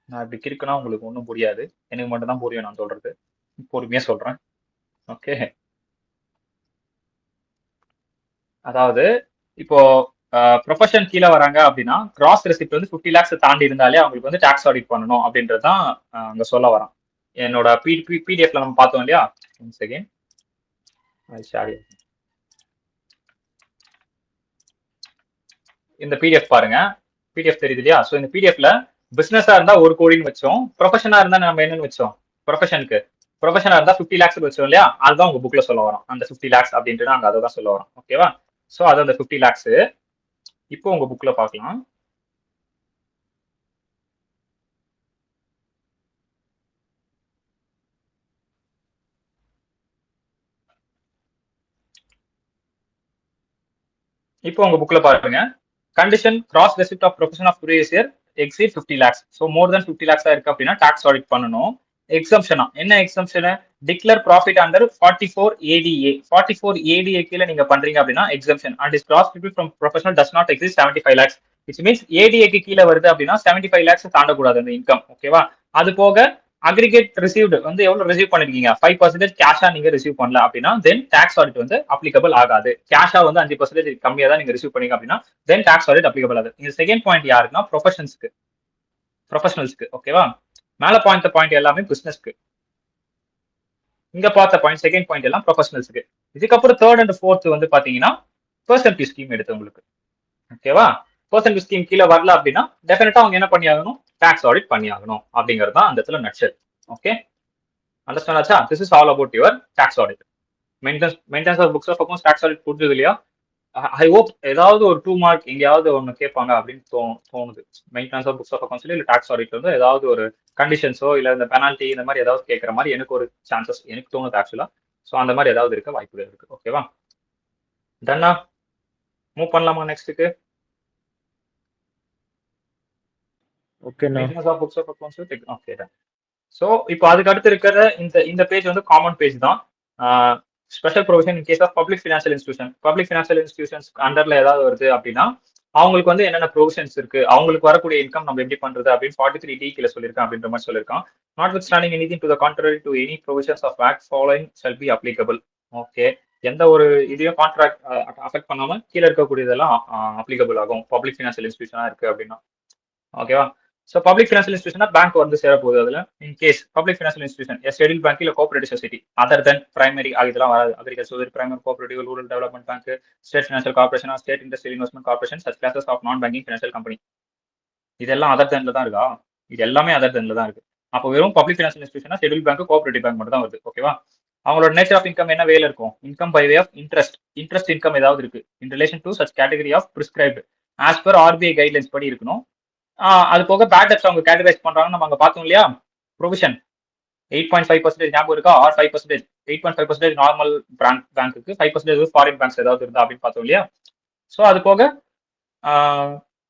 நான் இப்படி இருக்குன்னா உங்களுக்கு ஒன்றும் புரியாது, எனக்கு மட்டும் தான் புரியும் நான் சொல்றது, பொறுமையா சொல்றேன். ஓகே, அதாவது இப்போ ப்ரொஃபஷன் கீழே வராங்க அப்படின்னா கிராஸ் ரெசிப்ட் வந்து 50 lakhs தாண்டி இருந்தாலே அவங்களுக்கு வந்து டாக்ஸ் ஆடிட் பண்ணணும் அப்படின்றது தான் அங்க சொல்ல வரான். என்னோட பிடிஎஃப்ல நம்ம பார்த்தோம் இல்லையா, செகண்ட் இந்த பிடிஎஃப் பாருங்க, பிடிஎஃப் தெரியுது இல்லையா. ஸோ இந்த பிடிஎஃப்ல பிசினஸா இருந்தா 1 கோடின்னு வச்சோம், ப்ரொஃபஷனா இருந்தா நம்ம என்னன்னு வச்சோம், ப்ரொஃபஷனா இருந்தா 50 lakhs வச்சோம் இல்லையா, அதுதான் உங்க புக்ல சொல்ல வரோம். அந்த 50 lakhs அப்படின்ட்டு அங்க அதை தான் சொல்ல வரோம். ஓகேவா. ஸோ அது அந்த 50 lakhs இப்போ உங்க புக்ல பார்க்கலாம். இப்போ உங்க புக்ல பாருங்க, condition gross receipt of profession of previous year exceed 50 lakhs. So more than 50 lakhs இருக்கு அப்படின்னா டாக்ஸ் ஆடிட் பண்ணணும். எக்ஸம்ஷனா என்ன exemption? Declare profit under 44 ADA 44 ADA கீழே நீங்க பண்றீங்க அப்படின்னா exemption and is gross from professional does not exist 75 lakhs which means ஏடிஏக்கு கீழே வருது அப்படின்னா 75 lakhs தாண்டக்கூடாது அந்த இன்கம். ஓகேவா? அது போக அக்ரிகேட் ரிசீவ்டு வந்து எவ்வளவு ரிசீவ் பண்ணிருக்கீங்க 5% கேஷா நீங்க ரிசீவ் பண்ணல அப்படின்னா தென் டாக்ஸ் ஆடிட் வந்து அப்ளிகபிள் ஆகாது. கேஷா வந்து 5% கம்மியா தான் நீங்க ரிசீவ் பண்ணீங்க அப்படின்னா தென் டாக்ஸ் ஆடிட் அப்ளிகபிள் ஆகுது. இந்த செகண்ட் பாயிண்ட் யாருக்குன்னா ப்ரொஃபஷனல்ஸ்க்கு. ஓகேவா? மேல பாயிண்ட் எல்லாமே பிசினஸ்க்கு. இங்க பார்த்த பாயிண்ட் செகண்ட் பாயிண்ட் எல்லாம் ப்ரொஃபஷனல்ஸ்க்கு. இதுக்கப்புறம் தேர்ட் அண்ட் ஃபோர்த் வந்து பாத்தீங்கன்னா பெர்சன்டேஜ் ஸ்கீம் எடுத்தவங்களுக்கு. ஓகேவா? பெர்சன்டேஜ் ஸ்கீம் கீழே வரல அப்படின்னா டெஃபினட்டா அவங்க என்ன பண்ணி ஆகணும்? டாக்ஸ் ஆடிட் பண்ணி ஆகணும் அப்படிங்கிறது தான் அந்த இடத்துல நட்சல். ஓகே, அண்டர்ஸ்டாண்ட் ஆச்சா? This is all about your tax audit. Maintenance of books of accounts tax audit புரிஞ்சது இல்லையா? ஐ ஹோப் ஏதாவது ஒரு 2 மார்க் எங்கேயாவது ஒன்று கேட்பாங்க அப்படின்னு தோணுது. மெயின்டெனன்ஸ் ஆஃப் புக்ஸ் ஆஃப் அக்கவுண்ட்ஸ்ல இல்லை டாக்ஸ் ஆடிட்ல வந்து ஏதாவது ஒரு கண்டிஷன்ஸோ இல்லை இந்த பெனால்ட்டி இந்த மாதிரி ஏதாவது கேட்குற மாதிரி எனக்கு ஒரு சான்சஸ் எனக்கு தோணுது ஆக்சுவலா. ஸோ அந்த மாதிரி ஏதாவது இருக்க வாய்ப்புகள் இருக்கு. ஓகேவா? டன்னா மூவ் பண்ணலாமா நெக்ஸ்ட்டுக்கு? Okay. Maintenance of books of accounts okay done. So இப்போ அதுக்கு அடுத்து இருக்கிற இந்த பேஜ் வந்து காமன் பேஜ் தான். Special provision in case of public financial institutions அண்டர்ல ஏதாவது வருது அப்படின்னா அவங்களுக்கு வந்து என்னென்ன ப்ரொவிஷன்ஸ் இருக்கு, அவங்களுக்கு வரக்கூடிய இன்கம் நம்ம எப்படி பண்றது அப்படின்னு 43D கீழே சொல்லியிருக்கான் அப்படின்ற மாதிரி சொல்லியிருக்கான். Notwithstanding anything to the contrary to any provisions of act following shall be applicable. Okay, எந்த ஒரு இதையும் கான்ட்ராக்ட் அஃபெக்ட் பண்ணாம கீழே இருக்கக்கூடியதெல்லாம் அப்ளிகபிள் ஆகும் பப்ளிக் ஃபினான்ஷியல் இன்ஸ்டியூஷனா இருக்கு அப்படின்னா. ஓகேவா? ஸோ பப்ளிக் ஃபினான்ஷியல் இன்ஸ்டியூஷனா பேங்க் வந்து சேர போகுது. அதுல in case public financial institution schedule bank இல்ல cooperative society other than primary இதெல்லாம் வராது. Agriculture primary cooperative rural development bank state financial corporation state industrial investment corporation such classes of non banking financial company இதெல்லாம் other தென்ல தான் இருக்கா? இது எல்லாமே other தென்ல தான் இருக்கு. அப்போ வெறும் பப்ளிக் ஃபினான்ஷியல் இன்ஸ்டியூஷனா ஷெட்யூல் பேங்க் கோஆபரேட்டிவ் பேங்க் மட்டும் தான் வருது. ஓகேவா? அவங்களோட நேச்சர் ஆஃப் இன்கம் என்ன வேலை இருக்கும்? Income by way of interest income ஏதாவது இருக்கு in relation to such category of prescribed as per RBI guidelines படி இருக்கணும். அது போக பேட் டெப்ஸ் அவங்க கேட்டகரைஸ் பண்றாங்க நம்ம அங்க பார்த்தோம் இல்லையா? ப்ரொவிஷன் 8.5% ஞாபகம் இருக்கா? ஆர் 5%. 8.5% நார்மல் பேங்க்கு, 5% ஃபாரின் பேங்க்ஸ் ஏதாவது இருந்தா அப்படின்னு பார்த்தோம் இல்லையா? ஸோ அது போக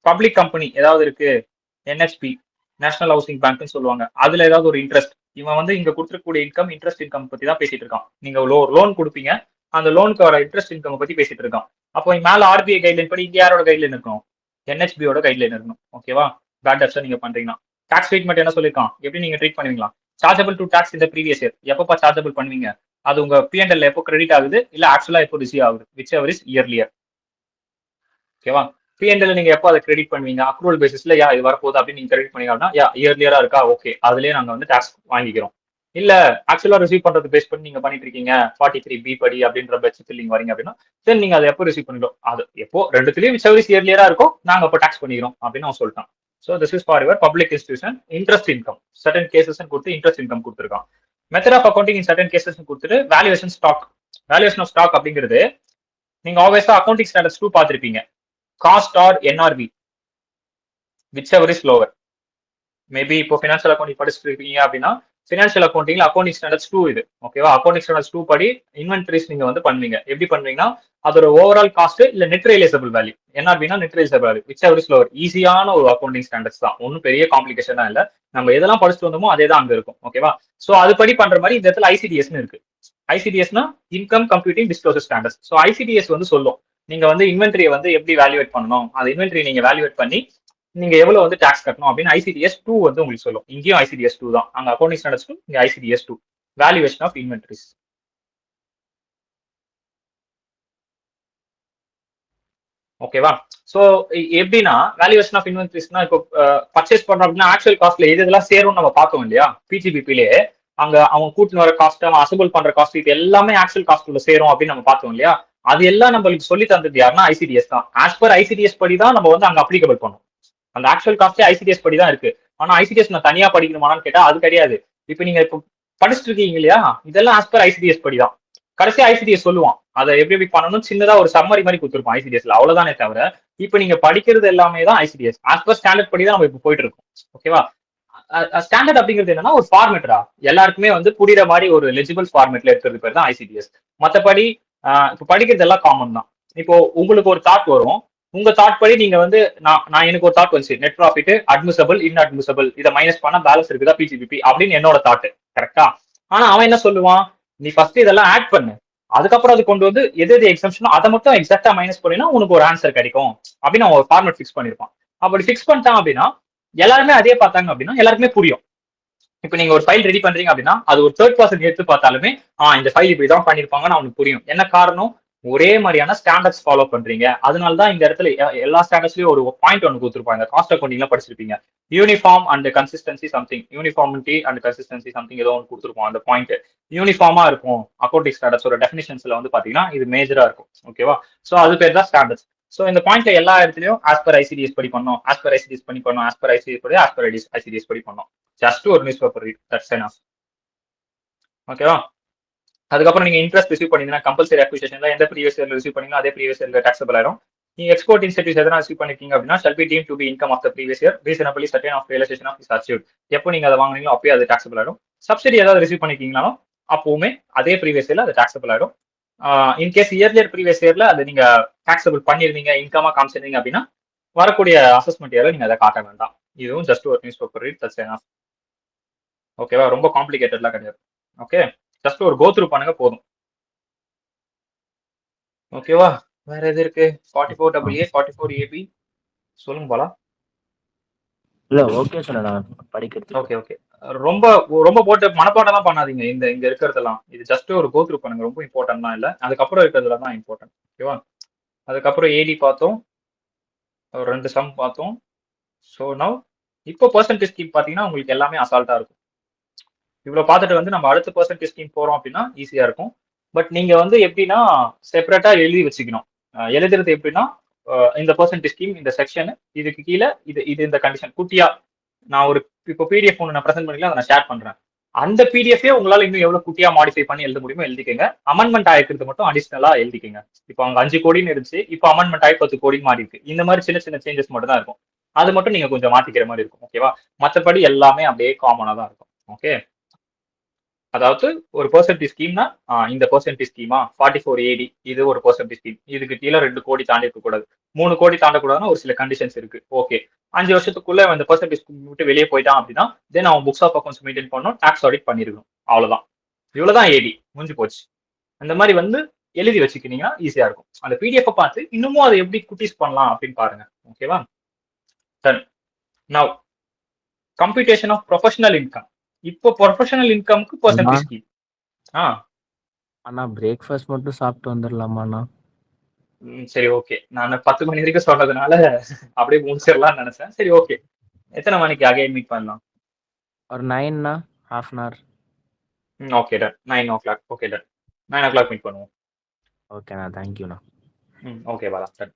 பப்ளிக் கம்பெனி ஏதாவது இருக்கு, NHB நேஷனல் ஹவுசிங் பேங்க்னு சொல்லுவாங்க, அதுல ஏதாவது ஒரு இன்ட்ரெஸ்ட். இவன் வந்து இங்க கொடுத்துருக்கூடிய இன்ட்ரெஸ்ட் இன்கம் பத்தி தான் பேசிட்டு இருக்கான். நீங்க லோன் கொடுப்பீங்க, அந்த லோனுக்கு வர இன்ட்ரெஸ்ட் இன்கம் பத்தி பேசிட்டு இருக்கான். அப்போ மேல RBI கைட்லைன் படி இங்க யாரோட கைட்லைன் இருக்கும்? NHBயோட கைட்லைன் இருக்கணும். ஓகேவா? பேட் டெப்ஸ் நீங்க பண்றீங்கன்னா டாக்ஸ் ட்ரீட்மெண்ட் என்ன சொல்லிருக்கான், எப்படி நீங்க ட்ரீட் பண்ணுவீங்களா? சார்ஜபிள் டு டாக்ஸ் இந்த ப்ரீவியஸ் இயர் எப்பப்பா சார்ஜபிள் பண்ணுவீங்க, அது உங்க P&L எப்போ கிரெடிட் ஆகுது இல்ல ஆக்சுவலா எப்போ ரிசீவ் ஆகுது, விச் எவர் இஸ் இயர்லியர். ஓகேவா? P&L நீங்க எப்போ அதை கிரெடிட் பண்ணுவீங்க? அக்ரூவல் பேசிஸ்ல இது வரப்போகுது அப்படின்னு நீங்க கிரெடிட் பண்ணீங்க அப்படின்னா இயர்லியரா இருக்கா, ஓகே அதுலயே நாங்க வந்து டாக்ஸ் வாங்கிக்கிறோம். இல்ல ஆக்சுவலா ரிசீவ் பண்றது பேஸ் பண்ணி நீங்க பண்ணிட்டு இருக்கீங்க 43B படி அப்படின்ற பட்சத்தில் நீங்க வரீங்க அப்படின்னா தென் நீங்க அதை எப்போ ரிசீவ் பண்ணிடும், அது எப்போ ரெண்டுத்துலயும் விச் எவர் இஸ் இயர்லியரா இருக்கும் நாங்க அப்போ டாக்ஸ் பண்ணிக்கிறோம் அப்படின்னு அவன் சொல்லிட்டான். So this is for your public institution interest income. Certain cases கொடுத்து interest income கொடுத்துருக்கான். Method of accounting in certain cases கொடுத்துட்டு valuation of stock அப்படிங்கிறது நீங்க ஆல்வேஸா அக்கௌண்டிங் ஸ்டாண்டர்ட்ஸ் 2 பார்த்திருப்பீங்க. Cost or NRV whichever is lower. Maybe இப்போ financial accounting படிச்சுட்டு இருக்கீங்க அப்படின்னா ஃபினான்ஷியல் அக்கௌண்டிங்ல அக்கௌண்டிங் ஸ்டாண்டர்ட்ஸ் 2 இது. ஓகேவா? அக்கௌண்டிங் ஸ்டாண்டர்ட்ஸ் 2 படி இன்வென்டரிஸ் நீங்க வந்து பண்ணுவீங்க. எப்படி பண்ணுவீங்கன்னா அதோட ஓவரால் காஸ்ட் இல்ல நெட் ரியலைசபிள் வேல்யூ, NRVனா net realisable value whichever is lower. ஈஸியான ஒரு அக்கௌண்டிங் ஸ்டாண்டர்ட்ஸ் தான், ஒன்றும் பெரிய காம்ப்ளிகேஷனா இல்ல. நம்ம எதெல்லாம் படிச்சுட்டு வந்தோமோ அதே தான் அங்க இருக்கும். ஓகேவா? சோ அது படி பண்ற மாதிரி இந்த இடத்துல ICDSன்னு இருக்கு. ICDSனா income computing disclosure standards. So ICDS வந்து சொல்லும் நீங்க வந்து இன்வென்டரியை வந்து எப்படி வேல்யூவேட் பண்ணணும், அந்த இன்வென்டரி நீங்க வேல்யூவேட் பண்ணி நீங்க எவ்வளவு வந்து டாக்ஸ் கட்டணும் அப்படின்னு ICDS 2 வந்து உங்களுக்கு சொல்லும். இங்கேயும் ICDS 2 தான், அங்க அக்கௌண்டிங் ஸ்டாண்டர்ட்ஸ் 2, இங்க ICDS 2 வேல்யூவேஷன் ஆஃப் இன்வென்டரிஸ். ஓகேவா? சோ எப்படின்னா வேல்யூவேஷன் ஆஃப் இன்வென்டரிஸ்னா இப்போ பர்ச்சேஸ் பண்றோம் அப்படின்னா ஆக்சுவல் காஸ்ட்ல இதெல்லாம் சேரும் நம்ம பார்த்தோம் இல்லையா? PGBPலேயே அங்க அவன் கூட்டின்னு வர காஸ்ட், அவன் அசம்பிள் பண்ற காஸ்ட், இது எல்லாமே ஆக்சுவல் காஸ்ட்ல சேரும் அப்படின்னு நம்ம பார்த்தோம் இல்லையா? அது எல்லாம் நம்மளுக்கு சொல்லி தந்தது யாருன்னா ICDS தான். ஆஸ் பர் ICDS படி தான் நம்ம வந்து அங்க அப்ளிகபிள் பண்ணோம். அந்த ஆக்சுவல் காஸ்டே ICDS படி தான் இருக்கு. ஆனா ICDS நான் தனியா படிக்கணுமான்னு கேட்டா அது கிடையாது. இப்ப நீங்க இப்போ படிச்சுட்டு இருக்கீங்க இல்லையா, இதெல்லாம் ஆஸ் பர் ICDS படி தான். கடைசியா ICDS சொல்லுவான் அதை எப்படி பண்ணணும், சின்னதா ஒரு சம்மரி மாதிரி கொடுத்துருப்போம் ICDSல, அவ்வளவுதானே தவிர இப்ப நீங்க படிக்கிறது எல்லாமே தான் ICDS ஆஸ் பர் ஸ்டாண்டர்ட் படி தான் நம்ம இப்போ போயிட்டு இருக்கோம். ஓகேவா? ஸ்டாண்டர்ட் அப்படிங்கிறது என்னன்னா ஒரு ஃபார்மேட்டா எல்லாருக்குமே வந்து புரியுற மாதிரி ஒரு லெஜிபிள் ஃபார்மேட்ல இருக்கிறது பேர் தான் ICDS. மற்றபடி இப்போ படிக்கிறது எல்லாம் காமன் தான். இப்போ உங்களுக்கு ஒரு தாட் வரும், உங்க தாட் படி நீங்க வந்து நான் எனக்கு ஒரு தாட் வந்துச்சு, நெட் ப்ராஃபிட் அட்மிசபிள் இன்அட்மிசபிள் இதை மைனஸ் பண்ணா பேலன்ஸ் இருக்குதா PGBP அப்படின்னு என்னோட தாட். கரெக்டா? ஆனா அவன் என்ன சொல்லுவான், நீ ஃபர்ஸ்ட் இதெல்லாம் ஆட் பண்ணு, அதுக்கப்புறம் அது கொண்டு வந்து எது எது எக்ஸம்ஷனோ அதை மட்டும் எக்ஸாக்டா மைனஸ் பண்ணினா உனக்கு ஒரு ஆன்சர் கிடைக்கும் அப்படின்னு அவன் ஒரு ஃபார்மேட் ஃபிக்ஸ் பண்ணிருப்பான். அப்படி ஃபிக்ஸ் பண்ணிட்டான் அப்படின்னா எல்லாருமே அதே பார்த்தாங்க அப்படின்னா எல்லாருக்குமே புரியும். இப்போ நீங்க ஒரு ஃபைல் ரெடி பண்றீங்க அப்படின்னா அது ஒரு தேர்ட் பர்சன் எடுத்து பார்த்தாலுமே இந்த ஃபைல் இப்படிதான் பண்ணிருப்பாங்கன்னு அவனுக்கு புரியும். என்ன காரணம், ஒரே மாதிரியான ஸ்டாண்டர்ட்ஸ் ஃபாலோ பண்றீங்க. அதனால தான் இந்த இடத்துல எல்லா ஸ்டாண்டர்ட்ஸ்லயும் ஒரு பாயிண்ட் ஒன்று கொடுத்துருப்பாங்க. காஸ்ட் அக்கௌண்டிங்ல படிச்சிருப்பீங்க, uniform and consistency something, uniformity and consistency something ஏதோ ஒன்று கொடுத்துருப்போம். அந்த பாயிண்ட் யூனிஃபார்மா இருக்கும் அக்கௌண்டிங் ஸ்டாண்டர்ட்ஸோட டெஃபினிஷன்ஸ்ல வந்து பாத்தீங்கன்னா இது மேஜரா இருக்கும். ஓகேவா? ஸோ அது பேர் தான் ஸ்டாண்டர்ட்ஸ். ஸோ இந்த பாயிண்ட்ல எல்லா இடத்துலயும் ஆஸ் பர் ஐசிடிஎஸ் படி பண்ணோம், ஆஸ் பர் ஐசிடிஎஸ் படி பண்ணோம், ஆஸ் பர் ஐசிடிஎஸ் படி, ஆஸ் பர் ஐசிடிஎஸ் படி பண்ணோம். ஜஸ்ட் ஒரு news paper read, that's enough. ஓகேவா? அதுக்கப்புறம் நீங்க இன்ட்ரெஸ்ட் ரிசீவ் பண்ணீங்கன்னா கம்பல்சரி அக்விசிஷன்ல எந்த ப்ரீவியஸ் இயர்ல ரிசீவ் பண்ணீங்களோ அதே ப்ரீவியஸ் இயர்ல டாக்ஸபிள் ஆயிடும். நீங்க எக்ஸ்போர்ட் இன்சென்டிவ்ஸ் எதனா ரிசீவ் பண்ணிருக்கீங்க அப்படின்னா shall be deem to be income of the previous year reasonably certain of realisation of is achieved. எப்போ நீங்க அதை வாங்குனீங்களோ அப்பயே அது டாக்ஸபிள் ஆயிடும். சப்சிடி ஏதாவது ரிசீவ் பண்ணிருக்கீங்கனாலும் அப்பவுமே அதே ப்ரீவியஸ் இயர்ல அது டாக்ஸபிள் ஆயிடும். இன்கேஸ் இயர்லியர் ப்ரீவியஸ் இயர்ல அது நீங்க டாக்ஸபிள் பண்ணிருந்தீங்க, இன்கமா காமிச்சிருந்தீங்க அப்படின்னா வரக்கூடிய அசஸ்மெண்ட் இயர்ல நீங்க அதை காட்ட வேண்டாம். இதுவும் ஜஸ்ட் ஒரு news paper read, that's enough. ஓகேவா? ரொம்ப காம்ப்ளிகேட்டட்லாம் கிடையாது. ஓகே, ஜஸ்ட் ஒரு கோ த்ரூ பண்ணுங்க போதும். ஓகேவா? வேற எது இருக்கு? 44AA 44AB சொல்லுங்க பாலா. இல்ல ஓகே சார், நான் படிக்கிறதுக்கு. Okay okay. ரொம்ப ரொம்ப போட்டு மனப்பாடம்லாம் பண்ணாதீங்க. இந்த இங்க இருக்கிறதெல்லாம் இது ஜஸ்ட் ஒரு கோ த்ரூ பண்ணுங்க. ரொம்ப இம்பார்ட்டன்ட்லாம் இல்ல. அதுக்கப்புறம் இருக்கிறதுல தான் இம்பார்ட்டன்ட். ஓகேவா? அதுக்கப்புறம் ஏடி பார்த்தோம், ஒரு 2 சம் பார்த்தோம். ஸோ நவ் இப்போ பெர்சன்டேஜ் ஸ்கீம் பார்த்தீங்கன்னா உங்களுக்கு எல்லாமே அசால்ட்டா இருக்கும். இவ்வளவு பார்த்துட்டு வந்து நம்ம அடுத்த பெர்சன்டேஜ் ஸ்கீம் போறோம் அப்படின்னா ஈஸியா இருக்கும். பட் நீங்க வந்து எப்படின்னா செப்பரேட்டா எழுதி வச்சுக்கணும். எழுதுறது எப்படின்னா இந்த பெர்சன்டேஜ் ஸ்கீம் இந்த செக்ஷன் இதுக்கு கீழே இது இது இந்த கண்டிஷன் குட்டியா நான் ஒரு இப்போ பிடிஎஃப் ஒன்று நான் ப்ரெசென்ட் பண்ணிக்கலாம், அதை நான் ஷேர் பண்றேன். அந்த பிடிஎஃபே உங்களால இன்னும் எவ்வளவு குட்டியா மாடிஃபை பண்ணி எழுத முடியுமோ எழுதிக்கங்க. அமெண்ட்மெண்ட் ஆயிருக்கிறது மட்டும் அடிஷனலா எழுதிக்கங்க. இப்போ அங்க 5 கோடின்னு இருந்துச்சு, இப்போ அமெண்ட்மெண்ட் ஆகி 10 கோடி மாறி இருக்கு. இந்த மாதிரி சின்ன சின்ன சேஞ்சஸ் மட்டும் தான் இருக்கும். அது மட்டும் நீங்க கொஞ்சம் மாத்திக்கிற மாதிரி இருக்கும். ஓகேவா? மற்றபடி எல்லாமே அப்படியே காமனா தான் இருக்கும். ஓகே, அதாவது ஒரு பெர்சன்டேஜ் ஸ்கீம்னா இந்த பெர்சன்டேஜ் ஸ்கீமா 44AD இது ஒரு பெர்சன்டேஜ் ஸ்கீம். இதுக்கு கீழே 2 கோடி தாண்டி இருக்க கூடாது, 3 கோடி தாண்டக்கூடாதுன்னா ஒரு சில கண்டிஷன்ஸ் இருக்கு. ஓகே, 5 வருஷத்துக்குள்ள அந்த பெர்சன்டேஜ் விட்டு வெளியே போயிட்டான் அப்படின்னா தென் அவன் புக்ஸ் ஆஃப் அக்கௌண்ட்ஸ் மெயின்டைன் பண்ணணும், டாக்ஸ் ஆடிட் பண்ணிருக்கணும். அவ்வளவுதான், இவ்வளவுதான் ஏடி, முடிஞ்சு போச்சு. அந்த மாதிரி வந்து எழுதி வச்சுக்கிட்டீங்கன்னா ஈஸியா இருக்கும். அந்த பிடிஎஃப் பார்த்து இன்னமும் அதை எப்படி குட்டீஸ் பண்ணலாம் அப்படின்னு பாருங்க. ஓகேவா? Done. Now computation of professional income. இப்போ ப்ரொஃபஷனல் இன்கம்க்கு பெர்சன்டேஜ் ஸ்கீம். அண்ணா பிரேக்ஃபாஸ்ட் மட்டும் சாப்பிட்டு வந்துடலாமாண்ணா? சரி ஓகே, நான் 10 மணி வரைக்கும் சொன்னதுனால அப்படியே முடிச்சிடலாம்னு நினைச்சேன். சரி ஓகே, எத்தனை மணிக்கு அகைன் மீட் பண்ணலாம்? ஒரு 9ண்ணா, half an hour. Okay done, 9 o'clock. Okay done, 9 o'clock meet பண்ணுவோம். ஓகேண்ணா, தேங்க்யூண்ணா. Okay Bala ton.